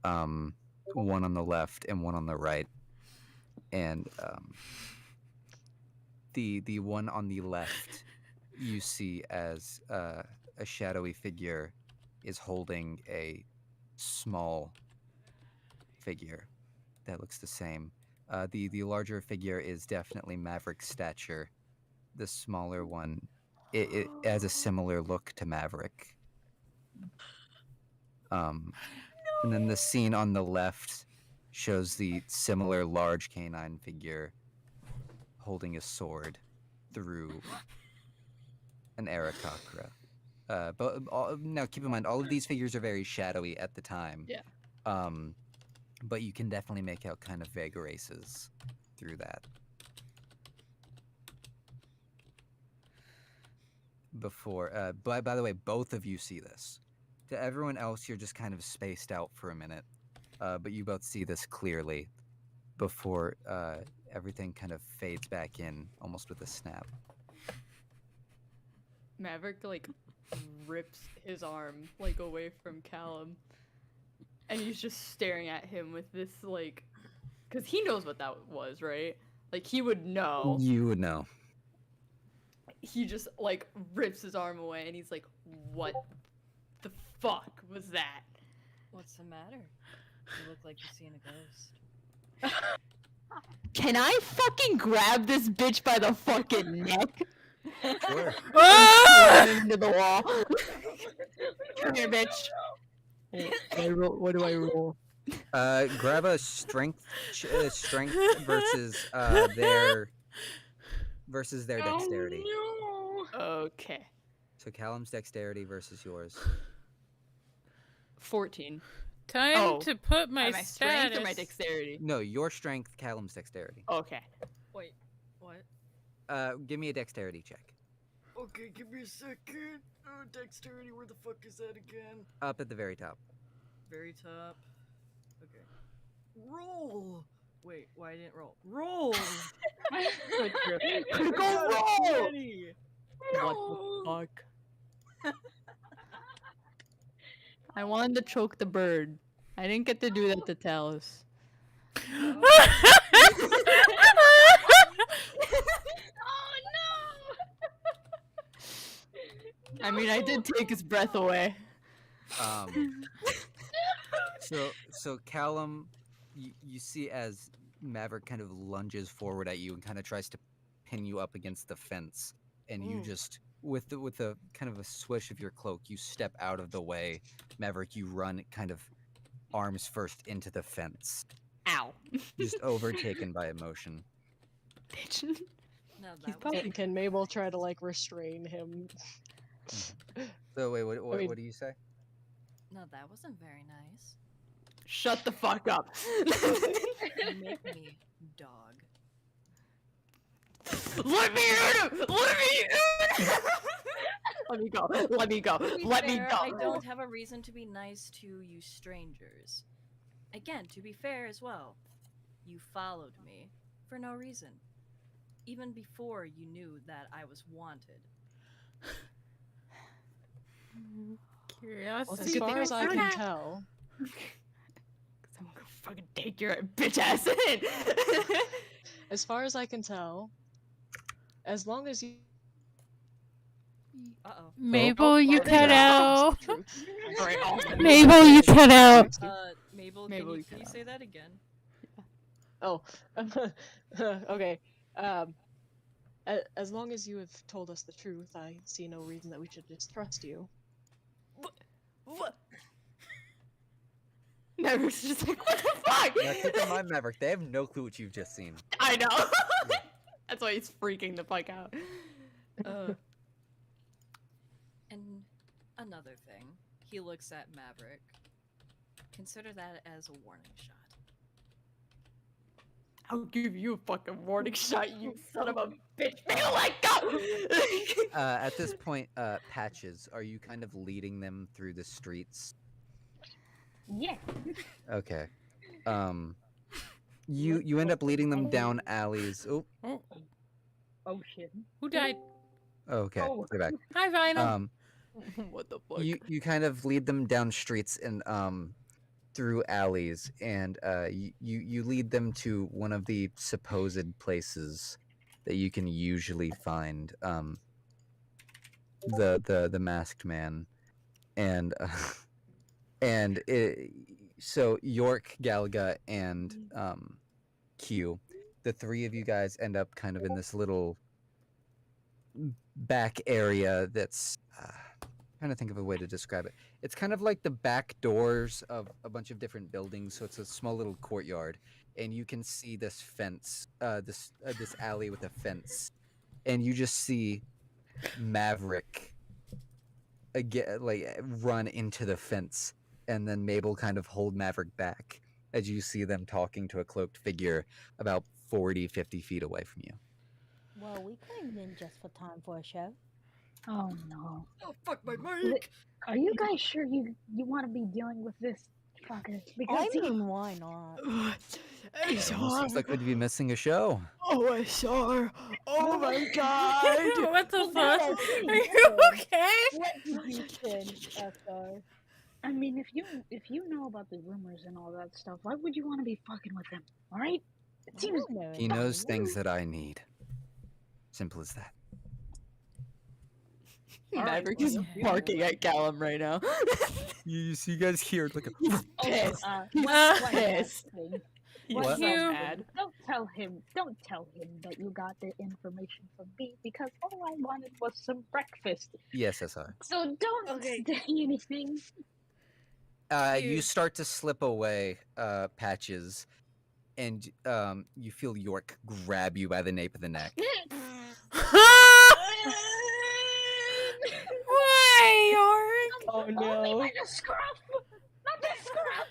one on the left and one on the right, and the one on the left you see as a shadowy figure is holding a small figure that looks the same. The larger figure is definitely Maverick's stature. The smaller one, it has a similar look to Maverick. And then the scene on the left shows the similar large canine figure holding a sword through an Aarakocra. But now keep in mind, all of these figures are very shadowy at the time. Yeah. But you can definitely make out kind of vague races through that. Before, by the way, both of you see this. To everyone else, you're just kind of spaced out for a minute, but you both see this clearly before everything kind of fades back in, almost with a snap. Maverick like rips his arm like away from Callum, and he's just staring at him with this like, because he knows what that was, right? Like he would know. You would know. he just like rips his arm away and he's like, what the fuck was that? What's the matter? You look like you've seen a ghost. Can I fucking grab this bitch by the fucking neck? Sure. Slam him into the wall. Come here, bitch. What do I roll? Grab a strength versus their dexterity. Okay. So Callum's dexterity versus yours. 14. Time to put my my status. strength or my dexterity? No, your strength, Callum's dexterity. Okay. Wait, what? Give me a dexterity check. Okay, give me a second. Dexterity, where the fuck is that again? Up at the very top. Very top. Okay. Roll! Wait, why didn't roll? Roll! Critical roll! What the fuck? I wanted to choke the bird. I didn't get to do that to Talos. I mean, I did take his breath away. So Callum, you see as Maverick kind of lunges forward at you and kind of tries to pin you up against the fence, and you just with a kind of a swish of your cloak, you step out of the way. Maverick, you run kind of arms first into the fence. Ow! Just overtaken by emotion. Bitch. No, He's that was... Can Mabel try to like restrain him? So wait, what do you say? No, that wasn't very nice. Shut the fuck up. Make me dog. Let me in! Let me in! Let me go. Let me go. Let me go. I don't have a reason to be nice to you strangers. Again, to be fair as well, you followed me for no reason. Even before you knew that I was wanted. Curiosity. As far as I can tell. Cause I'm gonna fucking take your bitch ass in. As far as I can tell, as long as you. Uh-oh. Mabel, you cut out. Mabel, you cut out. Mabel, Mabel, can you say that again? Oh, okay. As long as you have told us the truth, I see no reason that we should distrust you. What? Maverick's just like, what the fuck? Now keep in mind, Maverick, they have no clue what you've just seen. I know. That's why he's freaking the fuck out. And another thing, he looks at Maverick. Consider that as a warning shot. I'll give you a fucking warning shot, you son of a bitch. Mabel, let go! At this point, Patches, are you kind of leading them through the streets? Yeah. Okay. You end up leading them down alleys. Oh. Oh shit. Who died? Okay. Oh. Get back. Hi, Vinyl. What the fuck? You kind of lead them down streets and through alleys, and you lead them to one of the supposed places that you can usually find the masked man, and so York, Galga, and Q, the three of you guys end up kind of in this little back area that's trying to think of a way to describe it. It's kind of like the back doors of a bunch of different buildings, so it's a small little courtyard, and you can see this fence, this alley with a fence, and you just see Maverick again, like run into the fence, and then Mabel kind of hold Maverick back as you see them talking to a cloaked figure about 40-50 feet away from you. Well, we came in just for time for a show. Oh no. Oh fuck my mic! Are you guys sure you want to be dealing with this fucker? Because I mean, why not? It almost seems like we'd be missing a show. Oh, I saw her. Oh my god. What the fuck? Are you okay? What did you think, SR? I mean, if you know about the rumors and all that stuff, why would you want to be fucking with them? All right? It seems He knows things that I need. Simple as that. All right, Maverick well, is you'll be barking right at Callum right now. You guys hear like a He's Also, pissed. He's one last pissed. thing. He's What? so You- mad. Don't tell him that you got the information from me because all I wanted was some breakfast. yes, SR. So don't Okay. say anything. You Cute. start to slip away, Patches, and you feel York grab you by the nape of the neck. Why, York? Oh Only no. by the scruff, not the scruff.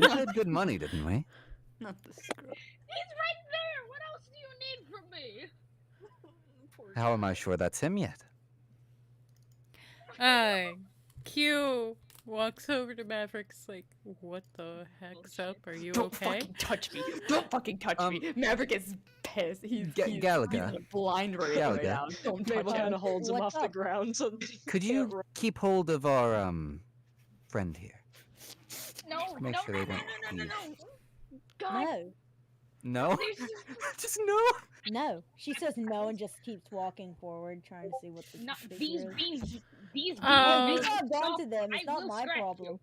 We paid good money, didn't we? Not the scrub. He's right there. What else do you need from me? How am I sure that's him yet? Q walks over to Maverick's like, what the heck's up? Are you Don't okay? fucking touch me. Don't fucking touch me. Maverick is pissed. He's Galaga. he's a blind right Galaga. now. Don't touch Mabel him. kind of holds him What's off the up? ground so that he Could can't you run. keep hold of our friend here? No, Make no, sure no, they no, don't no, no, leave. no, no. God, No, No? please. Just no? no. She says no and just keeps walking forward, trying to see what the Not figure these is. beans. These beans. Oh, You make got me gone soft. to them. It's I not will my scratch you.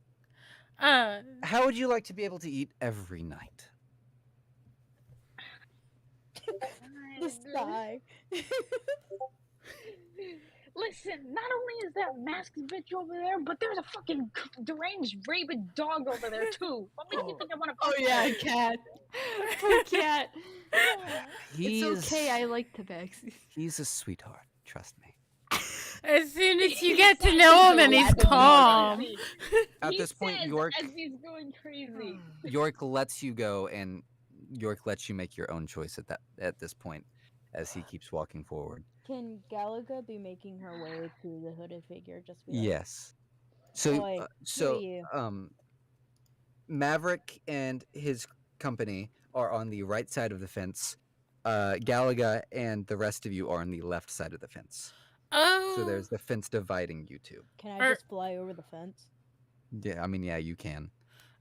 problem. How would you like to be able to eat every night? The sky. Listen, not only is that masked bitch over there, but there's a fucking deranged rabid dog over there too. What makes you think I want to? Oh yeah, cat. Poor cat. He's It's okay. I like tabaxi. He's a sweetheart, trust me. As soon as you get to know him and he's calm. At He this point, says York as he's going crazy. York lets you go, and York lets you make your own choice at this point, as he keeps walking forward. Can Galaga be making her way to the hooded figure? Just be like, Yes. So Oi, who are so you? Maverick and his company are on the right side of the fence. Galaga and the rest of you are on the left side of the fence. Oh. So there's the fence dividing you two. Can I just fly over the fence? Yeah, I mean, yeah, you can.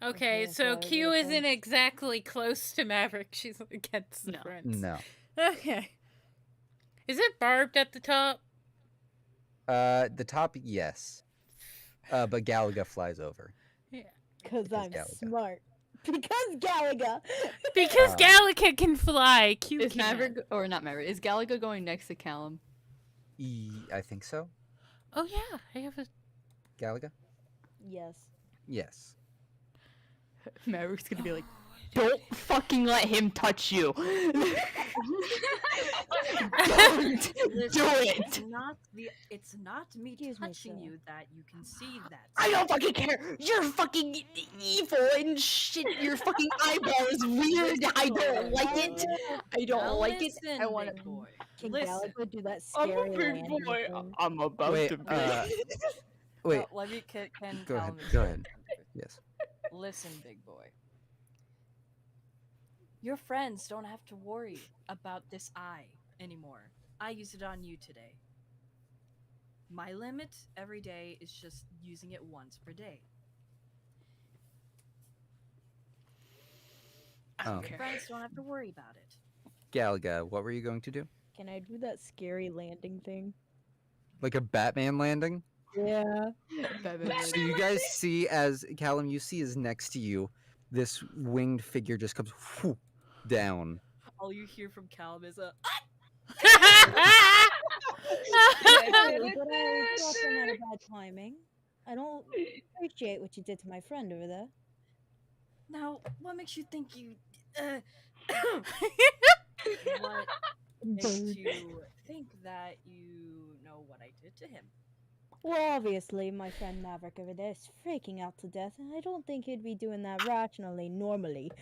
Okay, Okay, so so Q the isn't fence. exactly close to Maverick. She's against the No. fence. No. Okay. Is it barbed at the top? The top, yes. But Galaga flies over. Because I'm Galaga. smart. Because Galaga. Because Um, Galaga can fly. Q Is can't. Maverick or not Maverick? Is Galaga going next to Callum? I think so. Oh yeah, I have a. Galaga? Yes. Yes. Maverick's gonna be like, don't fucking let him touch you. Don't do it. It's not me Excuse me, touching sir. you that you can see that. I don't fucking care. You're fucking evil and shit. Your fucking eyeball is weird. I don't like it. I don't Now like it. listen, I want big to. boy. Can Listen. Galaga do that I'm scary a big landing boy. thing? I'm about Wait, to be. Wait, No, let me can go ahead. Callum Go explain. ahead. Yes. Listen, big boy. Your friends don't have to worry about this eye anymore. I used it on you today. My limit every day is just using it once per day. Oh. Your friends don't have to worry about it. Galaga, what were you going to do? Can I do that scary landing thing? Like a Batman landing? Yeah. So you guys see, as Callum, you see is next to you, this winged figure just comes whoo, down. All you hear from Callum is a Sorry, but I dropped in at a bad timing. I don't appreciate what you did to my friend over there. Now, what makes you think you what makes you think that you know what I did to him? Well, obviously, my friend Maverick over there is freaking out to death, and I don't think he'd be doing that rationally, normally.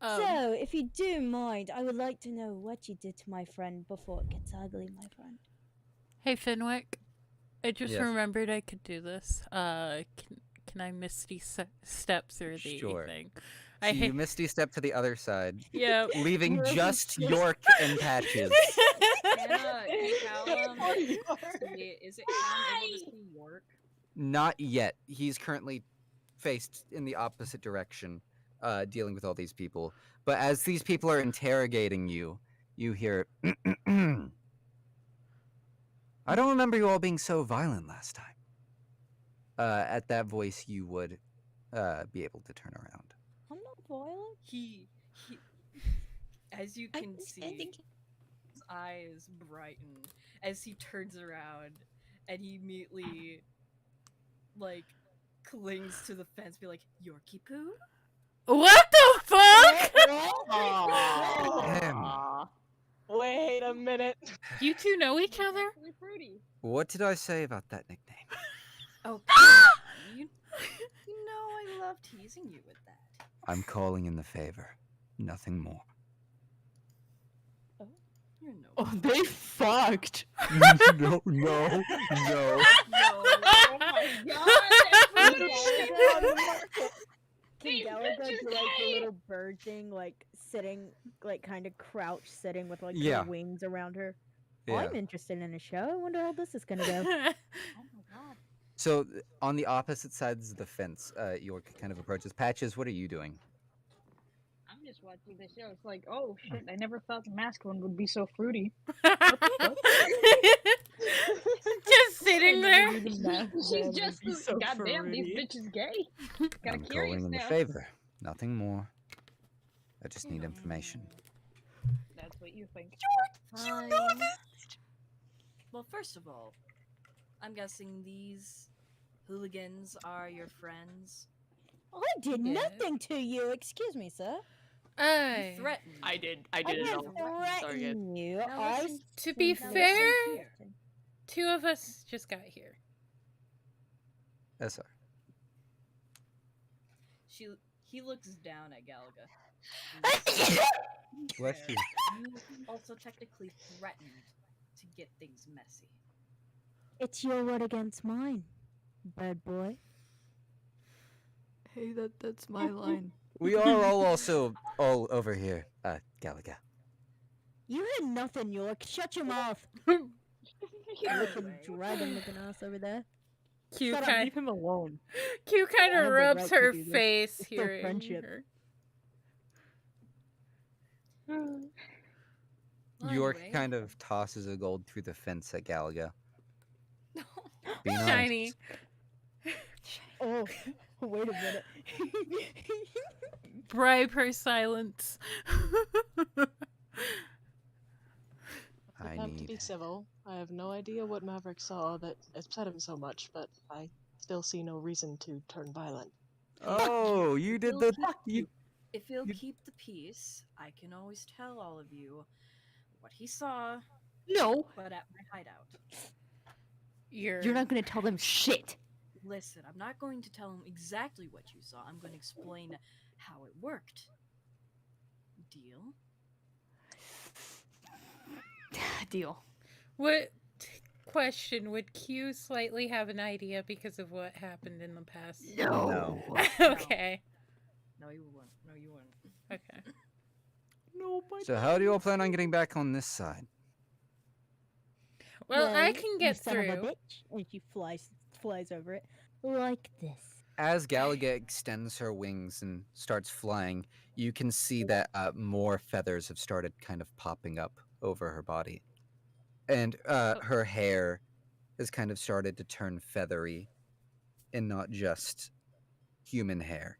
So, if you do mind, I would like to know what you did to my friend before it gets ugly, my friend. Hey Fenwick, I just Yes. remembered I could do this. Can I misty step through the Sure. thing? So you misty step to the other side, Yep. leaving just York and Patches. Hey, Callum, is it Callum able to see York? Not yet. He's currently faced in the opposite direction, dealing with all these people. But as these people are interrogating you, you hear, I don't remember you all being so violent last time. At that voice, you would be able to turn around. I'm not violent. He, as you can see, his eyes brighten as he turns around, and he immediately, like, clings to the fence, be like, "Yorkie poo." What the fuck? Wait a minute. You two know each other? What did I say about that nickname? Oh, you know I love teasing you with that. I'm calling in the favor. Nothing more. You're no. Oh, they fucked. No. No. Oh my god! Can Galaga do like the little bird thing, like sitting, like kind of crouched, sitting with like Yeah. her wings around her? Yeah. I'm interested in a show. I wonder how this is gonna go. Oh my god. So on the opposite sides of the fence, York kind of approaches. Patches, what are you doing? I'm just watching the show. It's like, oh shit, I never thought the masked one would be so fruity. Just sitting there. She's just be so goddamn, these fruity. bitches gay. Kinda I'm curious calling in the now. favor. Nothing more. I just need information. That's what you think. Fine. Well, first of all, I'm guessing these hooligans are your friends. I did Yeah. nothing to you. Excuse me, sir. I. Threatened. I did I it didn't all. Sorry, guys. threaten you. Now I listen- To be simply fair, said- two of us just got here. Yes, sir. He looks down at Galaga. Bless you. You also technically threatened to get things messy. It's your word against mine, bird boy. Hey, that's my line. We are also all over here, Galaga. You had nothing, York. Shut your mouth. Looking dragon looking ass over there. Q Shut up, kind Leave him alone. Q kind I of have the rubs right to her do this. face It's still hearing friendship. her. York Anyway, kind of tosses a gold through the fence at Galaga. Being honest. Shiny. Oh, wait a minute. Bribe her silence. I Attempt to need. be civil. I have no idea what Maverick saw that upset him so much, but I still see no reason to turn violent. Oh, you did the. You. if you'll you- keep the peace, I can always tell all of you what he saw, No, but at my hideout. you're not gonna tell them shit. Listen, I'm not going to tell him exactly what you saw. I'm going to explain how it worked. Deal? Deal. What question would Q slightly have an idea because of what happened in the past? No. Okay. No, you wouldn't. No, you wouldn't. Okay. No, but So how do you all plan on getting back on this side? Well, I Well, can you get son of a through. bitch. And she flies over it like this. As Galaga extends her wings and starts flying, you can see that more feathers have started kind of popping up over her body. And her hair has kind of started to turn feathery and not just human hair.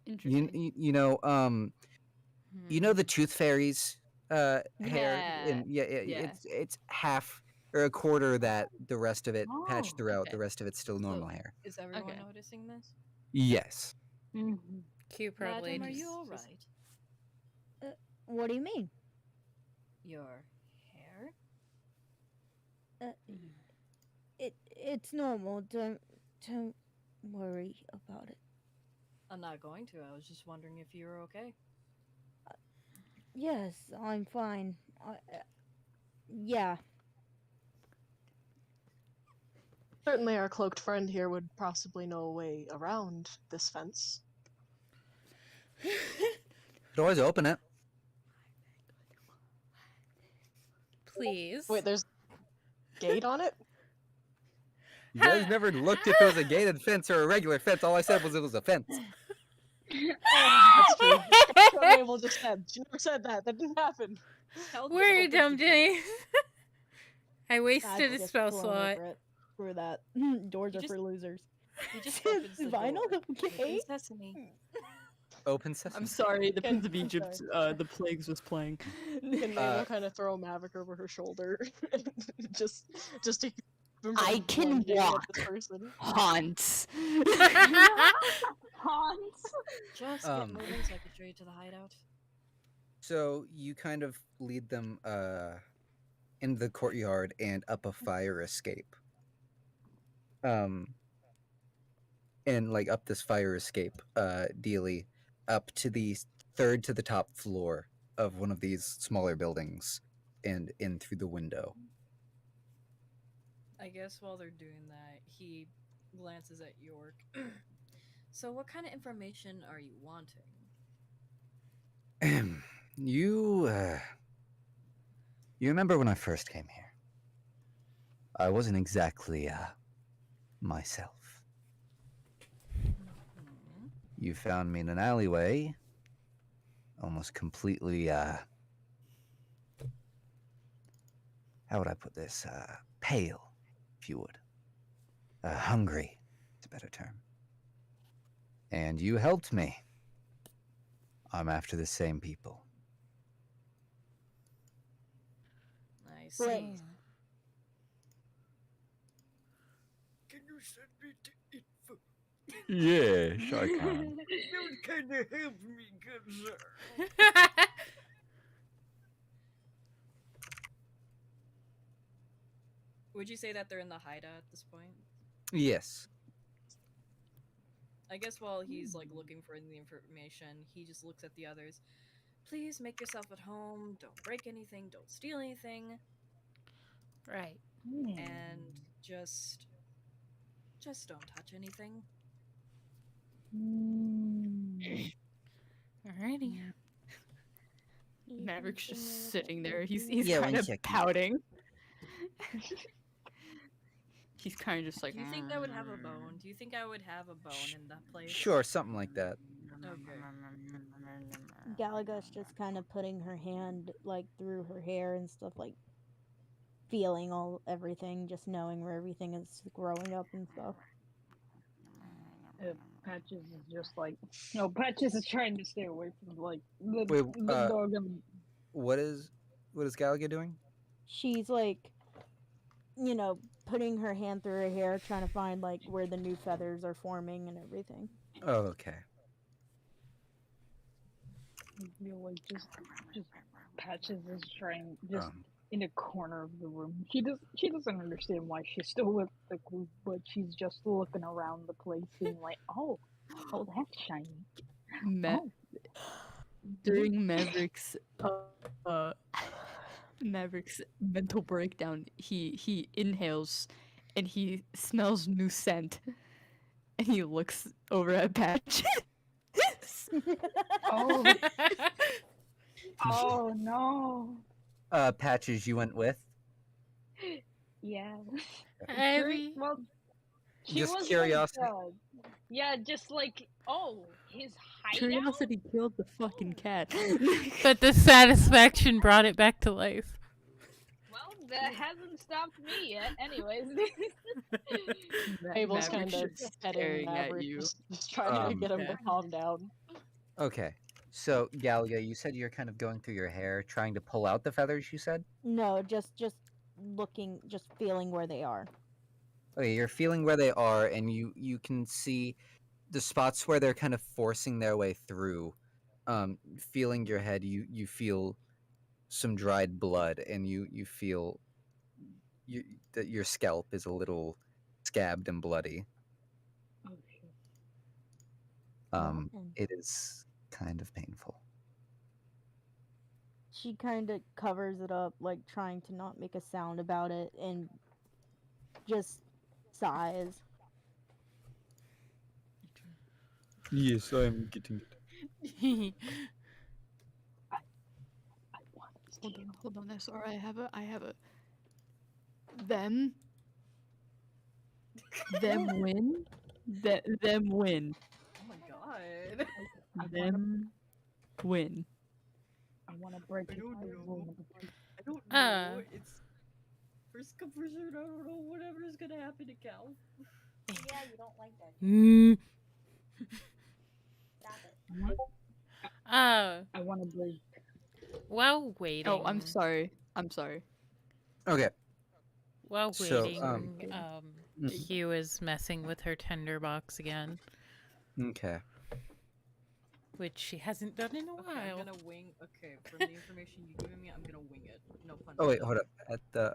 interesting. You know the tooth fairies hair? Yeah. And Yeah. it's half or a quarter that the rest of it patched Oh, throughout. okay. The rest of it's still normal hair. Is everyone Okay. noticing this? Yes. Mm-hmm. Q probably. Madam, are you just- alright? What do you mean? Your hair? It's normal. Don't worry about it. I'm not going to. I was just wondering if you were okay. Yes, I'm fine. Yeah. Certainly our cloaked friend here would possibly know a way around this fence. Could always open it. Please. Wait, there's gate on it? You guys never looked if it was a gated fence or a regular fence. All I said was it was a fence. That's true. That's what Mabel just said. She never said that. That didn't happen. Tell the We're open dumb secret. Jenny. I wasted a just spell blown slot. over it. Screw that. Doors are just- for losers. He just opens the Vinyl, door. okay? Sesame. Open sesame. I'm sorry, the Prince of I'm Egypt, the plagues was playing. Can Mabel kind of throw Maverick over her shoulder, just to keep him from I can lunging at walk. this person? Hans. Hans. Just get moving so I can show you to the hideout. So you kind of lead them into the courtyard and up a fire escape. And like up this fire escape, dealy, up to the third to the top floor of one of these smaller buildings, and in through the window. I guess while they're doing that, he glances at York. So, what kind of information are you wanting? You remember when I first came here? I wasn't exactly myself. You found me in an alleyway, almost completely how would I put this? Pale, if you would. Hungry, it's a better term. And you helped me. I'm after the same people. I see. Right. Can you send me to info? Yeah, sure I can. That would kind of help me, good sir. Would you say that they're in the hideout at this point? Yes. I guess while he's like looking for the information, he just looks at the others. Please make yourself at home. Don't break anything. Don't steal anything. Right. And just don't touch anything. Alrighty. Maverick's just sitting there. He's Yeah, kind one of second. pouting. He's kind of just like. Do you think I would have a bone? Do you think I would have a bone in that place? Sure, something like that. Okay. Galaga's just kind of putting her hand like through her hair and stuff, like feeling everything, just knowing where everything is growing up and stuff. Patches is just like, no, Patches is trying to stay away from like the Wait, dog and what is Galaga doing? She's like, putting her hand through her hair, trying to find like where the new feathers are forming and everything. Oh, okay. I feel like just Patches is trying just in a corner of the room. She doesn't understand why she's still with the group, but she's just looking around the place, being like, oh, that's shiny. During Maverick's mental breakdown, he inhales and he smells new scent, and he looks over at Patch. Oh. Oh no. Patches you went with? Yeah. Heavy. Well, she Just was curiosity. Like, yeah, just like, oh, his hideout. Curiosity killed the fucking cat. But the satisfaction brought it back to life. Well, that hasn't stopped me yet. Anyways. Mabel's kind of just petting staring at Maverick, you. just trying to get him to calm down. Okay. So, Galaga, you said you're kind of going through your hair, trying to pull out the feathers, you said? No, just looking, just feeling where they are. Okay, you're feeling where they are, and you can see the spots where they're kind of forcing their way through. Feeling your head, you feel some dried blood, and you feel that your scalp is a little scabbed and bloody. Oh shit. It is kind of painful. She kind of covers it up, like trying to not make a sound about it, and just sighs. Yes, I'm getting it. Hold on, that's alright. I have a. Them win. Them win. Oh my god. Them win. I want to break I his don't heart. know. I don't Uh. know. It's First come, first served, I don't know, whatever's gonna happen to Cal. Yeah, you don't like that. Mm. Stop it. I want to break. While waiting. Oh, I'm sorry. I'm sorry. Okay. While So, waiting, mhm. Q is messing with her tinderbox again, Okay. which she hasn't done in a Okay, while. I'm gonna wing. Okay, from the information you've given me, I'm gonna wing it. No pun. Oh wait, hold up. At the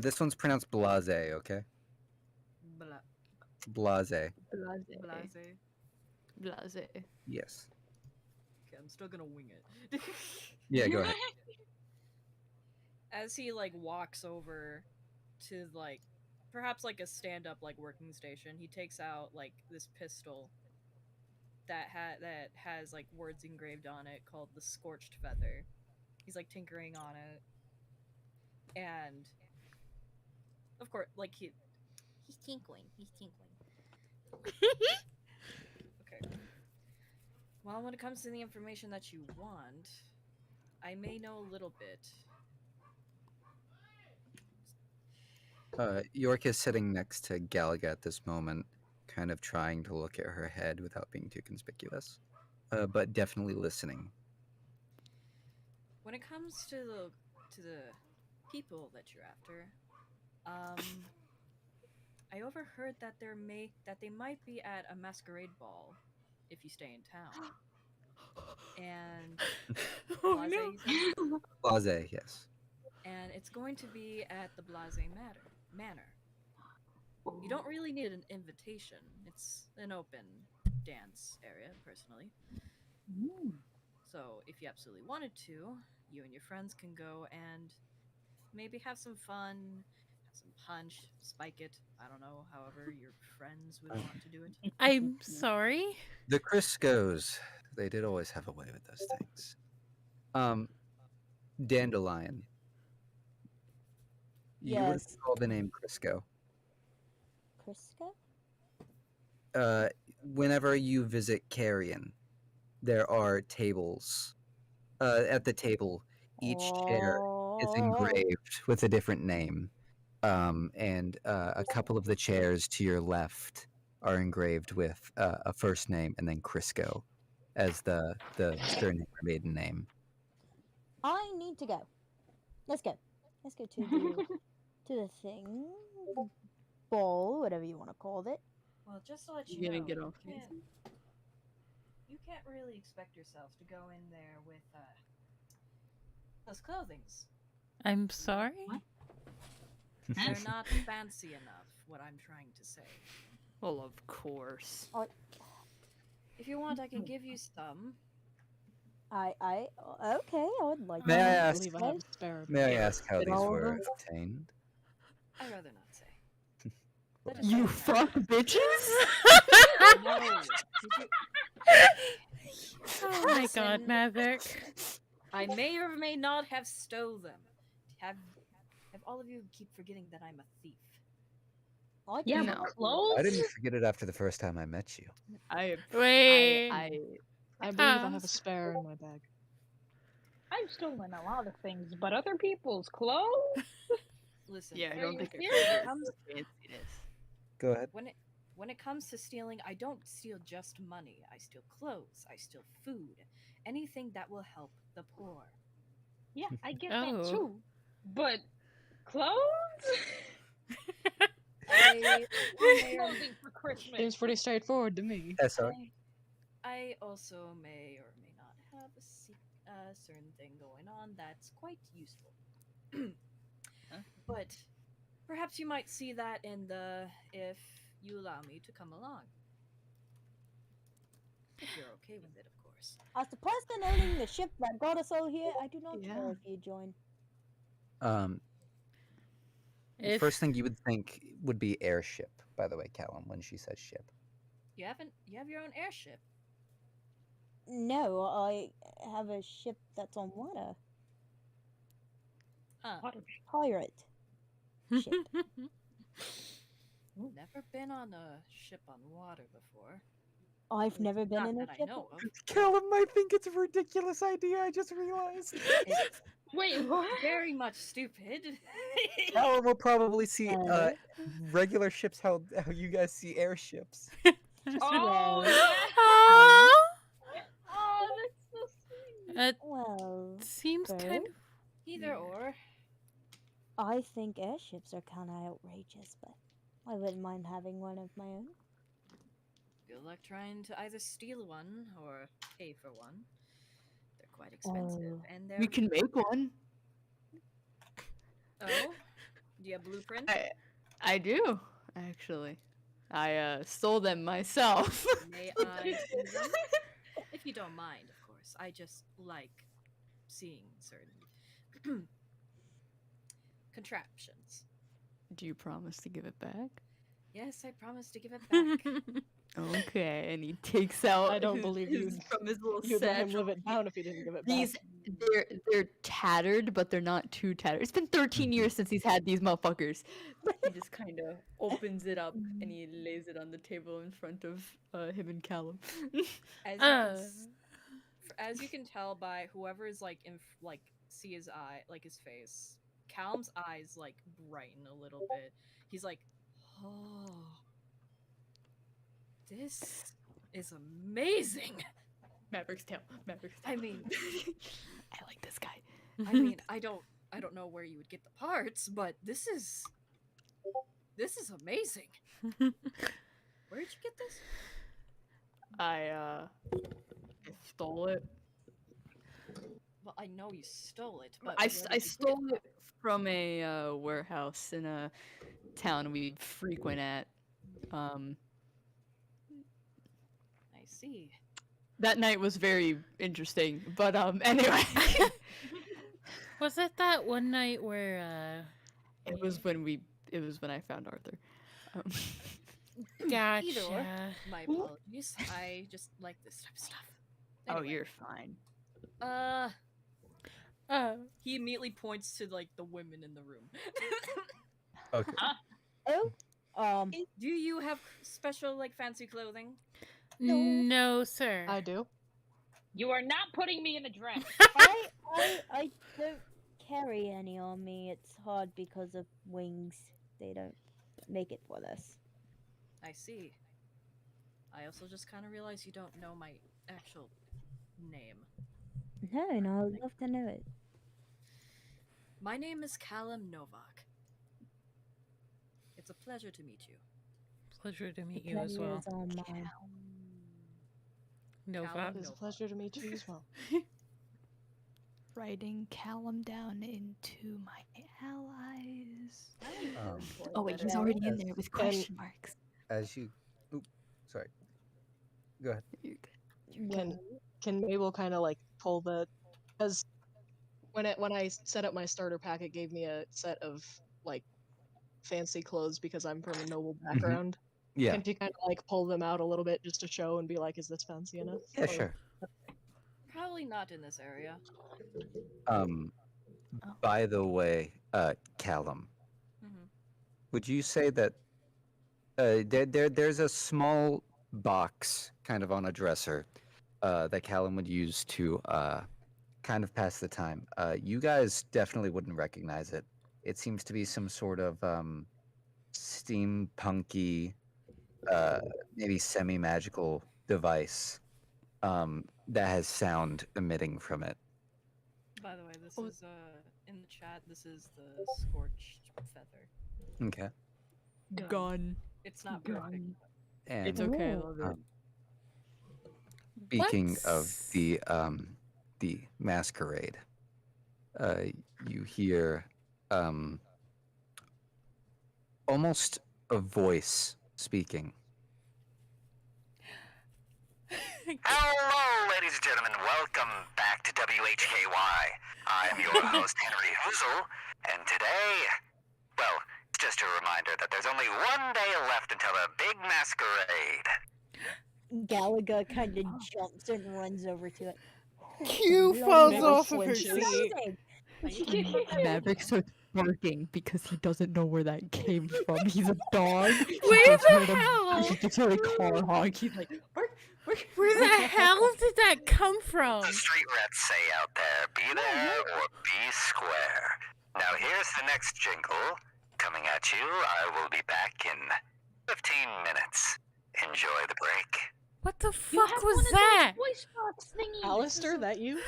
this one's pronounced blase, okay? Bla- Blase. Blase. blase. Blase. Yes. Okay, I'm still gonna wing it. Yeah, go ahead. As he like walks over to like perhaps like a stand-up like working station, he takes out like this pistol that has like words engraved on it called the Scorched Feather. He's like tinkering on it, and of course, like he's tinkling. He's tinkling. Okay. Well, when it comes to the information that you want, I may know a little bit. York is sitting next to Galaga at this moment, kind of trying to look at her head without being too conspicuous, but definitely listening. When it comes to the people that you're after, I overheard that they might be at a masquerade ball if you stay in town. And Oh Blase, no! Blase, yes. and it's going to be at the Blase Manor. You don't really need an invitation. It's an open dance area, personally. So if you absolutely wanted to, you and your friends can go and maybe have some fun, have some punch, spike it. I don't know, however your friends would want to do it. I'm sorry. The Criscos, they did always have a way with those things. Dandelion. You would Yes. call the name Crisco. Crisco? Whenever you visit Carrion, there are tables. At the table, each chair is engraved with a different name. And a couple of the chairs to your left are engraved with a first name and then Crisco as the surname or maiden name. I need to go. Let's go. Let's go to the thing. Ball, whatever you want to call it. Well, just to let You you gonna know, get off you can't really expect yourself to go in there with those clothings. I'm sorry. They're not fancy enough. What I'm trying to say. Well, of course. If you want, I can give you some. Okay, I would like May I that. ask? believe I have a spare. May I ask how Fit these all of were them? obtained? I'd rather not say. You fuck bitches! No. Did you... Oh my god, Listen, Maverick. I may or may not have stole them. Have all of you keep forgetting that I'm a thief? Yeah, No. but clothes? I didn't forget it after the first time I met you. Wait. I believe I have a spare in my bag. I've stolen a lot of things, but other people's clothes? Listen, Yeah, I Are don't you think I serious? care about fanciness. Go ahead. when it comes to stealing, I don't steal just money. I steal clothes. I steal food. Anything that will help the poor. Yeah, I get Oh. that too. But clothes? I Clothing for Christmas. Seems pretty straightforward to me. I also may or may not have a certain thing going on that's quite useful. But perhaps you might see that if you allow me to come along. If you're okay with it, of course. As the person owning the ship that got us all here, I do not care if you join. First thing you would think would be airship, by the way, Callum, when she says ship. You have your own airship. No, I have a ship that's on water. Huh. Pirate ship. Never been on a ship on water before. I've never been Not in a that I ship. know of. Callum might think it's a ridiculous idea. I just realized. It's Wait, what? very much stupid. Callum will probably see Uh, regular ships how you guys see airships. Oh, Well, yeah. Oh, that's so sweet. It well, seems Bird? kind of Either weird. or. I think airships are kind of outrageous, but I wouldn't mind having one of my own. Good luck trying to either steal one or pay for one. They're quite expensive, Oh. and they're. We can make one. Oh, do you have blueprint? I do, actually. I stole them myself. May I see them? If you don't mind, of course. I just like seeing certain contraptions. Do you promise to give it back? Yes, I promise to give it back. Okay, and he takes out. I don't believe you. From his little You'd let him satchel. live it down if he didn't give it These back. they're tattered, but they're not too tattered. It's been 13 years since he's had these motherfuckers. He just kind of opens it up and he lays it on the table in front of him and Callum. As you can tell by whoever is like see his eye, like his face, Callum's eyes like brighten a little bit. He's like, oh, this is amazing. Maverick's tail. Maverick's tail. I mean, I like this guy. I mean, I don't know where you would get the parts, but this is amazing. Where did you get this? I stole it. Well, I know you stole it, but I where did you get stole it from a warehouse in a town we frequent at. I see. That night was very interesting, but anyway. Was it that one night where It was when I found Arthur. gotcha. Either or. My apologies. I just like this type of stuff. Oh, Anyway, you're fine. he immediately points to like the women in the room. Okay. Oh, Do you have special like fancy clothing? No, sir. I do. You are not putting me in a dress. I don't carry any on me. It's hard because of wings. They don't make it for this. I see. I also just kind of realized you don't know my actual name. No, I'd love to know it. My name is Callum Novak. It's a pleasure to meet you. Pleasure to meet The you as pleasure well. is all mine. Nova. It's a pleasure to meet you as well. Writing Callum down into my allies. Um, Oh wait, he's already in there with question marks. as you, sorry. Go ahead. You're good. Can Mabel kind of like pull the, because when I set up my starter pack, it gave me a set of like fancy clothes because I'm from a noble background. Yeah. Can she kind of like pull them out a little bit just to show and be like, is this fancy enough? Yeah, Or- sure. Probably not in this area. By the way, Callum, Mhm. would you say that there's a small box kind of on a dresser that Callum would use to kind of pass the time? You guys definitely wouldn't recognize it. It seems to be some sort of steampunky, maybe semi-magical device that has sound emitting from it. By the way, this is in the chat. This is the scorched feather. Okay. Gun. It's not perfect. And It's okay. I Ooh. love it. speaking of Let's- the masquerade, you hear almost a voice speaking. Hello, ladies and gentlemen. Welcome back to WHKY. I'm your host, Henry Hoozle, and today, well, it's just a reminder that there's only one day left until the big masquerade. Galaga kind of jumps and runs over to it. Q Bloody falls Mabel off of her flinches. seat. amazing. Maverick starts barking because he doesn't know where that came from. He's a dog. Where the hell? He just heard a car honk. He's like, Where the hell did that come from? The street rats say out there, be there or be square. Now here's the next jingle. Coming at you, I will be back in 15 minutes. Enjoy the break. What the fuck was that? Voice box thingy. Alistair, that you?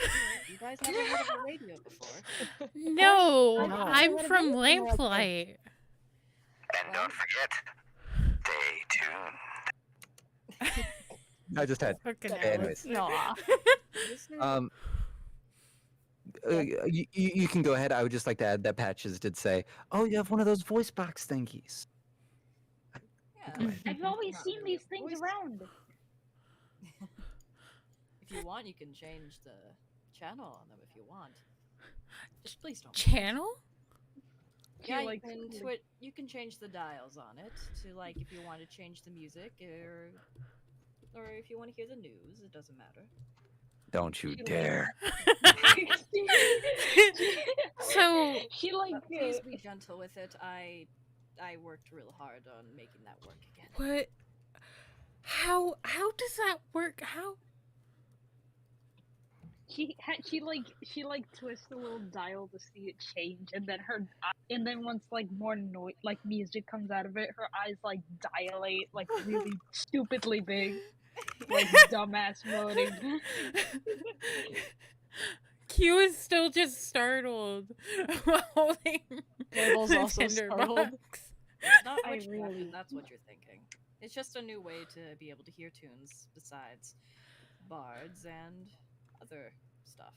You guys never heard of a radio before? No, No. I'm from Lamplight. And don't forget, stay tuned. I just had. Fucking Anyways. Aw. You can go ahead. I would just like to add that Patches did say, "Oh, you have one of those voice box thingies." Yeah. I've always seen these things around. If you want, you can change the channel on them if you want. Just please don't. Channel? Yeah, like- you can change the dials on it to like if you want to change the music or if you want to hear the news. It doesn't matter. Don't you dare! So She like Please be gentle with it. I worked real hard on making that work again. what? How does that work? How? she twists the little dial to see it change, and then once like more noise, like music comes out of it, her eyes like dilate like really stupidly big, like dumbass moaning. Q is still just startled while holding Mabel's the also startled. tinderbox. Not I what you really- think, that's what you're thinking. It's just a new way to be able to hear tunes besides bards and other stuff.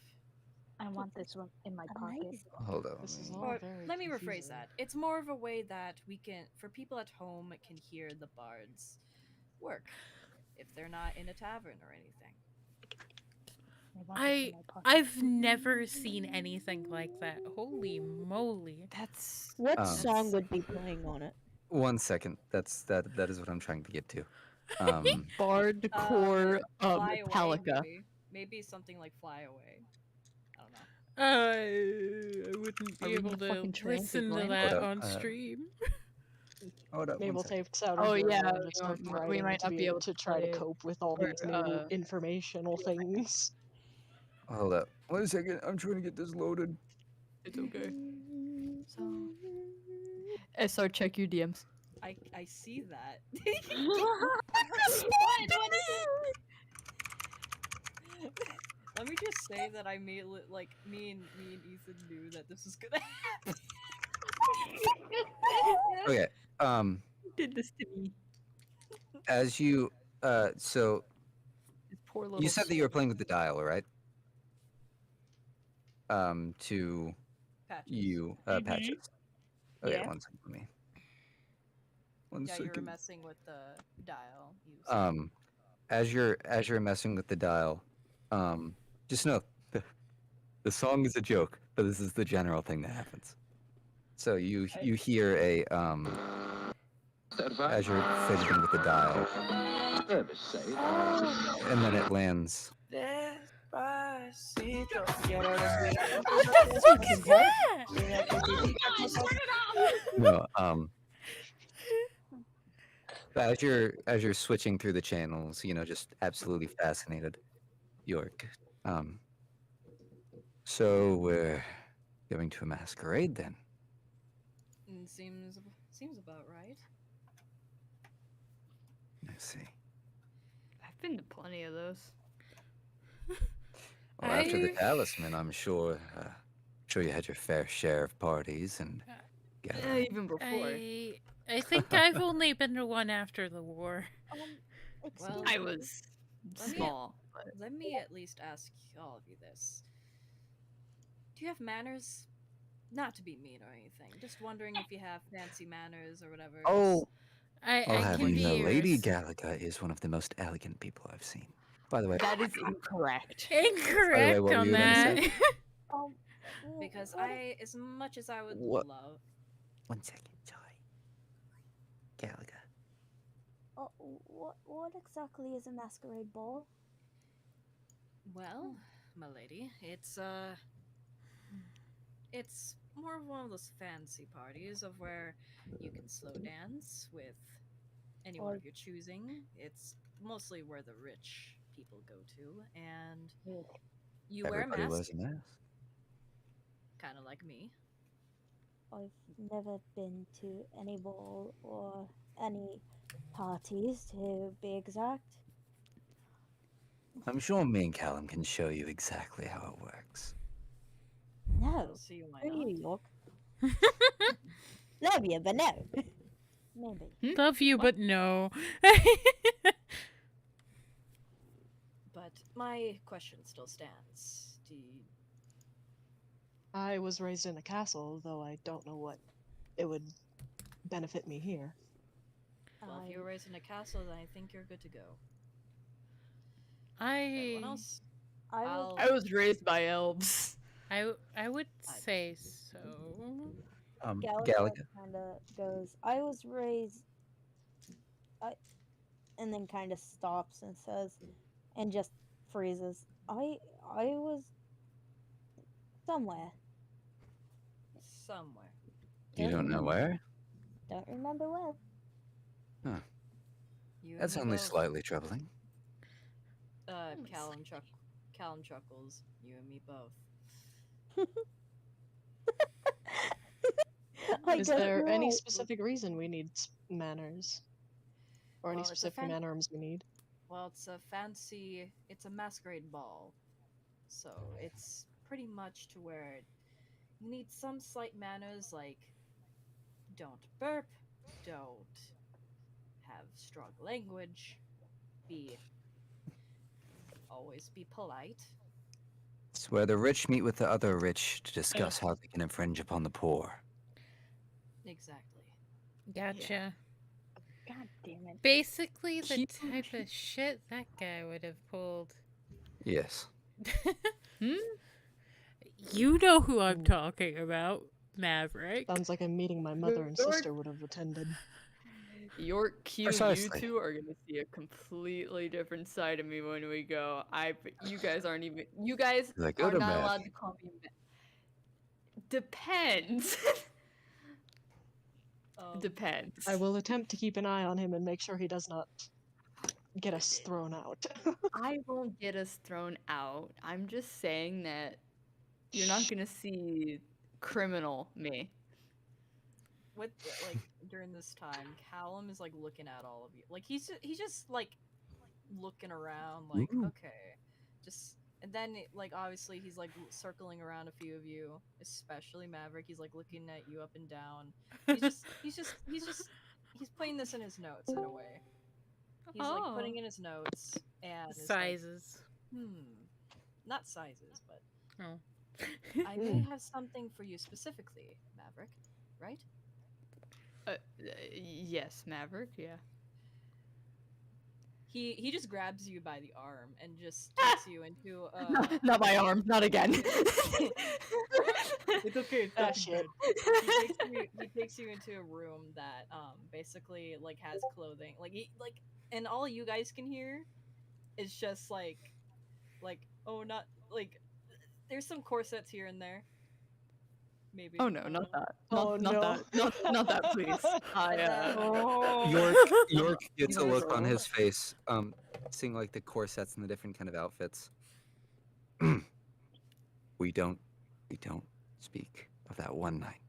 I want this one in my pocket. Amazing. Hold on. This is let me- all Or very let me rephrase confusing. that. It's more of a way that we can, for people at home, can hear the bards work if they're not in a tavern or anything. want this in my pocket. I've never seen anything like that. Holy moly. That's What Um, song would be playing on it? 1 second. That is what I'm trying to get to. bardcore Fly Away, Metallica. maybe something like Fly Away. I don't know. I wouldn't Are be we able gonna to fucking translate listen to mine? that Hold up, on stream. Hold up. Mabel one second. takes out Oh, her journal yeah, and just starts we writing might to not be be able able to to try to play cope with all or, these new informational things. Hold up. 1 second. I'm trying to get this loaded. It's okay. So SR, check your DMs. I see that. Let me just say that I made like me and Ethan knew that this was gonna happen. Okay. Did this to me. As you so This poor little you said that you were soul. playing with the dial, right? To Patches. you Patches. Okay, Yeah. 1 second. Let me. One Yeah, you were second. messing with the dial. You said. As you're messing with the dial, just know the song is a joke, but this is the general thing that happens. So you hear a as you're fidgeting with the dial, and then it lands. What the fuck is that? No, but as you're switching through the channels, just absolutely fascinated, York. So we're going to a masquerade then. Seems about right. I see. I've been to plenty of those. Well, after the talisman, I'm sure you had your fair share of parties and. Even before. I think I've only been to one after the war. Well, I was Let me- small. Let me at least ask all of you this. Do you have manners? Not to be mean or anything. Just wondering if you have fancy manners or whatever. Oh, I I'll have can you be know, Lady yours. Galaga is one of the most elegant people I've seen. By the way, That is incorrect. Incorrect what were on you gonna that. say? Because as much as I would What? love. 1 second, sorry. Galaga. What exactly is a masquerade ball? Well, my lady, it's more of one of those fancy parties of where you can slow dance with anyone of your choosing. It's mostly where the rich people go to, and you wear a Everybody mask, wears a mask. kind of like me. I've never been to any ball or any parties, to be exact. I'm sure me and Callum can show you exactly how it works. No. See why Screw not? you, York. Love you, but no. Maybe. Love you, but no. But my question still stands. I was raised in a castle, though I don't know what it would benefit me here. Well, if you were raised in a castle, then I think you're good to go. I Everyone else? I was raised by elves. I would say so. Gallagher kind of goes, I was raised, and then kind of stops and says, and just freezes. I was somewhere. Somewhere. You don't know where? Don't remember where. Huh. You and That's me only both. slightly troubling. Callum chuckles. You and me both. Is there any specific reason we need manners? Or any Well, it's a specific mannerms we need? Well, it's a masquerade ball. So it's pretty much to where you need some slight manners like don't burp, don't have strong language, always be polite. It's where the rich meet with the other rich to discuss how they can infringe upon the poor. Exactly. Gotcha. God damn it. Basically, the type of shit that guy would have pulled. Yes. You know who I'm talking about, Maverick. Sounds like a meeting my mother and sister would have attended. Your Q, Precisely. you two are gonna see a completely different side of me when we go. You guys aren't even. You guys Like, are good or not bad? allowed to call me. Depends. Depends. I will attempt to keep an eye on him and make sure he does not get us thrown out. I won't get us thrown out. I'm just saying that you're not gonna see criminal me. With during this time, Callum is looking at all of you. He's just looking around okay. And then obviously he's circling around a few of you, especially Maverick. He's looking at you up and down. He's putting this in his notes in a way. He's putting in his notes and Sizes. not sizes, but Oh. I may have something for you specifically, Maverick, right? Yes, Maverick, yeah. He just grabs you by the arm and just takes you into Not my arm, not again. It's okay, it's shit. He takes you into a room that basically has clothing. And all you guys can hear is just oh, not there's some corsets here and there. Maybe. Oh no, not that. Not no. that. Not that, please. York gets a look on his face, seeing the corsets and the different kind of outfits. We don't speak of that one night.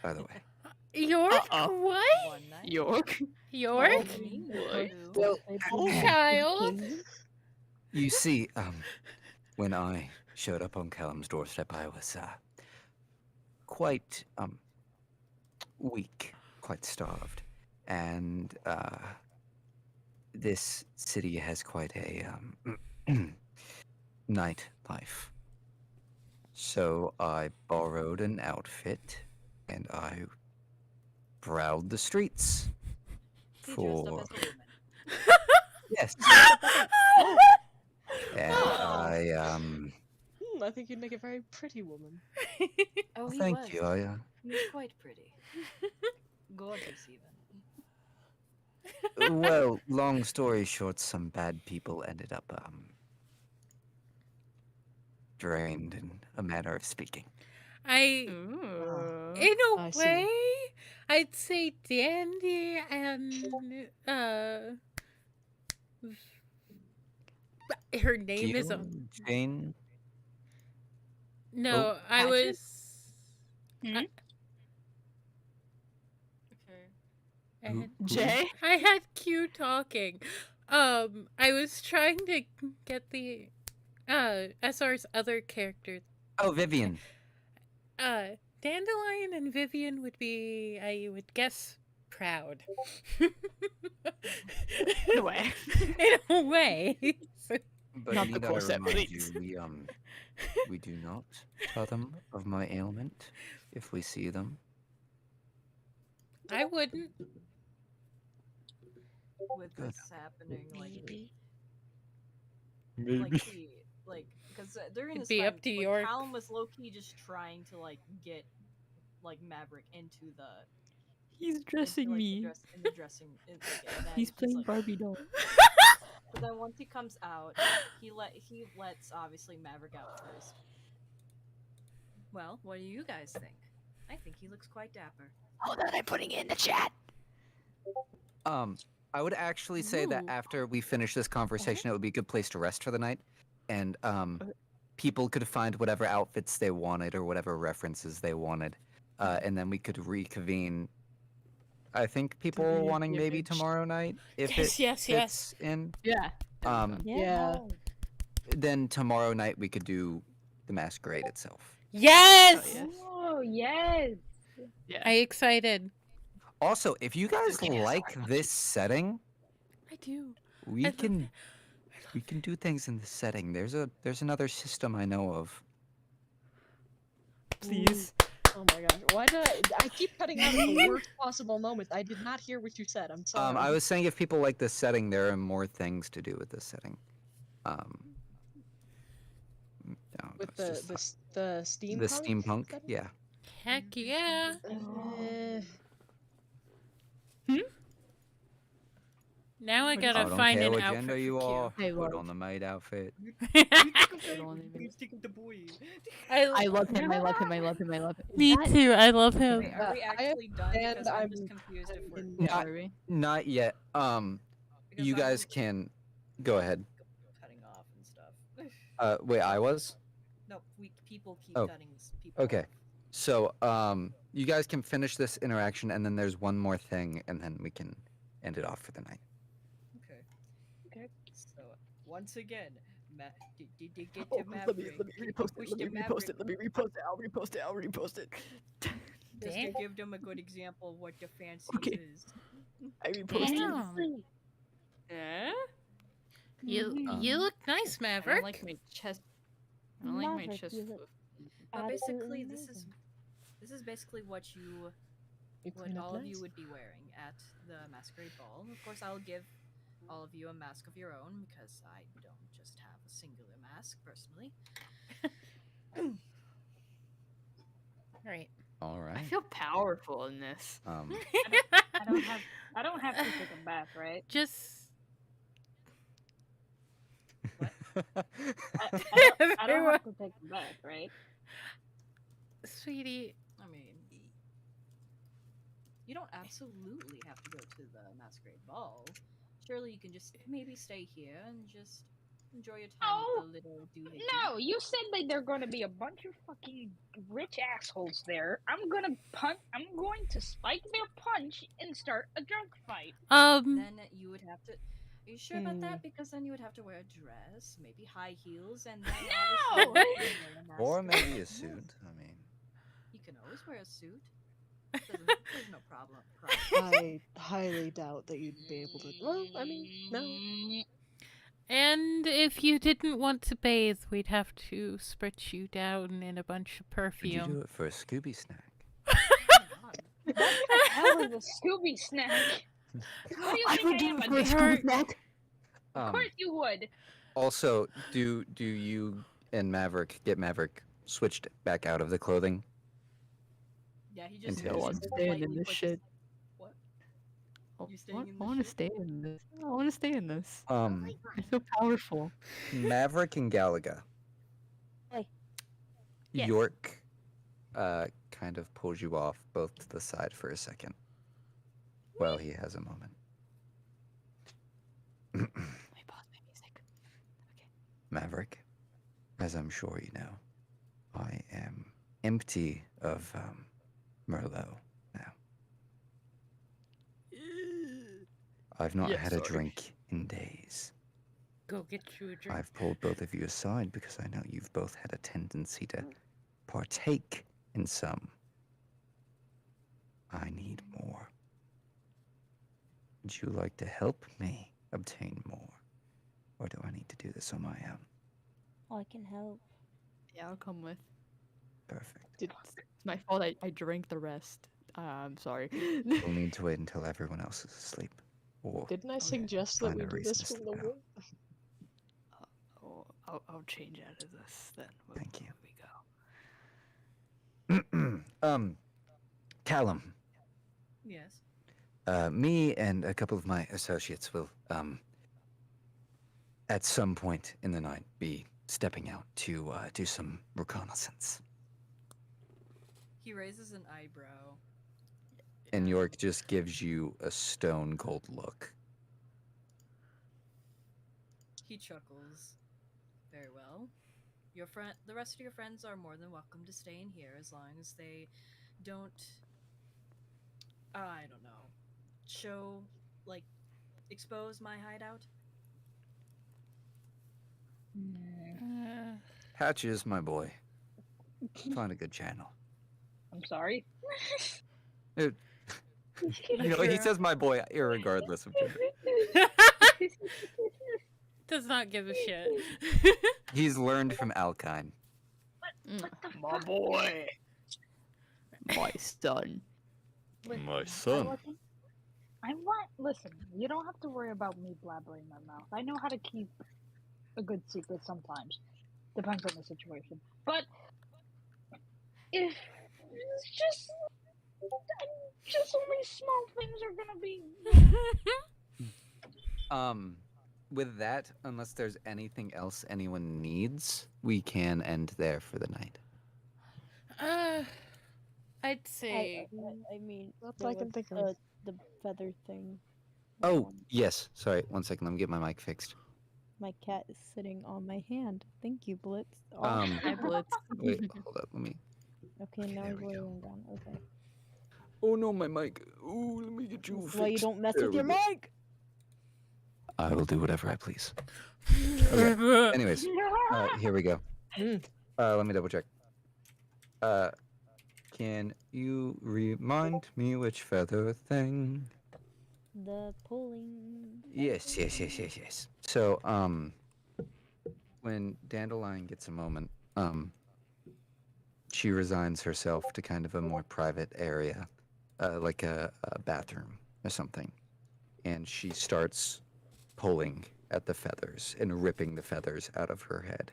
By the way. York? What? York? York? Well, Child? You see, when I showed up on Callum's doorstep, I was quite weak, quite starved, and this city has quite a nightlife. So I borrowed an outfit and I prowled the streets for yes. And I think you'd make a very pretty woman. Oh, he thank was. you. He was quite pretty. Gorgeous, even. Well, long story short, some bad people ended up drained, in a manner of speaking. Ooh. In a I see. way, I'd say Dandy and her name is Jane. no. I Patrick? was. Hmm? Okay. I had, Jay? I had Q talking. I was trying to get the SR's other characters. Oh, Vivian. Dandelion and Vivian would be, I would guess, proud. In a way. In a way. But Not the need I corset, remind you, please. we do not tell them of my ailment if we see them. I wouldn't. With Good. this happening, Maybe. like because during It'd this be time, up to like, York. Callum was low key just trying to like get like Maverick into the He's dressing like, me. in the dressing. And then He's playing like, Barbie doll. But then once he comes out, he lets obviously Maverick out first. Well, what do you guys think? I think he looks quite dapper. Hold on, I'm putting it in the chat. I would actually say that Ooh. after we finish this conversation, it would be a good place to rest for the night, and people could find whatever outfits they wanted or whatever references they wanted, and then we could reconvene. I think people were wanting maybe image. tomorrow night if Yes, it yes, yes. fits in. Yeah. Yeah. Then tomorrow night we could do the masquerade itself. Yes! Oh, yes. Oh, yes. Yeah. I excited. Also, if you guys like this setting, I do. we I love can do things in this setting. There's another system I know of. Please. Oh my gosh. Why did I keep cutting out at the worst possible moment. I did not hear what you said. I'm sorry. I was saying if people like this setting, there are more things to do with this setting. No, With it's just the steampunk. the steampunk, setting? yeah. Heck yeah. Now I gotta I don't find care an what outfit gender for you Q. are. Hey, Put Lord. on the maid outfit. the boy. I love him, I love him, I love him, I love him. Me too. I love him. Wait, are we actually done? and Because I'm I'm just confused if we're Not, Are we? not yet. because You I'm guys can go ahead. cutting off and stuff. Wait, I was? No, people keep Oh, cutting people. Okay. So, you guys can finish this interaction, and then there's one more thing, and then we can end it off for the night. Okay. Okay. So once again, did you get Oh, to let me Maverick? repost it. Let me repost it. Let me repost it. I'll repost it. I'll repost it. Just to Damn. give them a good example of what the fancy Okay. is. I reposted it. Damn. Yeah? You look nice, I Maverick. don't like my chest. I don't like my Maverick, chest. you look But basically, absolutely this is amazing. basically what clean up all of you nice? would be wearing at the masquerade ball. Of course, I'll give all of you a mask of your own because I don't just have a singular mask personally. Right. All right. I feel powerful in this. I don't have to take a bath, right? Just. I don't have to take a bath, right? Sweetie. I mean, you don't absolutely have to go to the masquerade ball. Surely you can just maybe stay here and just enjoy your time Oh, with the little doohickey. No, you said that there are going to be a bunch of fucking rich assholes there. I'm going to spike their punch and start a drunk fight. Then you would have to. Are you sure about that? Because then you would have to wear a dress, maybe high heels, and then No! obviously you can wear a mask. Or maybe a suit. I mean, You can always wear a suit. There's no problem. I highly doubt that you'd be able to. Well, I mean, no. And if you didn't want to bathe, we'd have to spritz you down in a bunch of could you do perfume. it for a Scooby snack? What the hell is a Scooby snack? What do you think I am, a dick? Of course you would. Also, do you and Maverick get Maverick switched back out of the clothing? Yeah, he just. Until- No, I'm staying in this shit. What? Oh, You staying what? in I this want to shit? stay in this. I want to stay in this. Um, I feel powerful. Maverick and Galaga. Hey. Yes. York kind of pulls you off both to the side for a second. While he has a moment. Let me pause my music. Okay. Maverick, as I'm sure you know, I am empty of Merlot now. I've not Yeah, had a sorry. drink in days. Go get you a drink. I've pulled both of you aside because I know you've both had a tendency to partake in some. I need more. Would you like to help me obtain more? Or do I need to do this on my own? I can help. Yeah, I'll come with. Perfect. It's my fault. I drank the rest. I'm sorry. We'll need to wait until everyone else is asleep. Or Didn't I suggest that find we a do reason this to from slip the out. womb? I'll change out of this then. Thank you. We go. Callum, Yes. me and a couple of my associates will, at some point in the night, be stepping out to do some reconnaissance. He raises an eyebrow. And York just gives you a stone cold look. He chuckles. Very well. The rest of your friends are more than welcome to stay in here as long as they don't, I don't know, expose my hideout. Hatch is my boy. Find a good channel. I'm sorry. It, he says my boy irregardless of gender. Does not give a shit. He's learned from Alkine. My boy. My son. Listen, My son. Listen, you don't have to worry about me blabbering my mouth. I know how to keep a good secret sometimes. Depends on the situation. But if it's just only small things are gonna be. With that, unless there's anything else anyone needs, we can end there for the night. I'd say. I mean, That's there I can was, think of. the feather thing. Oh, yes. Sorry, 1 second. Let me get my mic fixed. My cat is sitting on my hand. Thank you, Blitz. Hi, Blitz. Wait, hold up. Let me. Okay, now he's laying down. Okay. Oh no, my mic. Ooh, let me get you That's fixed. why you don't mess There with we your go. mic. I will do whatever I please. Okay. Anyways, here we go. Let me double check. Can you remind me which feather thing? The pulling. Yes. So, when Dandelion gets a moment, she resigns herself to kind of a more private area, like a bathroom or something, and she starts pulling at the feathers and ripping the feathers out of her head.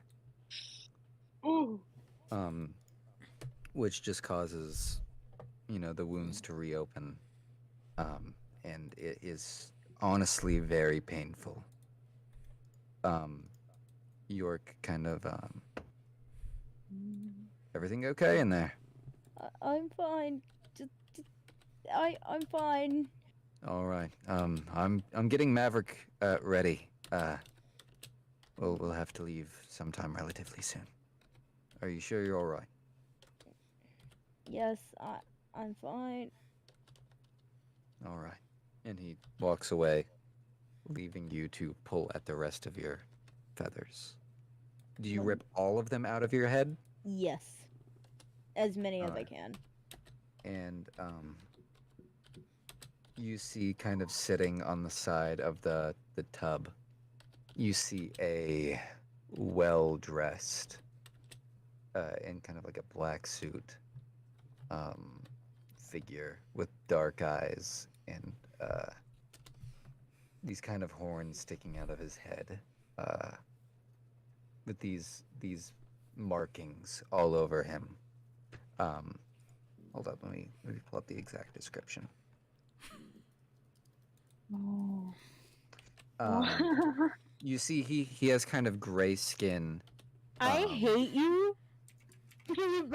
Ooh. Which just causes, the wounds to reopen, and it is honestly very painful. York kind of, everything okay in there? I'm fine. I'm fine. All right. I'm getting Maverick ready. We'll have to leave sometime relatively soon. Are you sure you're all right? Yes, I'm fine. All right. And he walks away, leaving you to pull at the rest of your feathers. Do you rip all of them out of your head? Yes. As many as I Alright. can. And you see kind of sitting on the side of the tub, you see a well-dressed, in kind of like a black suit, figure with dark eyes and these kind of horns sticking out of his head, with these markings all over him. Hold up, let me pull up the exact description. Oh. You see, he has kind of gray skin. I hate you.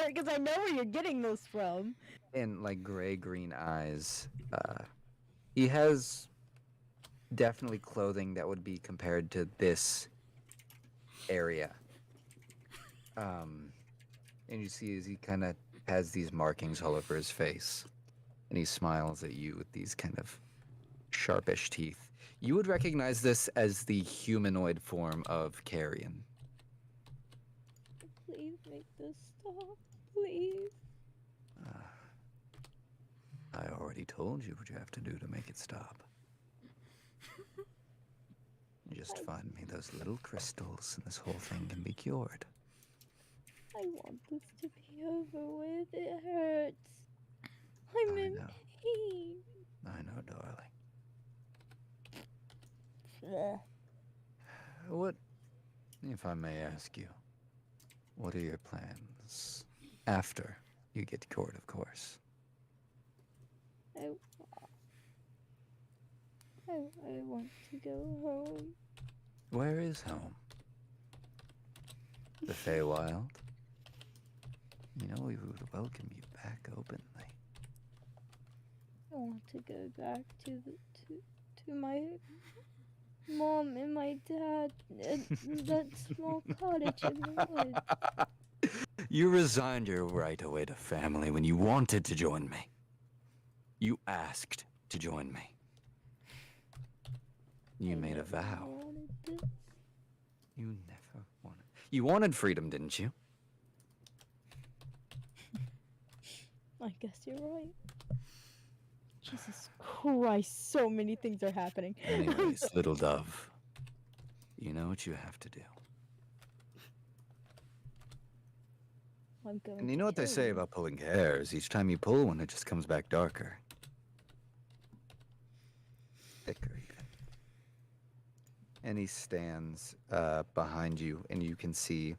Because I know where you're getting those from. And like gray-green eyes. He has definitely clothing that would be compared to this area. And you see as he kind of has these markings all over his face, and he smiles at you with these kind of sharpish teeth. You would recognize this as the humanoid form of Carrion. Please make this stop. Please. I already told you what you have to do to make it stop. Just find me those little crystals and this whole thing can be cured. I want this to be over with. It hurts. I'm in pain. I know, darling. Ugh. What, if I may ask you, what are your plans after you get cured, of course? I want to go home. Where is home? The Feywild? You know, we would welcome you back openly. I want to go back to my mom and my dad and that small cottage in the woods. You resigned your right away to family when you wanted to join me. You asked to join me. You made a vow. You never wanted. You wanted freedom, didn't you? I guess you're right. Jesus Christ, so many things are happening. Anyways, little dove, you know what you have to do. I'm going And you know what they say about pulling hairs? Each time you pull one, it just comes back darker. Thicker, even. And he stands behind you, and you can see...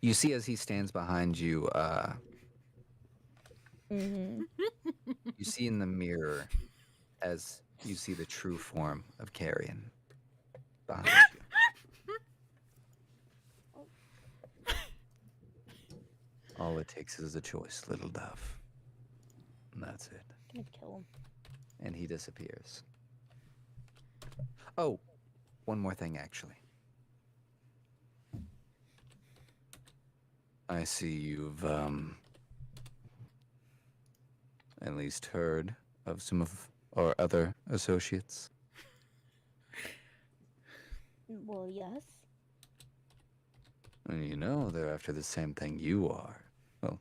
You see as he stands behind you, Mm-hmm. you see in the mirror as you see the true form of Carrion behind you. All it takes is a choice, little dove. And that's it. I'm gonna kill him. And he disappears. Oh, one more thing, actually. I see you've, at least heard of some of our other associates. Well, yes. And you know they're after the same thing you are. Well,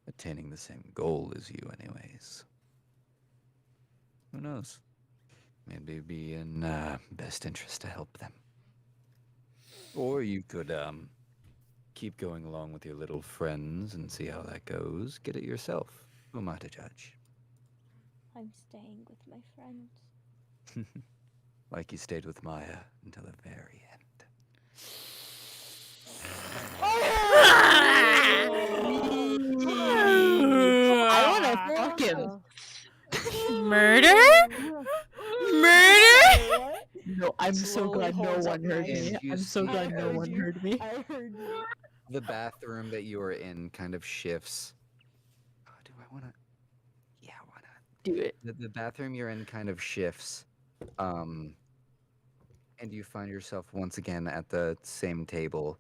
attaining the same goal as you anyways. Who knows? Maybe it'd be in best interest to help them. Or you could keep going along with your little friends and see how that goes. Get it yourself. Who am I to judge? I'm staying with my friends. Like you stayed with Maya until the very end. I wanna fuck him. Murder? Murder? No, I'm so glad no one heard me. And you I'm so see glad no as one heard me. I heard you. the bathroom that you are in kind of shifts. Oh, do I want to? Yeah, why not? Do it. The bathroom you're in kind of shifts. And you find yourself once again at the same table.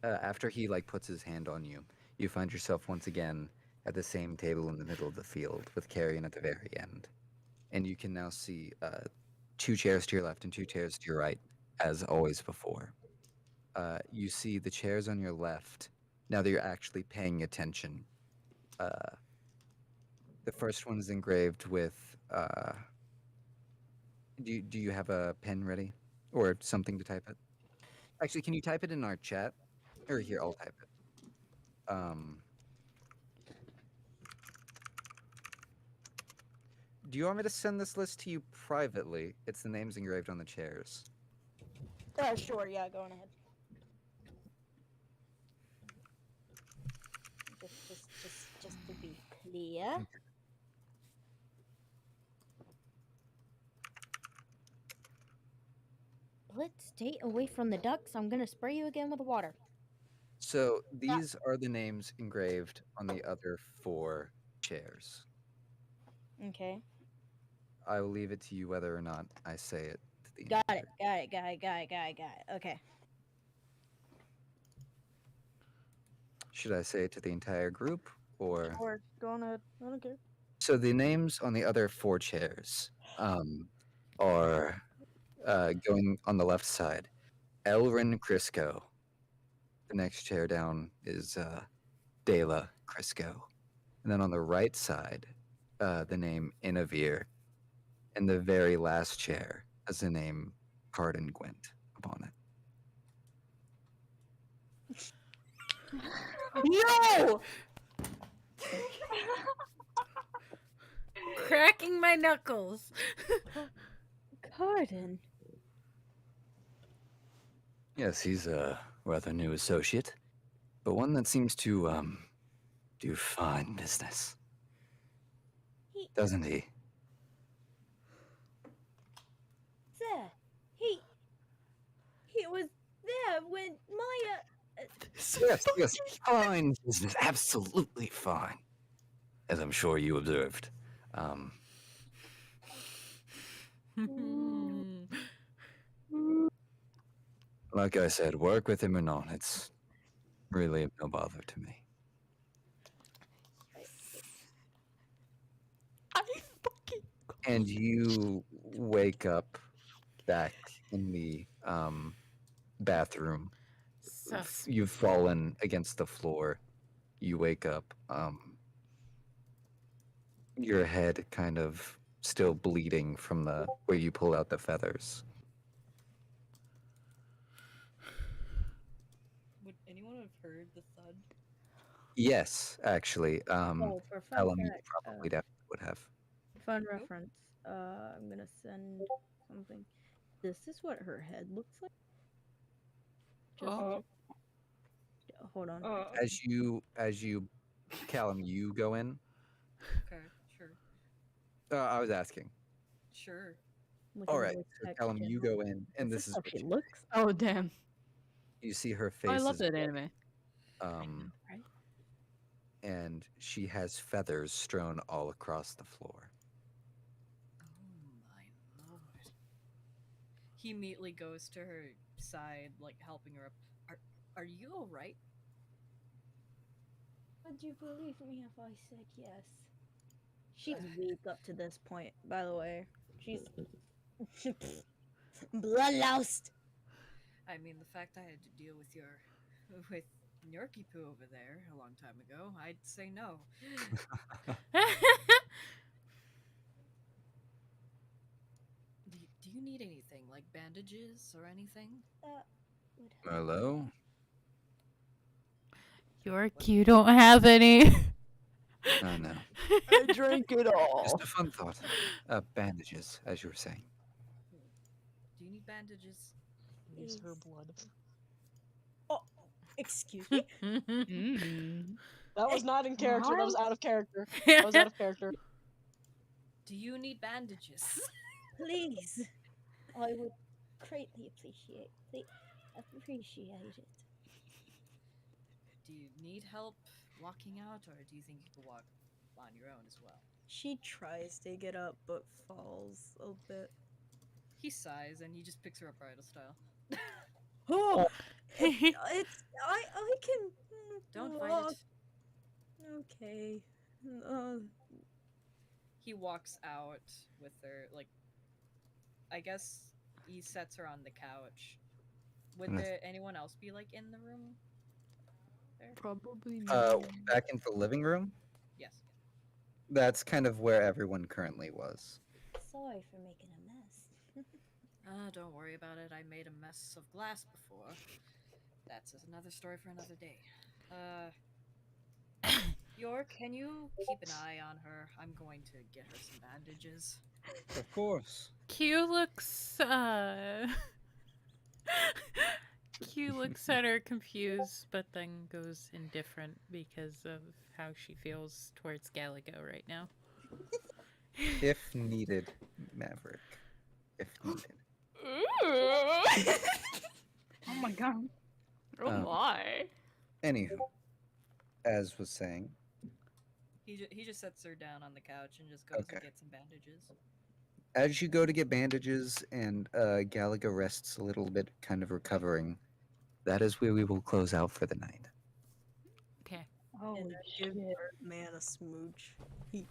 After he like puts his hand on you, you find yourself once again at the same table in the middle of the field with Carrion at the very end. And you can now see 2 chairs to your left and 2 chairs to your right, as always before. You see the chairs on your left, now that you're actually paying attention. The first one is engraved with... Do you have a pen ready? Or something to type it? Actually, can you type it in our chat? Or here, I'll type it. Do you want me to send this list to you privately? It's the names engraved on the chairs. Sure, yeah, go on ahead. Just to be clear. Okay. Let's stay away from the ducks. I'm gonna spray you again with water. So these are the names engraved on the other 4 chairs. Okay. I will leave it to you whether or not I say it to the Got it. Okay. Should I say it to the entire group or? Or go on ahead. I don't care. So the names on the other 4 chairs are going on the left side. Elrin Crisco. The next chair down is Dela Crisco. And then on the right side, the name Inavir. And the very last chair has the name Cardin Gwent upon it. No! Cracking my knuckles. Cardin. Yes, he's a rather new associate, but one that seems to do fine business. Doesn't he? There. He was there when Maya. Yes, fine business, absolutely fine. As I'm sure you observed. Like I said, work with him or not, it's really of no bother to me. And you wake up back in the bathroom. You've fallen against the floor. You wake up, your head kind of still bleeding from the where you pull out the feathers. Would anyone have heard the thud? Yes, actually. For fun Ellen, you fact, probably definitely would have. Fun reference. I'm gonna send something. This is what her head looks like. Just hold on. As you, Callum, you go in. Okay, sure. I was asking. Sure. All right, so Callum, you go in, and this is how what she you, looks. Oh damn! you see her face. Oh, I love is that red, anime. Right? and she has feathers strewn all across the floor. Oh my lord. He immediately goes to her side, like helping her up. Are you alright? Would you believe me if I said yes? She's weak up to this point, by the way. She's bloodloused. I mean, the fact I had to deal with Yorkie Poo over there a long time ago, I'd say no. Do you need anything, like bandages or anything? Hello? York, you don't have any. Oh no. I drank it all. Just a fun thought. Bandages, as you were saying. Do you need bandages? Use her blood. Oh, excuse me? That was not in character. That was out of character. Yeah. That was out of character. Do you need bandages? Please. I would greatly appreciate it. Do you need help walking out, or do you think you can walk on your own as well? She tries to get up, but falls a bit. He sighs and he just picks her up bridal style. Oh, I can. Don't fight walk. it. Okay. He walks out with her, like, I guess he sets her on the couch. Would Nice. there anyone else be, like, in the room? There? Probably Back into the living room? Yes. That's kind of where everyone currently was. Sorry for making a mess. Don't worry about it. I made a mess of glass before. That's another story for another day. York, can you keep an eye on her? I'm going to get her some bandages. Of course. Q looks Q looks at her confused, but then goes indifferent because of how she feels towards Galago right now. If needed, Maverick. If needed. Ooh. Oh my god. Oh Um, my. Anywho, as was saying, He just sets her down on the couch and just goes Okay. and gets some bandages. as you go to get bandages and Galaga rests a little bit, kind of recovering, that is where we will close out for the night. Okay. Holy Give shit. man a smooch. He-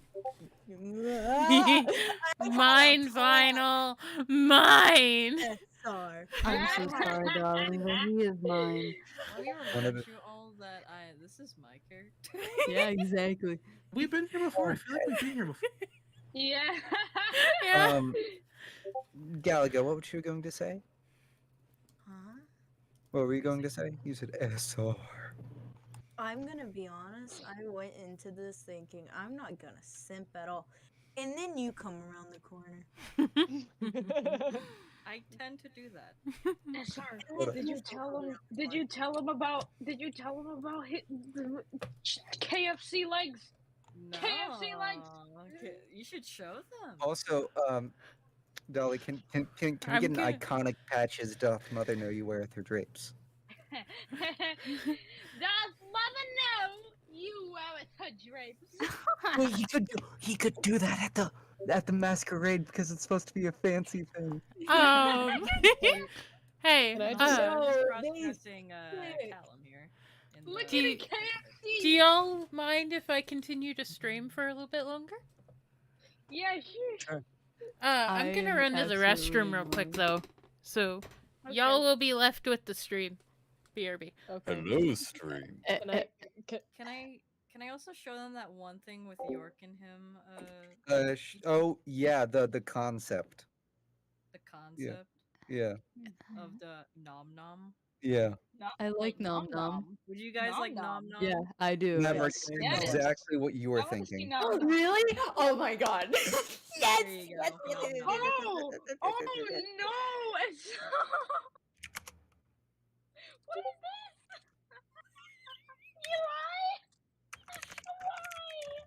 Mine, Vinyl. Mine. Sorry. I'm so sorry, darling, but he is mine. Let me One of remind the- you all that this is my character. Yeah, exactly. We've been here before. I feel like we've been here before. Yeah. Yeah. Galaga, what were you going to say? Huh? What were you going to say? You said SR. I'm gonna be honest, I went into this thinking I'm not gonna simp at all. And then you come around the corner. I tend to do that. Sorry. Hold on. Did you tell him? Did you tell him about? Did you tell him about the KFC legs? No. KFC legs. Okay, you should show them. Also, Dolly, can we I'm get an gonna- iconic patch as doth mother know you weareth her drapes? Does mother know you wear her drapes? Well, he could do that at the masquerade because it's supposed to be a fancy thing. Hey, Can I just I'm say- just Oh, cross-dressing they- Callum here. Look Do at you- the KFC. do y'all mind if I continue to stream for a little bit longer? Yeah, sure. I'm gonna run to the restroom real quick though, so y'all will be left with the stream. BRB. Okay. Hello, stream. Can I? Can, Can I also show them that one thing with York and him? Yeah, the concept. The concept Yeah, of the nom nom. yeah. I like nom nom. Would you guys like nom nom? Yeah, I do. Maverick, yes. it's exactly what you were I wanna see thinking. nom Oh, nom. really? Oh my god. Yes! There you Yes, go. yes, yes, yes, Nom yes, nom. Oh, yes, yes, oh yes, yes, yes. no! It's what is this?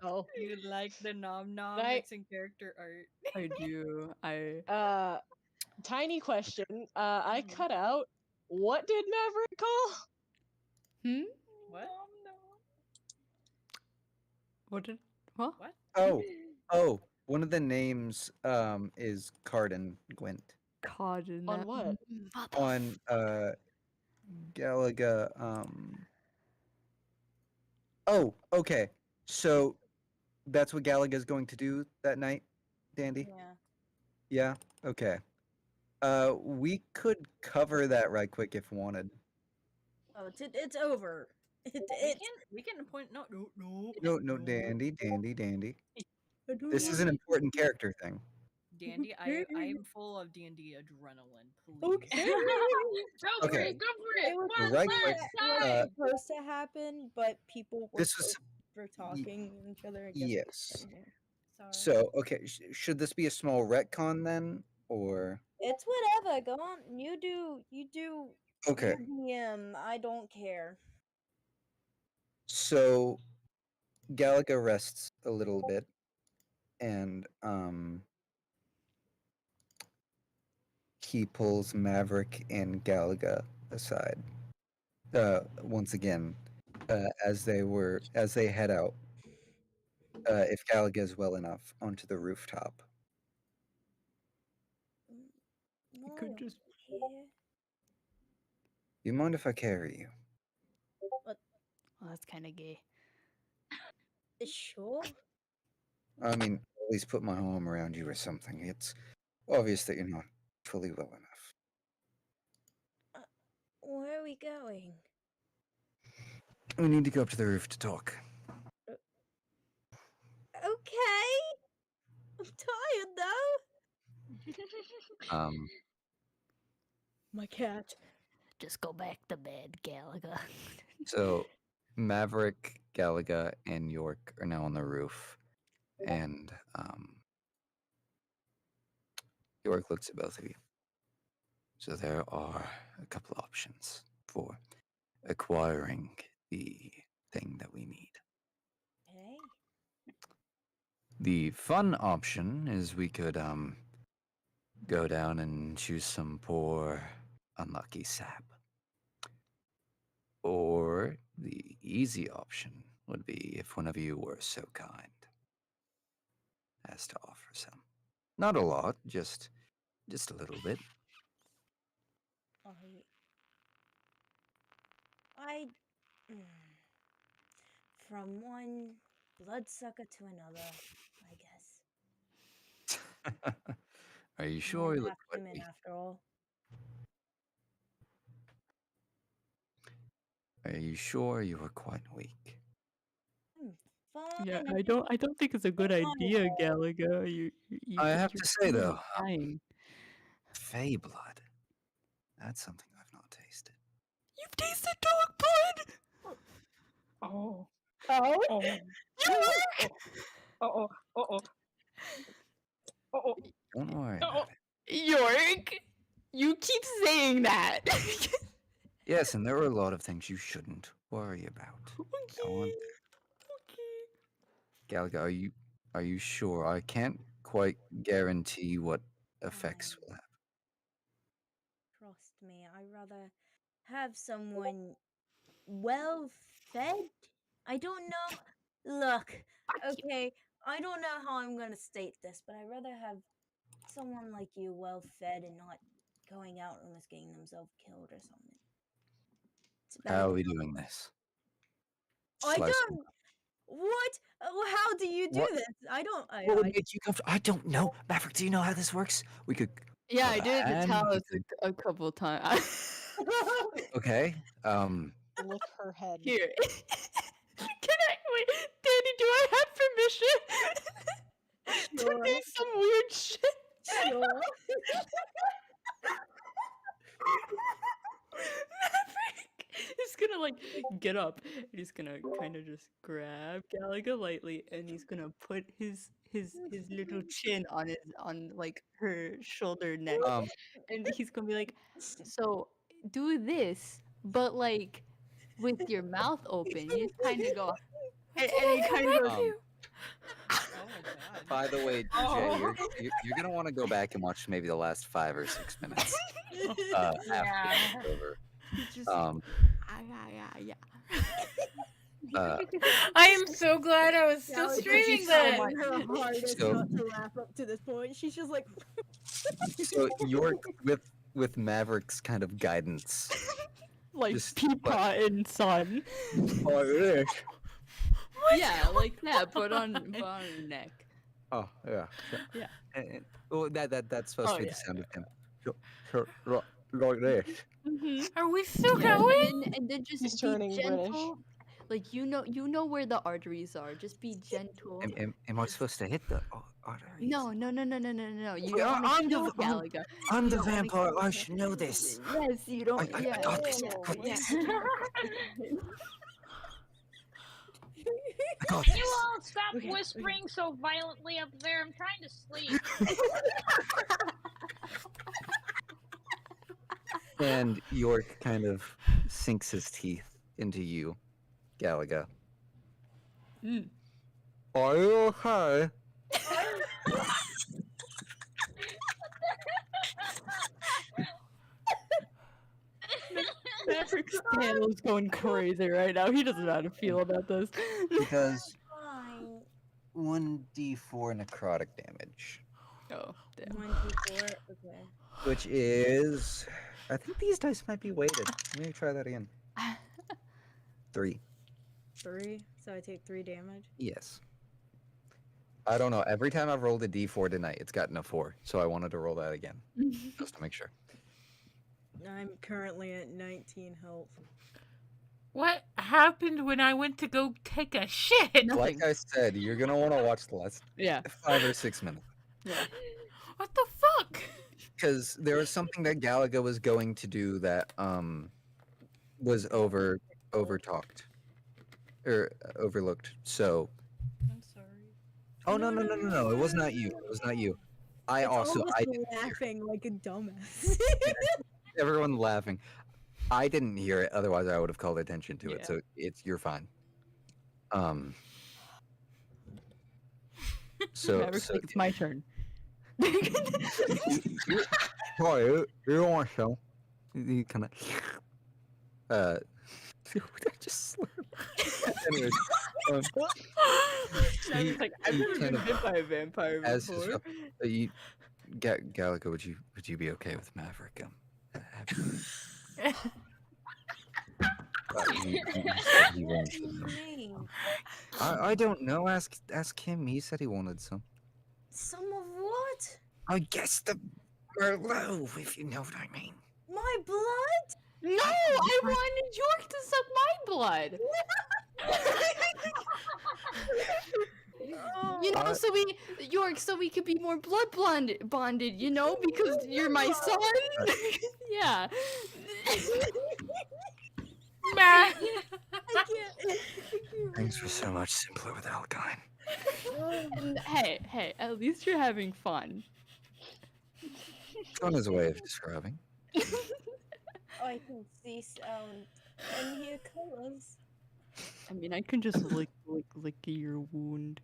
You oh, You like the nom nom? Right. It's in character art. I do. I tiny question. I cut out. What did Maverick call? What? What did what? What? Oh, one of the names is Cardin Gwent God in On that what? on Galaga Oh, okay. So that's what Galaga's going to do that night, Dandy? Yeah. Yeah? Okay. We could cover that right quick if wanted. Oh, it's over. We can point. No. No, Dandy. This is an important character thing. Dandy, I am full of D&D adrenaline. Please. Okay. Go for Okay. it! Go for it! It was One right last quick, time! supposed to happen, but people were This was over talking each other. I guess. yes. Sorry. So, okay, should this be a small retcon then, or It's whatever. Go on. You do. okay? DM. I don't care. So, Galaga rests a little bit, and he pulls Maverick and Galaga aside. Once again, as they head out. If Galaga is well enough, onto the rooftop. You could just Here. You mind if I carry you? well, that's kind of gay. Sure. I mean, at least put my arm around you or something. It's obvious that you're not fully well enough. Where are we going? We need to go up to the roof to talk. Okay. I'm tired though. My cat. Just go back to bed, Galaga. So Maverick, Galaga, and York are now on the roof, and York looks at both of you. So there are a couple options for acquiring the thing that we need. Okay. The fun option is we could go down and choose some poor, unlucky sap. Or the easy option would be if one of you were so kind as to offer some. Not a lot, just a little bit. I from one bloodsucker to another, I guess. Are you I'm sure gonna you look have quite him in weak? after all. Are you sure you were quite weak? Fine. Yeah, I don't think it's a good idea, Galaga. I have You're to say though, dying. Fey blood. That's something I've not tasted. You've tasted dog blood. Oh. Oh. Oh. Oh. Oh. Oh. Don't worry about it. York, you keep saying that. Yes, and there are a lot of things you shouldn't worry about. Go on. Galaga, are you sure? I can't quite guarantee what effects will have. Trust me, I'd rather have someone well fed. I don't know. Look, okay, I don't know how I'm gonna state this, but I'd rather have someone like you well fed and not going out and almost getting themselves killed or something. It's better How are than we doing this? I Slice don't. What? How do you do What- this? I don't. What would make you comfortable? I don't know. Maverick, do you know how this works? We could. Yeah, cut I a did it to hand, we Talos could- a couple times. Okay. Lick her head. Here. Can I wait, Danny? Do I have permission to do some weird shit? Sure. Maverick is gonna like get up and he's gonna kind of just grab Galaga lightly and he's gonna put his little chin on like her shoulder neck and he's gonna be like, so do this, but like with your mouth open. You just kind of go, and he kind of goes. By the way, DJ, Oh. you're gonna want to go back and watch maybe the last 5 or 6 minutes after it's over. Just, yeah. I am so glad I was still streaming that. Her hardest So- not to laugh up to this point. She's just like. So York with Maverick's kind of guidance, like just Peapod and Son. like this. Yeah, like that, but on her neck. Oh yeah. Yeah. Well, that's supposed Oh, to be yeah, the sound of him. Like this. Are we still Yeah, going? and then just He's be turning British. gentle. Like you know where the arteries are. Just be gentle. Am I supposed to hit the arteries? No. You Well, don't want to I'm kill the- Galaga. I'm You the don't wanna vampire. kill I her. should know this. Yes, you don't. I Yeah. got this. I got this. I got Can this. you all stop whispering so violently up there? I'm trying to sleep. And York kind of sinks his teeth into you, Galaga. Are you okay? Maverick's Daniel's going crazy right now. He doesn't know how to feel about this. Because 1d4 necrotic damage, Oh, damn. 1d4. Okay. which is, I think these dice might be weighted. Let me try that again. 3. 3. So I take 3 damage. Yes. I don't know. Every time I've rolled a d4 tonight, it's gotten a 4. So I wanted to roll that again, just to make sure. I'm currently at 19 health. What happened when I went to go take a shit? Like I said, you're gonna want to watch the last 5 or 6 minutes. Yeah. What the fuck? Because there was something that Galaga was going to do that was overtalked or overlooked. So. I'm sorry. Oh no! It was not you. It was not you. I didn't hear laughing like a dumbass. everyone laughing. I didn't hear it. Otherwise, I would have called attention to it. Yeah. So you're fine. So Maverick's like, it's my turn. Sorry, you don't want some. You kind of. I just slurred. Anyways, Simon's like, I've never been bit by a vampire as before. Galaga, would you be okay with Maverick? He said he wanted some. I don't know. Ask him. He said he wanted some. Some of what? I guess the Merlot, if you know what I mean. My blood? No, I wanted York to suck my blood. You know, so we could be more blood bonded, you know, because you're my son. Yeah. I can't. Things were so much simpler with Alkyne. Hey, at least you're having fun. Fun is a way of describing. I can see sound and hear colors. I mean, I can just lick your wound.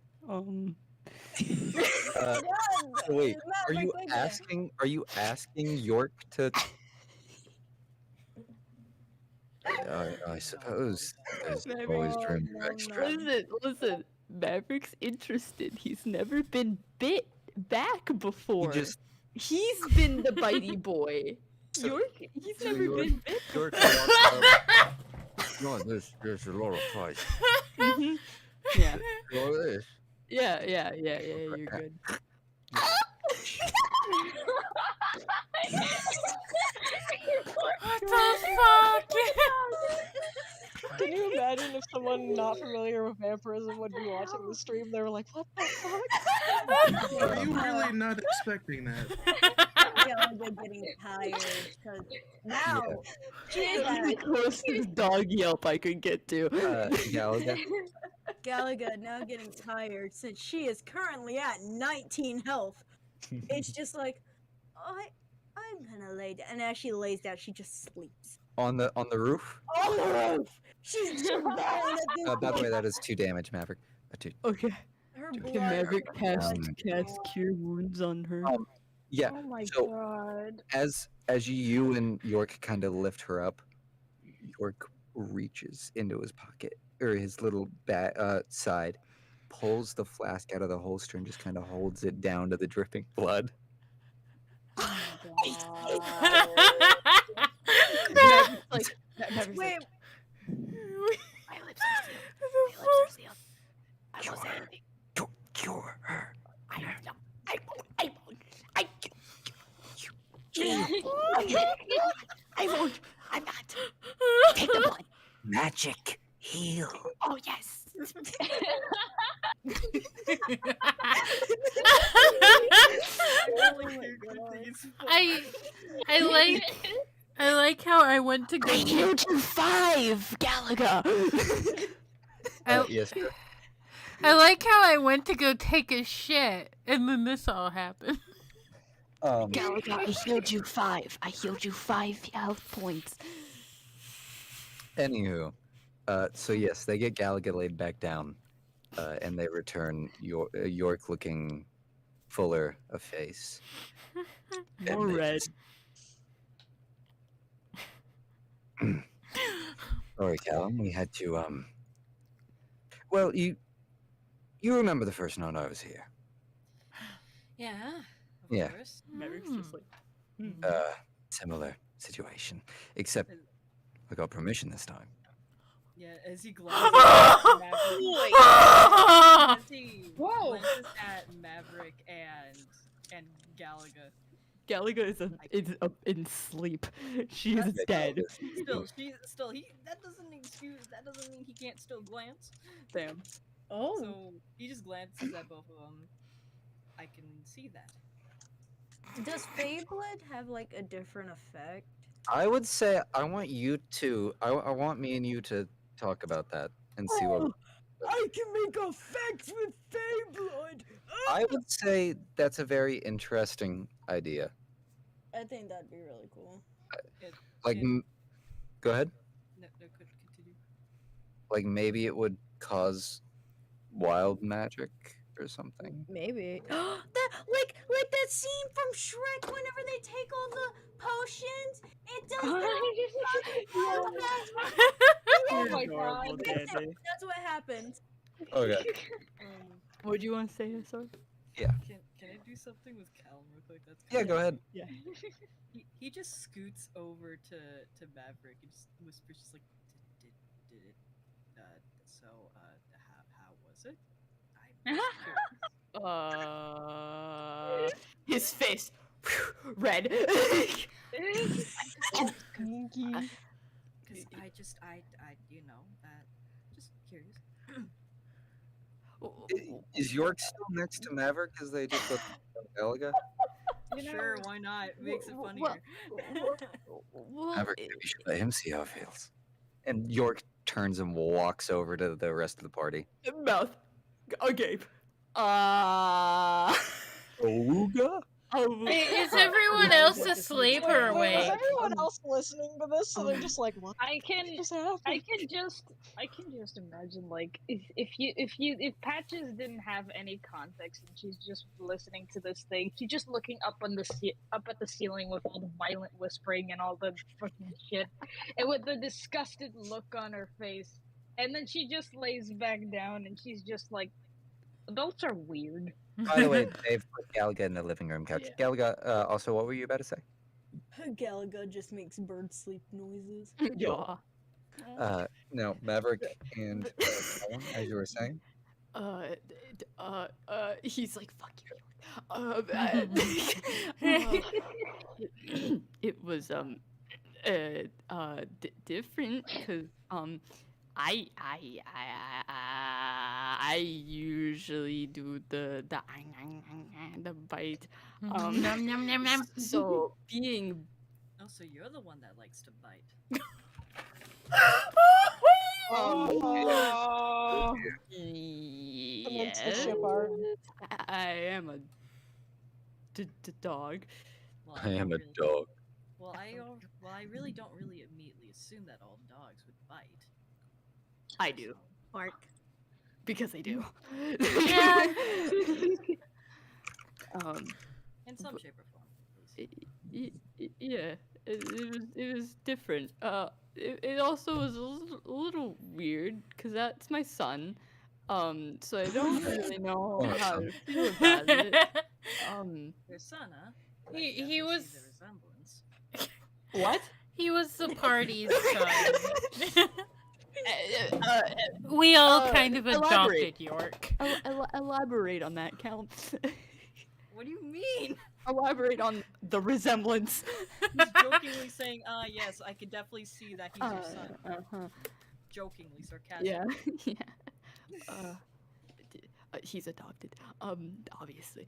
Wait, are you asking York to? I suppose there's always room for extra. Listen. Maverick's interested. He's never been bit back before. He's been the bitey boy. He's never been bit. York no, there's a lot of price. Yeah. Well, it is. Yeah, you're good. What the fuck? Can you imagine if someone not familiar with vampirism would be watching the stream? They were like, "What the fuck?" Are you really not expecting that? Galaga getting tired because now she is the closest dog yelp I could get to. Galaga now getting tired since she is currently at 19 health. It's just like, I'm gonna lay down, and as she lays down, she just sleeps. On the roof? On the roof! She's just down at this By the way, that is 2 damage, Maverick. 2. Okay. Her Can blood. Maverick cast cure wounds on her? Yeah. Oh my so god. As you and York kind of lift her up, York reaches into his pocket or his little side, pulls the flask out of the holster, and just kind of holds it down to the dripping blood. Maverick's Wait. My lips are sealed. I won't say anything. Cure her. I won't. I won't. I'm not. Take the blood. Magic heal. Oh yes. I like how I went to go. I healed you 5, Galaga. Yes. I like how I went to go take a shit, and then this all happened. Galaga, I healed you 5. I healed you 5 health points. Anywho, so yes, they get Galaga laid back down, and they return York looking fuller of face. More red. Sorry, Callum. We had to Well, you remember the first night I was here? Yeah. Yeah. Course. Maverick's just like. Similar situation, except I got permission this time. Yeah, as he glances at glances at Maverick and Galaga. Galaga is in sleep. She is dead. Still, that doesn't mean he can't still glance. Damn. Oh. So he just glances at both of them. I can see that. Does Feyblood have like a different effect? I would say I want me and you to talk about that and see what. I can make effects with Feyblood! I would say that's a very interesting idea. I think that'd be really cool. Go ahead. No, continue. Like maybe it would cause wild magic or something. Maybe. like that scene from Shrek whenever they take all the potions. It does You're that. adorable, Dandy. That's what happens. Okay. What do you want to say, Sorry? Yeah. Can I do something with Callum real quick? That's Yeah, go ahead. Yeah. He just scoots over to Maverick and just whispers, just like, did it? How was it? I'm His face red. Because I just curious. Is York still next to Maverick? Because they just look Elga? Sure, why not? It makes it funnier. Maverick, maybe you should let him see how it feels. And York turns and walks over to the rest of the party. Mouth agape. Ooga? Is everyone else asleep or Is awake? everyone else listening to this? So they're just like, what? I can just happened? I can just imagine, like, if Patches didn't have any context and she's just listening to this thing, she's just looking up at the ceiling with all the violent whispering and all the fucking shit, and with the disgusted look on her face, and then she just lays back down and she's just like, adults are weird. By the way, Dave put Galaga in the living room couch. Yeah. Galaga, also, what were you about to say? Galaga just makes bird sleep noises. Yeah. No, Maverick and Callum, as you were saying. He's like, fuck you. It was different because I usually do the bite. Nom, nom, nom, nom. So being Oh, so you're the one that likes to bite. yes, ship art. I am a dog. Well, I am a really- dog. Well, I really don't really immediately assume that all dogs would bite. I do. Bark. Because I do. Yeah. In some shape or form. At least. Yeah, it was different. It also was a little weird because that's my son. So I don't really know how to feel about it. Your son, huh? He I definitely was- see the resemblance. What? He was the party's son. We all kind of adopted elaborate. York. Elaborate on that, Count. What do you mean? Elaborate on the resemblance. He's jokingly saying, yes, I can definitely see that he's your son. Jokingly, sarcastically. Yeah. He's adopted. Obviously.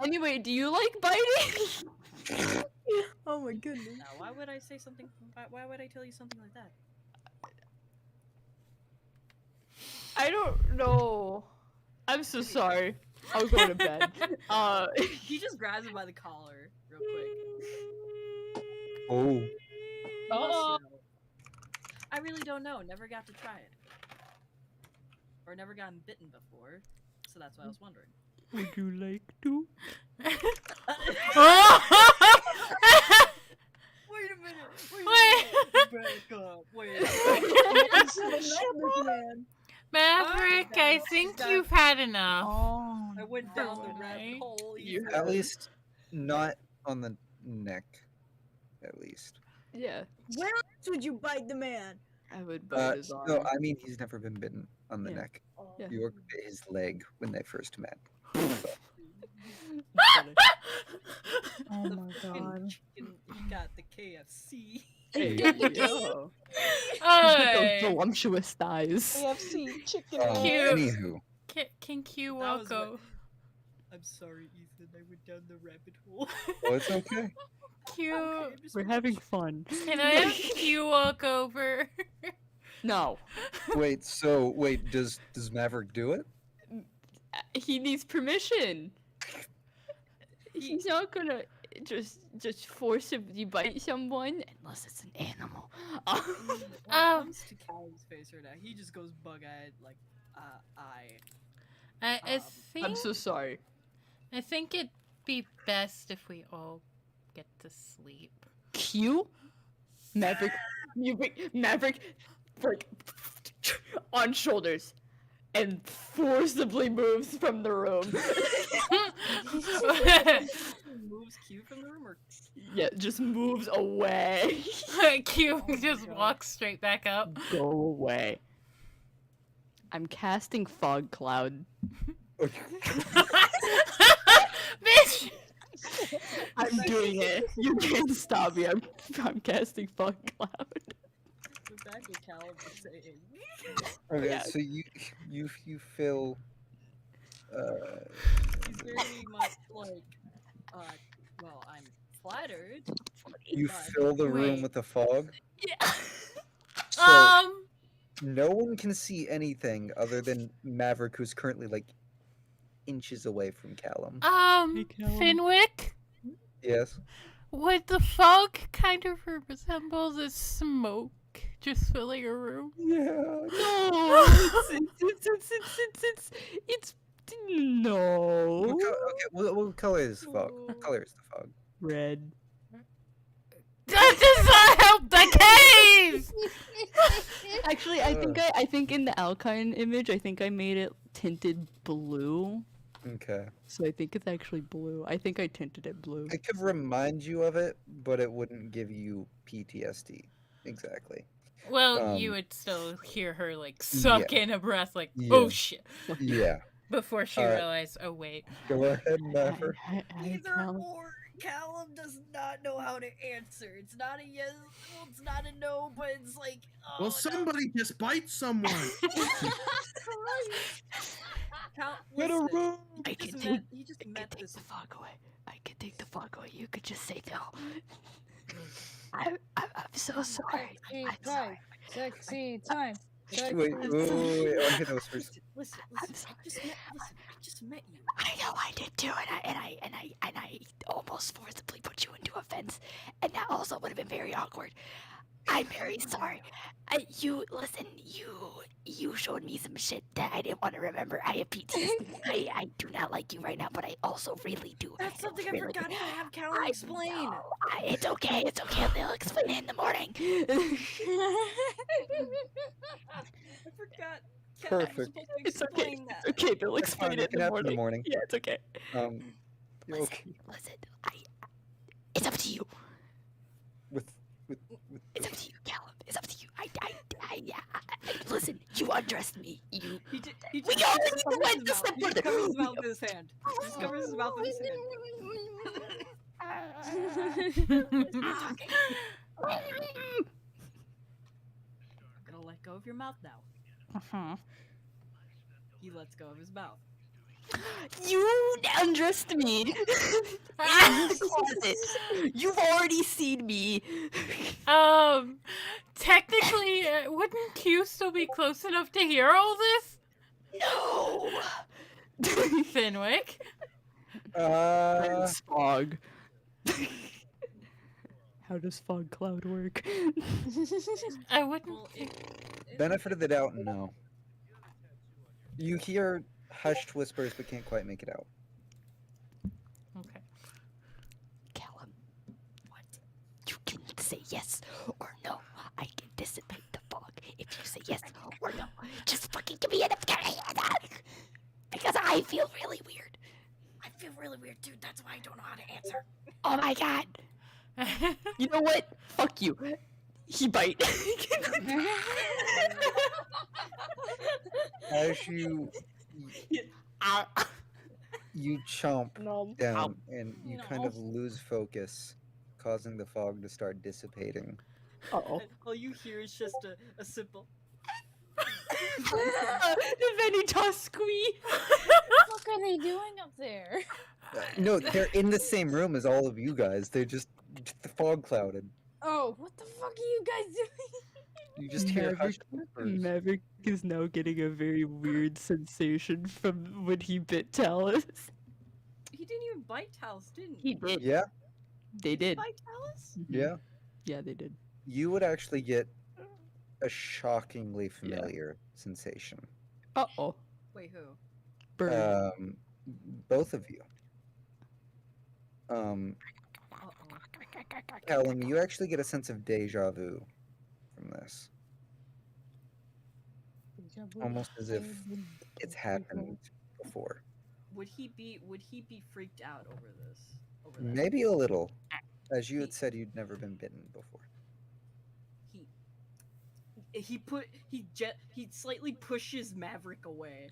Anyway, do you like biting? Oh my goodness. Now, why would I say something? Why would I tell you something like that? I don't know. I'm so sorry. I'll go to bed. He just grabs him by the collar real quick. Oh. He must know. I really don't know. Never got to try it. Or never gotten bitten before. So that's why I was wondering. Would you like to? Wait a minute. Back up. Wait a minute. Maverick, I think you've had enough. I went down the rabbit hole. At least not on the neck. At least. Yeah. Where else would you bite the man? I would bite his arm. No, I mean he's never been bitten on the neck. Yeah. York bit his leg when they first met. Oh my god. He got the KFC. Hey, yo. Hey. Those voluptuous thighs. KFC chicken. Cute. Anywho. Can Q That was walk what- I'm sorry, Ethan. I went down the rabbit hole. Oh, it's okay. Q? We're having fun. Can I have Q walk over? No. Wait, does Maverick do it? He needs permission. He's not gonna just forcibly bite someone unless it's an animal. When it comes to Callum's face right now, he just goes bug-eyed, like, I think I'm so sorry. I think it'd be best if we all get to sleep. Q? Maverick, Maverick, like, on shoulders, and forcibly moves from the room. moves Q from the room, or Yeah, just moves away. Q just walks straight back up. Go away. I'm casting fog cloud. Bitch! I'm doing it. You can't stop me. I'm casting fog cloud. We're back at Callum saying. Okay, Yeah. so you feel. He's very much like, well, I'm flattered. You but- fill the room Wait. with the fog. Yeah. So no one can see anything other than Maverick, who's currently like inches away from Callum. Callum. Finwick? Yes. What the fog kind of resembles is smoke just filling a room. Yeah. No. It's no. What color is the fog? What color is the fog? Red. That does not help the cave! Actually, I think in the Alkine image, I think I made it tinted blue. Okay. So I think it's actually blue. I think I tinted it blue. It could remind you of it, but it wouldn't give you PTSD. Exactly. Well, you would still hear her like suck in a breath, like, oh shit. Yeah. Before she realized, oh wait. Go ahead, Maverick. Either or, Callum does not know how to answer. It's not a yes, well, it's not a no, but it's like, oh, Well, somebody just bite someone. Get a room. I can take the fog away. I can take the fog away. You could just say no. I'm so sorry. I'm sorry. Sexy time. Wait, I want to hear those first. Listen, I just met you. I know I did too, and I almost forcibly put you into a fence, and that also would have been very awkward. I'm very sorry. You showed me some shit that I didn't want to remember. I have PTSD. I do not like you right now, but I also really do. That's something I forgot to have Callum explain. It's okay. It's okay. They'll explain it in the morning. I forgot. Perfect. It's okay. It's okay. They'll explain it in the morning. Yeah, it's okay. Okay. Listen. It's up to you. It's up to you, Callum. It's up to you. Listen, you undressed me. We already went to step further. He covers his mouth with his hand. He just covers his mouth with his hand. I'm gonna let go of your mouth now. He lets go of his mouth. You undressed me. You've already seen me. Technically, wouldn't Q still be close enough to hear all this? No. Finwick. It's fog. How does fog cloud work? I wouldn't. Benefit of the doubt, no. You hear hushed whispers, but can't quite make it out. Okay. Callum, what? You can say yes or no. I can dissipate the fog if you say yes or no. Just fucking give me an because I feel really weird. I feel really weird too. That's why I don't know how to answer. Oh my god. You know what? Fuck you. He bite. As you chomp down and you kind of lose focus, causing the fog to start dissipating. Uh-oh. All you hear is just a simple. The Venitas squee. What the fuck are they doing up there? No, they're in the same room as all of you guys. They're just the fog clouded. Oh, what the fuck are you guys doing? You just hear hushed whispers. Maverick is now getting a very weird sensation from when he bit Talus. He didn't even bite Talos, didn't He did. Yeah. They did. Spike Alice? Yeah. Yeah, they did. You would actually get a shockingly familiar sensation. Uh-oh. Wait, who? Bird. Both of you. Callum, you actually get a sense of deja vu from this. Almost as if it's happened before. Would he be freaked out over this? Over that? Maybe a little. As you had said, you'd never been bitten before. He slightly pushes Maverick away.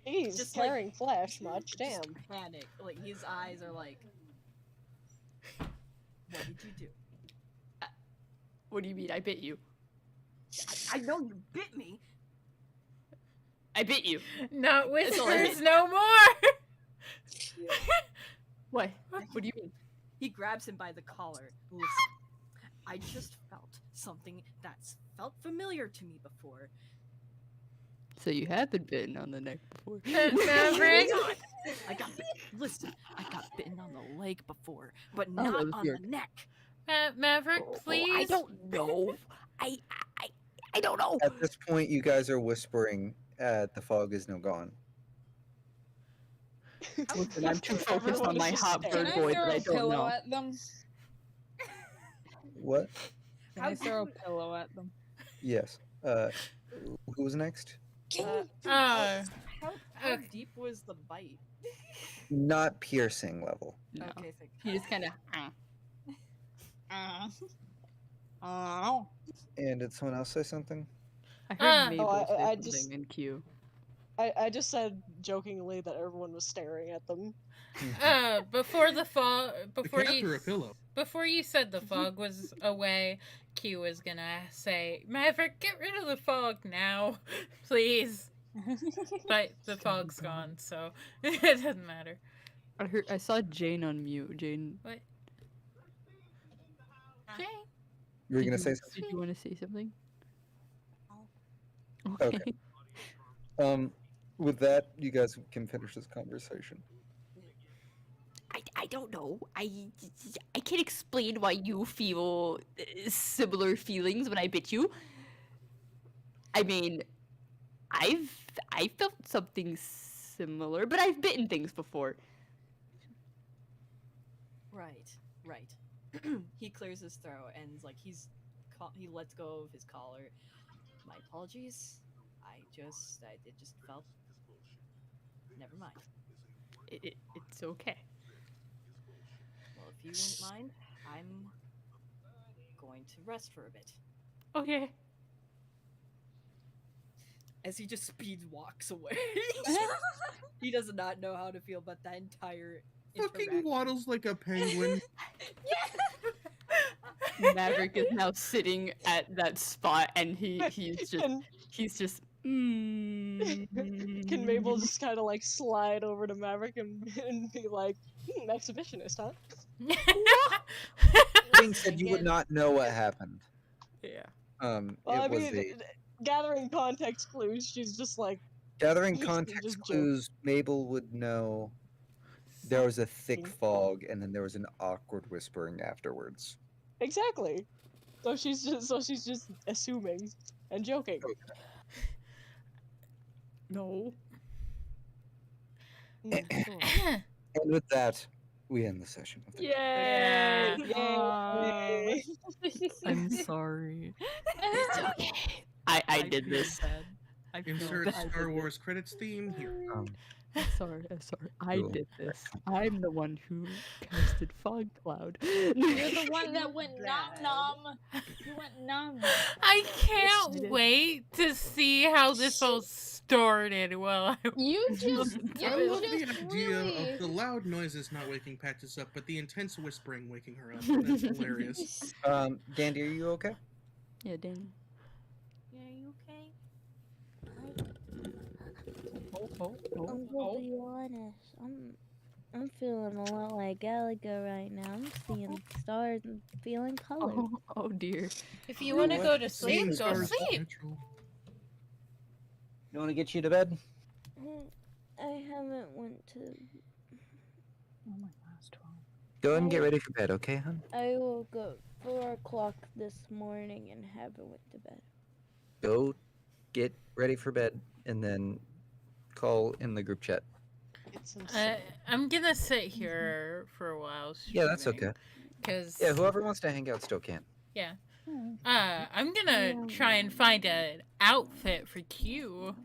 He's Just carrying flesh much. Damn. Just panic. Like his eyes are like, what did you do? What do you mean? I bit you. I know you bit me. I bit you. Not whispers no more. What? What do you mean? He grabs him by the collar. Listen, I just felt something that's felt familiar to me before. So you have been bitten on the neck before. Maverick. I got bitten on the leg before, but not on the neck. Maverick, please. I don't know. I don't know. At this point, you guys are whispering, the fog is now gone. Listen, I'm too focused on my hot bird boy that I don't know. At them? What? Can I throw a pillow at them? Yes. Who was next? How deep was the bite? Not piercing level. No. Okay, thank He just kind of. And did someone else say something? I heard Mabel I say just- something in Q. I just said jokingly that everyone was staring at them. Before the fog, The cat threw a pillow. before you said the fog was away, Q was gonna say, Maverick, get rid of the fog now, please. But the fog's gone, so it doesn't matter. I saw Jane on mute. Jane. What? Jane. You were gonna say something? Did you want to say something? Okay. With that, you guys can finish this conversation. I don't know. I can't explain why you feel similar feelings when I bit you. I mean, I felt something similar, but I've bitten things before. Right. He clears his throat and like he lets go of his collar. My apologies. It just felt. Never mind. It's okay. Well, if you wouldn't mind, I'm going to rest for a bit. Okay. As he just speed walks away. He does not know how to feel about that entire Fucking interaction. waddles like a penguin. Maverick is now sitting at that spot, and he's just. Can Mabel just kind of like slide over to Maverick and be like, exhibitionist, huh? Being said, you would not know what happened. Yeah. Well, It was gathering context clues, she's just like. gathering Just context joke. clues. Mabel would know there was a thick fog, and then there was an awkward whispering afterwards. Exactly. So she's just assuming and joking. No. And with that, we end the session. Yay! Yay! I'm sorry. It's okay. I did this. I feel Insert bad. Star Wars credits theme here. I'm sorry. I Cool. did this. I'm the one who casted Fog Cloud. You're the one that went nom. You went nom. I can't wait to see how this all started. Well, You just I love the idea of the loud noises not waking Patches up, but the intense whispering waking her up. That's hilarious. Dandy, are you okay? Yeah, Danny. Yeah, you okay? I'm gonna be honest. I'm feeling a lot like Gallagher right now. I'm seeing stars and feeling color. Oh dear. if you want to go to Seeing sleep, go stars is sleep. natural. You want to get you to bed? I haven't went to Oh my last 12. Go ahead and get ready for bed, okay, hon? I woke up 4 o'clock this morning and haven't went to bed. Go get ready for bed and then call in the group chat. It's insane. I'm gonna sit here for a while. Yeah, that's okay. Cause Yeah, whoever wants to hang out still can. yeah. I'm gonna try and find an outfit for Q.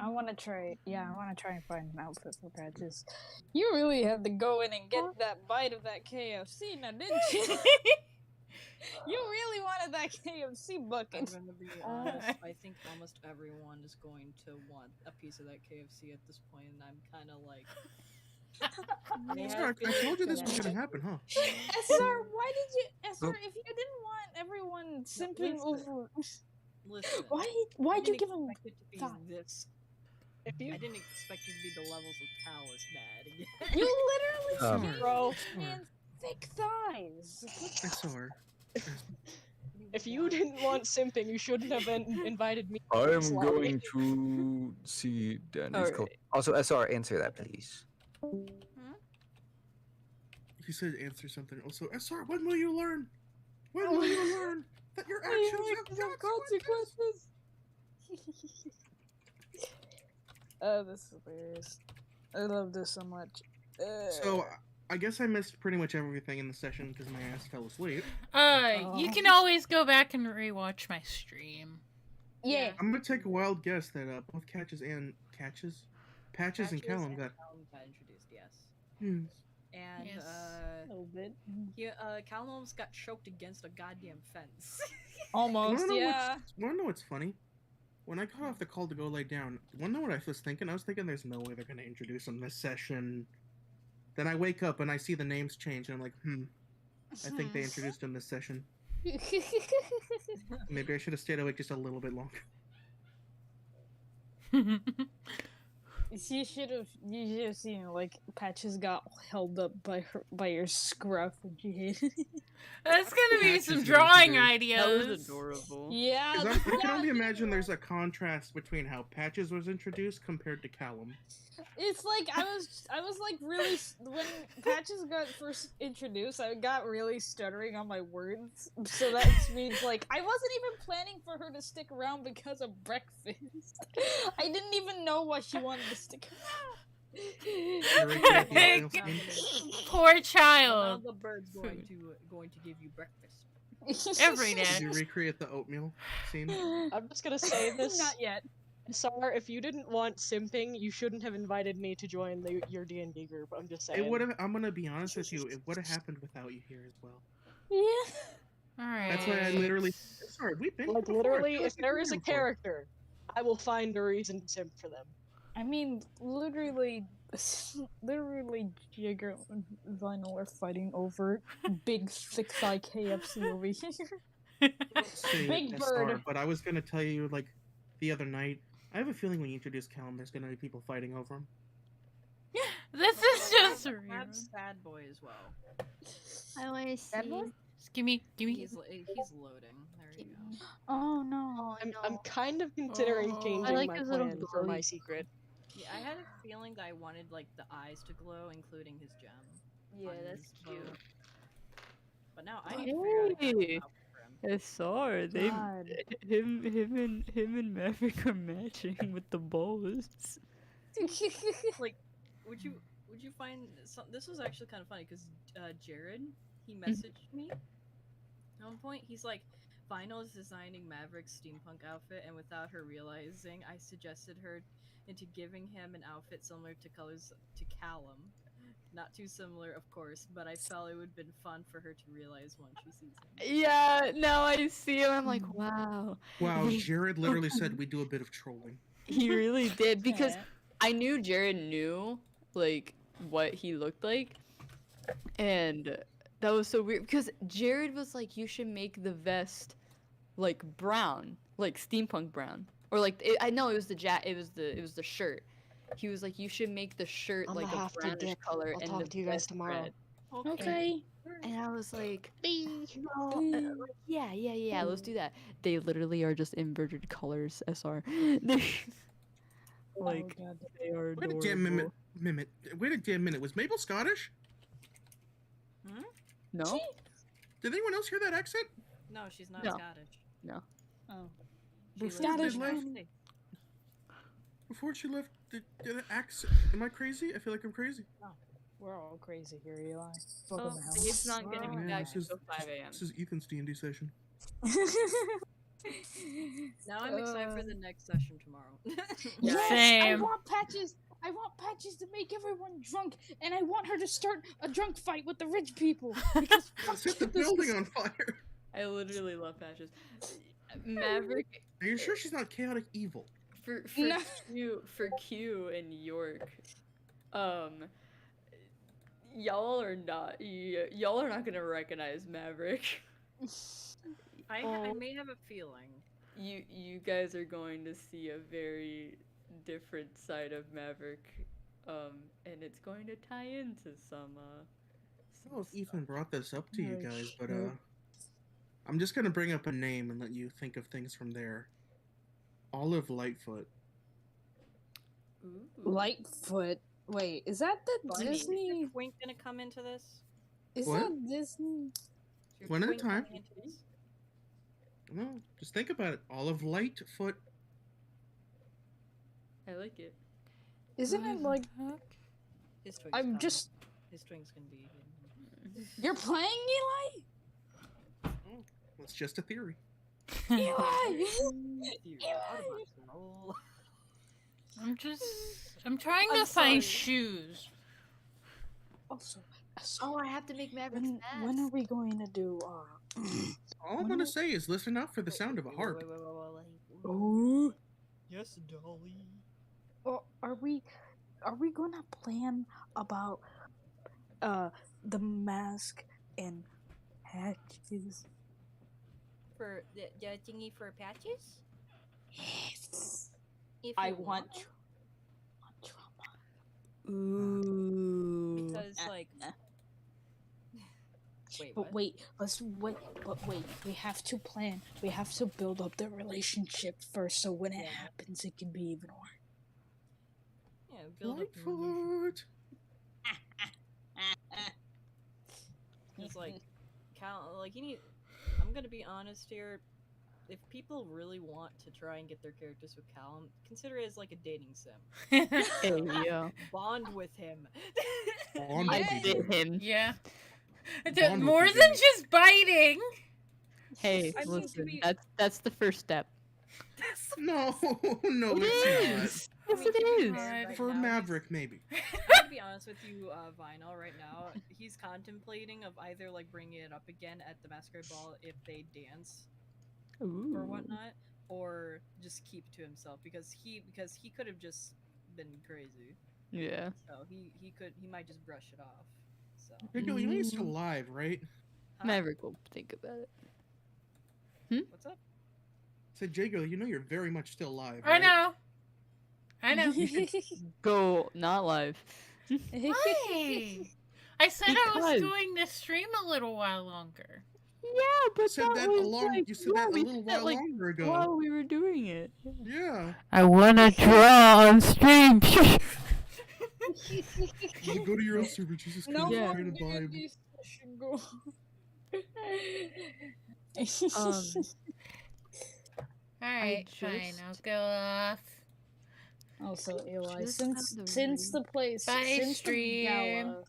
I want to try. Yeah, I want to try and find an outfit for Patches. You really had to go in and get that bite of that KFC, now didn't you? You really wanted that KFC I'm bucket. gonna be honest. I think almost everyone is going to want a piece of that KFC at this point, and I'm kind of like. Sorry, I told you this was gonna happen, huh? SR, why did you? SR, if you didn't want everyone simping over. Listen. Why'd you give him expect it to be thought? this? I didn't expect it to be the levels of Talus bad again. You literally Sorry. Bro, man thick thighs. SR. if you didn't want simping, you shouldn't have invited me. I am Slobby. going to see Danny's Alright. call. Also, SR, answer that, please. He said answer something. Also, SR, when will you learn? When will you learn that your actions have consequences? Oh, this is hilarious. I love this so much. So, I guess I missed pretty much everything in the session because my ass fell asleep. You can always go back and rewatch my stream. Yeah. I'm gonna take a wild guess that both Patches and Callum got. Callum got introduced, yes. Hmm. And Yes. A little bit. Callum almost got choked against a goddamn fence. Almost, yeah. Wanna know what's funny? When I got off the call to go lay down, wanna know what I was thinking? I was thinking there's no way they're gonna introduce him this session. Then I wake up and I see the names change, and I'm like, I think they introduced him this session. Maybe I should have stayed awake just a little bit longer. You should have seen like Patches got held up by your scruff when she hit. That's gonna be Patches some was drawing introduced. That was ideas. adorable. Yeah. 'Cause I can only imagine there's a contrast between how Patches was introduced compared to Callum. It's like I was like really when Patches got first introduced, I got really stuttering on my words. So that means like I wasn't even planning for her to stick around because of breakfast. I didn't even know why she wanted to stick around. Poor Now child. the bird's going to give you breakfast. Every Did day. you recreate the oatmeal scene? I'm just gonna say this. Not yet. Sar, if you didn't want simping, you shouldn't have invited me to join your D&D group. I'm just saying. It would have. I'm gonna be honest with you. It would have happened without you here as well. Yeah. Alright. That's why I literally. Sorry, we've been. Like before. literally, I feel if like there we've is a been before. character, I will find a reason to simp for them. I mean, literally, Jigger and Vinyl are fighting over big thick thigh KFC over here. Say Big it, bird. SR, but I was gonna tell you like the other night. I have a feeling when you introduce Callum, there's gonna be people fighting over him. This is just That's Sad Boy as well. I want to see. Just give me. He's loading. There you go. Oh no. I'm kind of considering changing like my his little plan for my glowy- secret. Yeah, I had a feeling that I wanted like the eyes to glow, including his gem. Yeah, on that's his cute. bow. But now I need to figure out a custom Hey. outfit for him. SR, God. him and Maverick are matching with the bows. Like, would you find this was actually kind of funny because Jared he messaged me at one point. He's like, Final is designing Maverick's steampunk outfit, and without her realizing, I suggested her into giving him an outfit similar to colors to Callum. Not too similar, of course, but I felt it would have been fun for her to realize once she sees him. Yeah, now I see him. I'm like, wow. Wow, Jared literally said we do a bit of trolling. He really did because Yeah. I knew Jared knew like what he looked like, and that was so weird because Jared was like, you should make the vest like brown, like steampunk brown, or like I know it was it was the shirt. He was like, you should make the shirt I'ma like a have to brownish dip. color I'll and talk the to you guys vest tomorrow. red. Okay. And I was like, no, like, yeah, let's do that. They literally are just inverted colors, SR. Like, God. they are Wait a adorable. damn minute. Wait a damn minute. Was Mabel Scottish? No? Did anyone else hear that accent? No, she's not No. Scottish. No. Oh. She lives Before in they the left, United States. before she left, the accent. Am I crazy? I feel like I'm crazy. No, we're all crazy here, Eli. Oh, Welcome to hell. Dave's not getting Man, back this is until 5 a.m. This is Ethan's D&D session. Now I'm excited for the next session tomorrow. Yes, I Same. want Patches. I want Patches to make everyone drunk, and I want her to start a drunk fight with the rich people. Because fuck Set the this building on fire. I literally love Patches. Maverick, Are you sure she's not chaotic evil? for No. Q and York, y'all are not gonna recognize Maverick. I may have a feeling. You guys are going to see a very different side of Maverick, and it's going to tie into some. I don't know if Ethan brought this up to you Oh, guys, but shit. I'm just gonna bring up a name and let you think of things from there. Olive Lightfoot. Ooh. Lightfoot. Wait, is that the Bunny, Disney? Is Twink gonna come into this? Is What? that Disney? Is One at a Twink time. coming into this? Well, just think about it. Olive Lightfoot. I like it. Isn't it like His Twink's I'm coming. just? His Twink's gonna be. You're playing Eli? Oh, it's just a theory. Eli! I'm trying to I'm find sorry. shoes. Also, Oh, I have to make Maverick's when are we going to do? All I'm gonna say is listen out for the sound of a harp. Oh. Yes, Dolly. Well, are we gonna plan about the mask and Patches? For the thingy for Patches? Yes. If I you want drama. Ooh. Because like. Wait, But what? wait, we have to plan. We have to build up the relationship first, so when it happens, it can be even worse. Yeah, build up the relationship. Lightfoot. It's like, you need. I'm gonna be honest here. If people really want to try and get their characters with Callum, consider it as like a dating sim. Hey, yeah. Bond with him. Bond I with bit you. him. Yeah. Bond More with than you. just biting. Hey, I mean, to listen, be- that's the first step. No, no, It it's is. I Yes, mean, it to be is. fair, not. right For now, Maverick, maybe. I'm gonna be honest with you, Vinyl. Right now, he's contemplating of either like bringing it up again at the masquerade ball if they dance or Ooh. whatnot, or just keep it to himself because he could have just been crazy. Yeah. So he might just brush it off. So Rico, you know you're still alive, right? Huh? Maverick will think about it. What's up? Said Jago, you know you're very much still alive. I Right? know. I know. Go not live. Why? I said I was Because- going to stream a little while longer. Yeah, but You said that was along. like, You said yeah, that a we little said that, while like, longer ago. while we were doing it. Yeah. I wanna draw on stream. You go to your own server. Jesus Christ, No Yeah. more trying to vibe. D&D session, go. Alright, fine. I'll go off. Also, Eli, Just since have the since the place Bye, since the stream. gala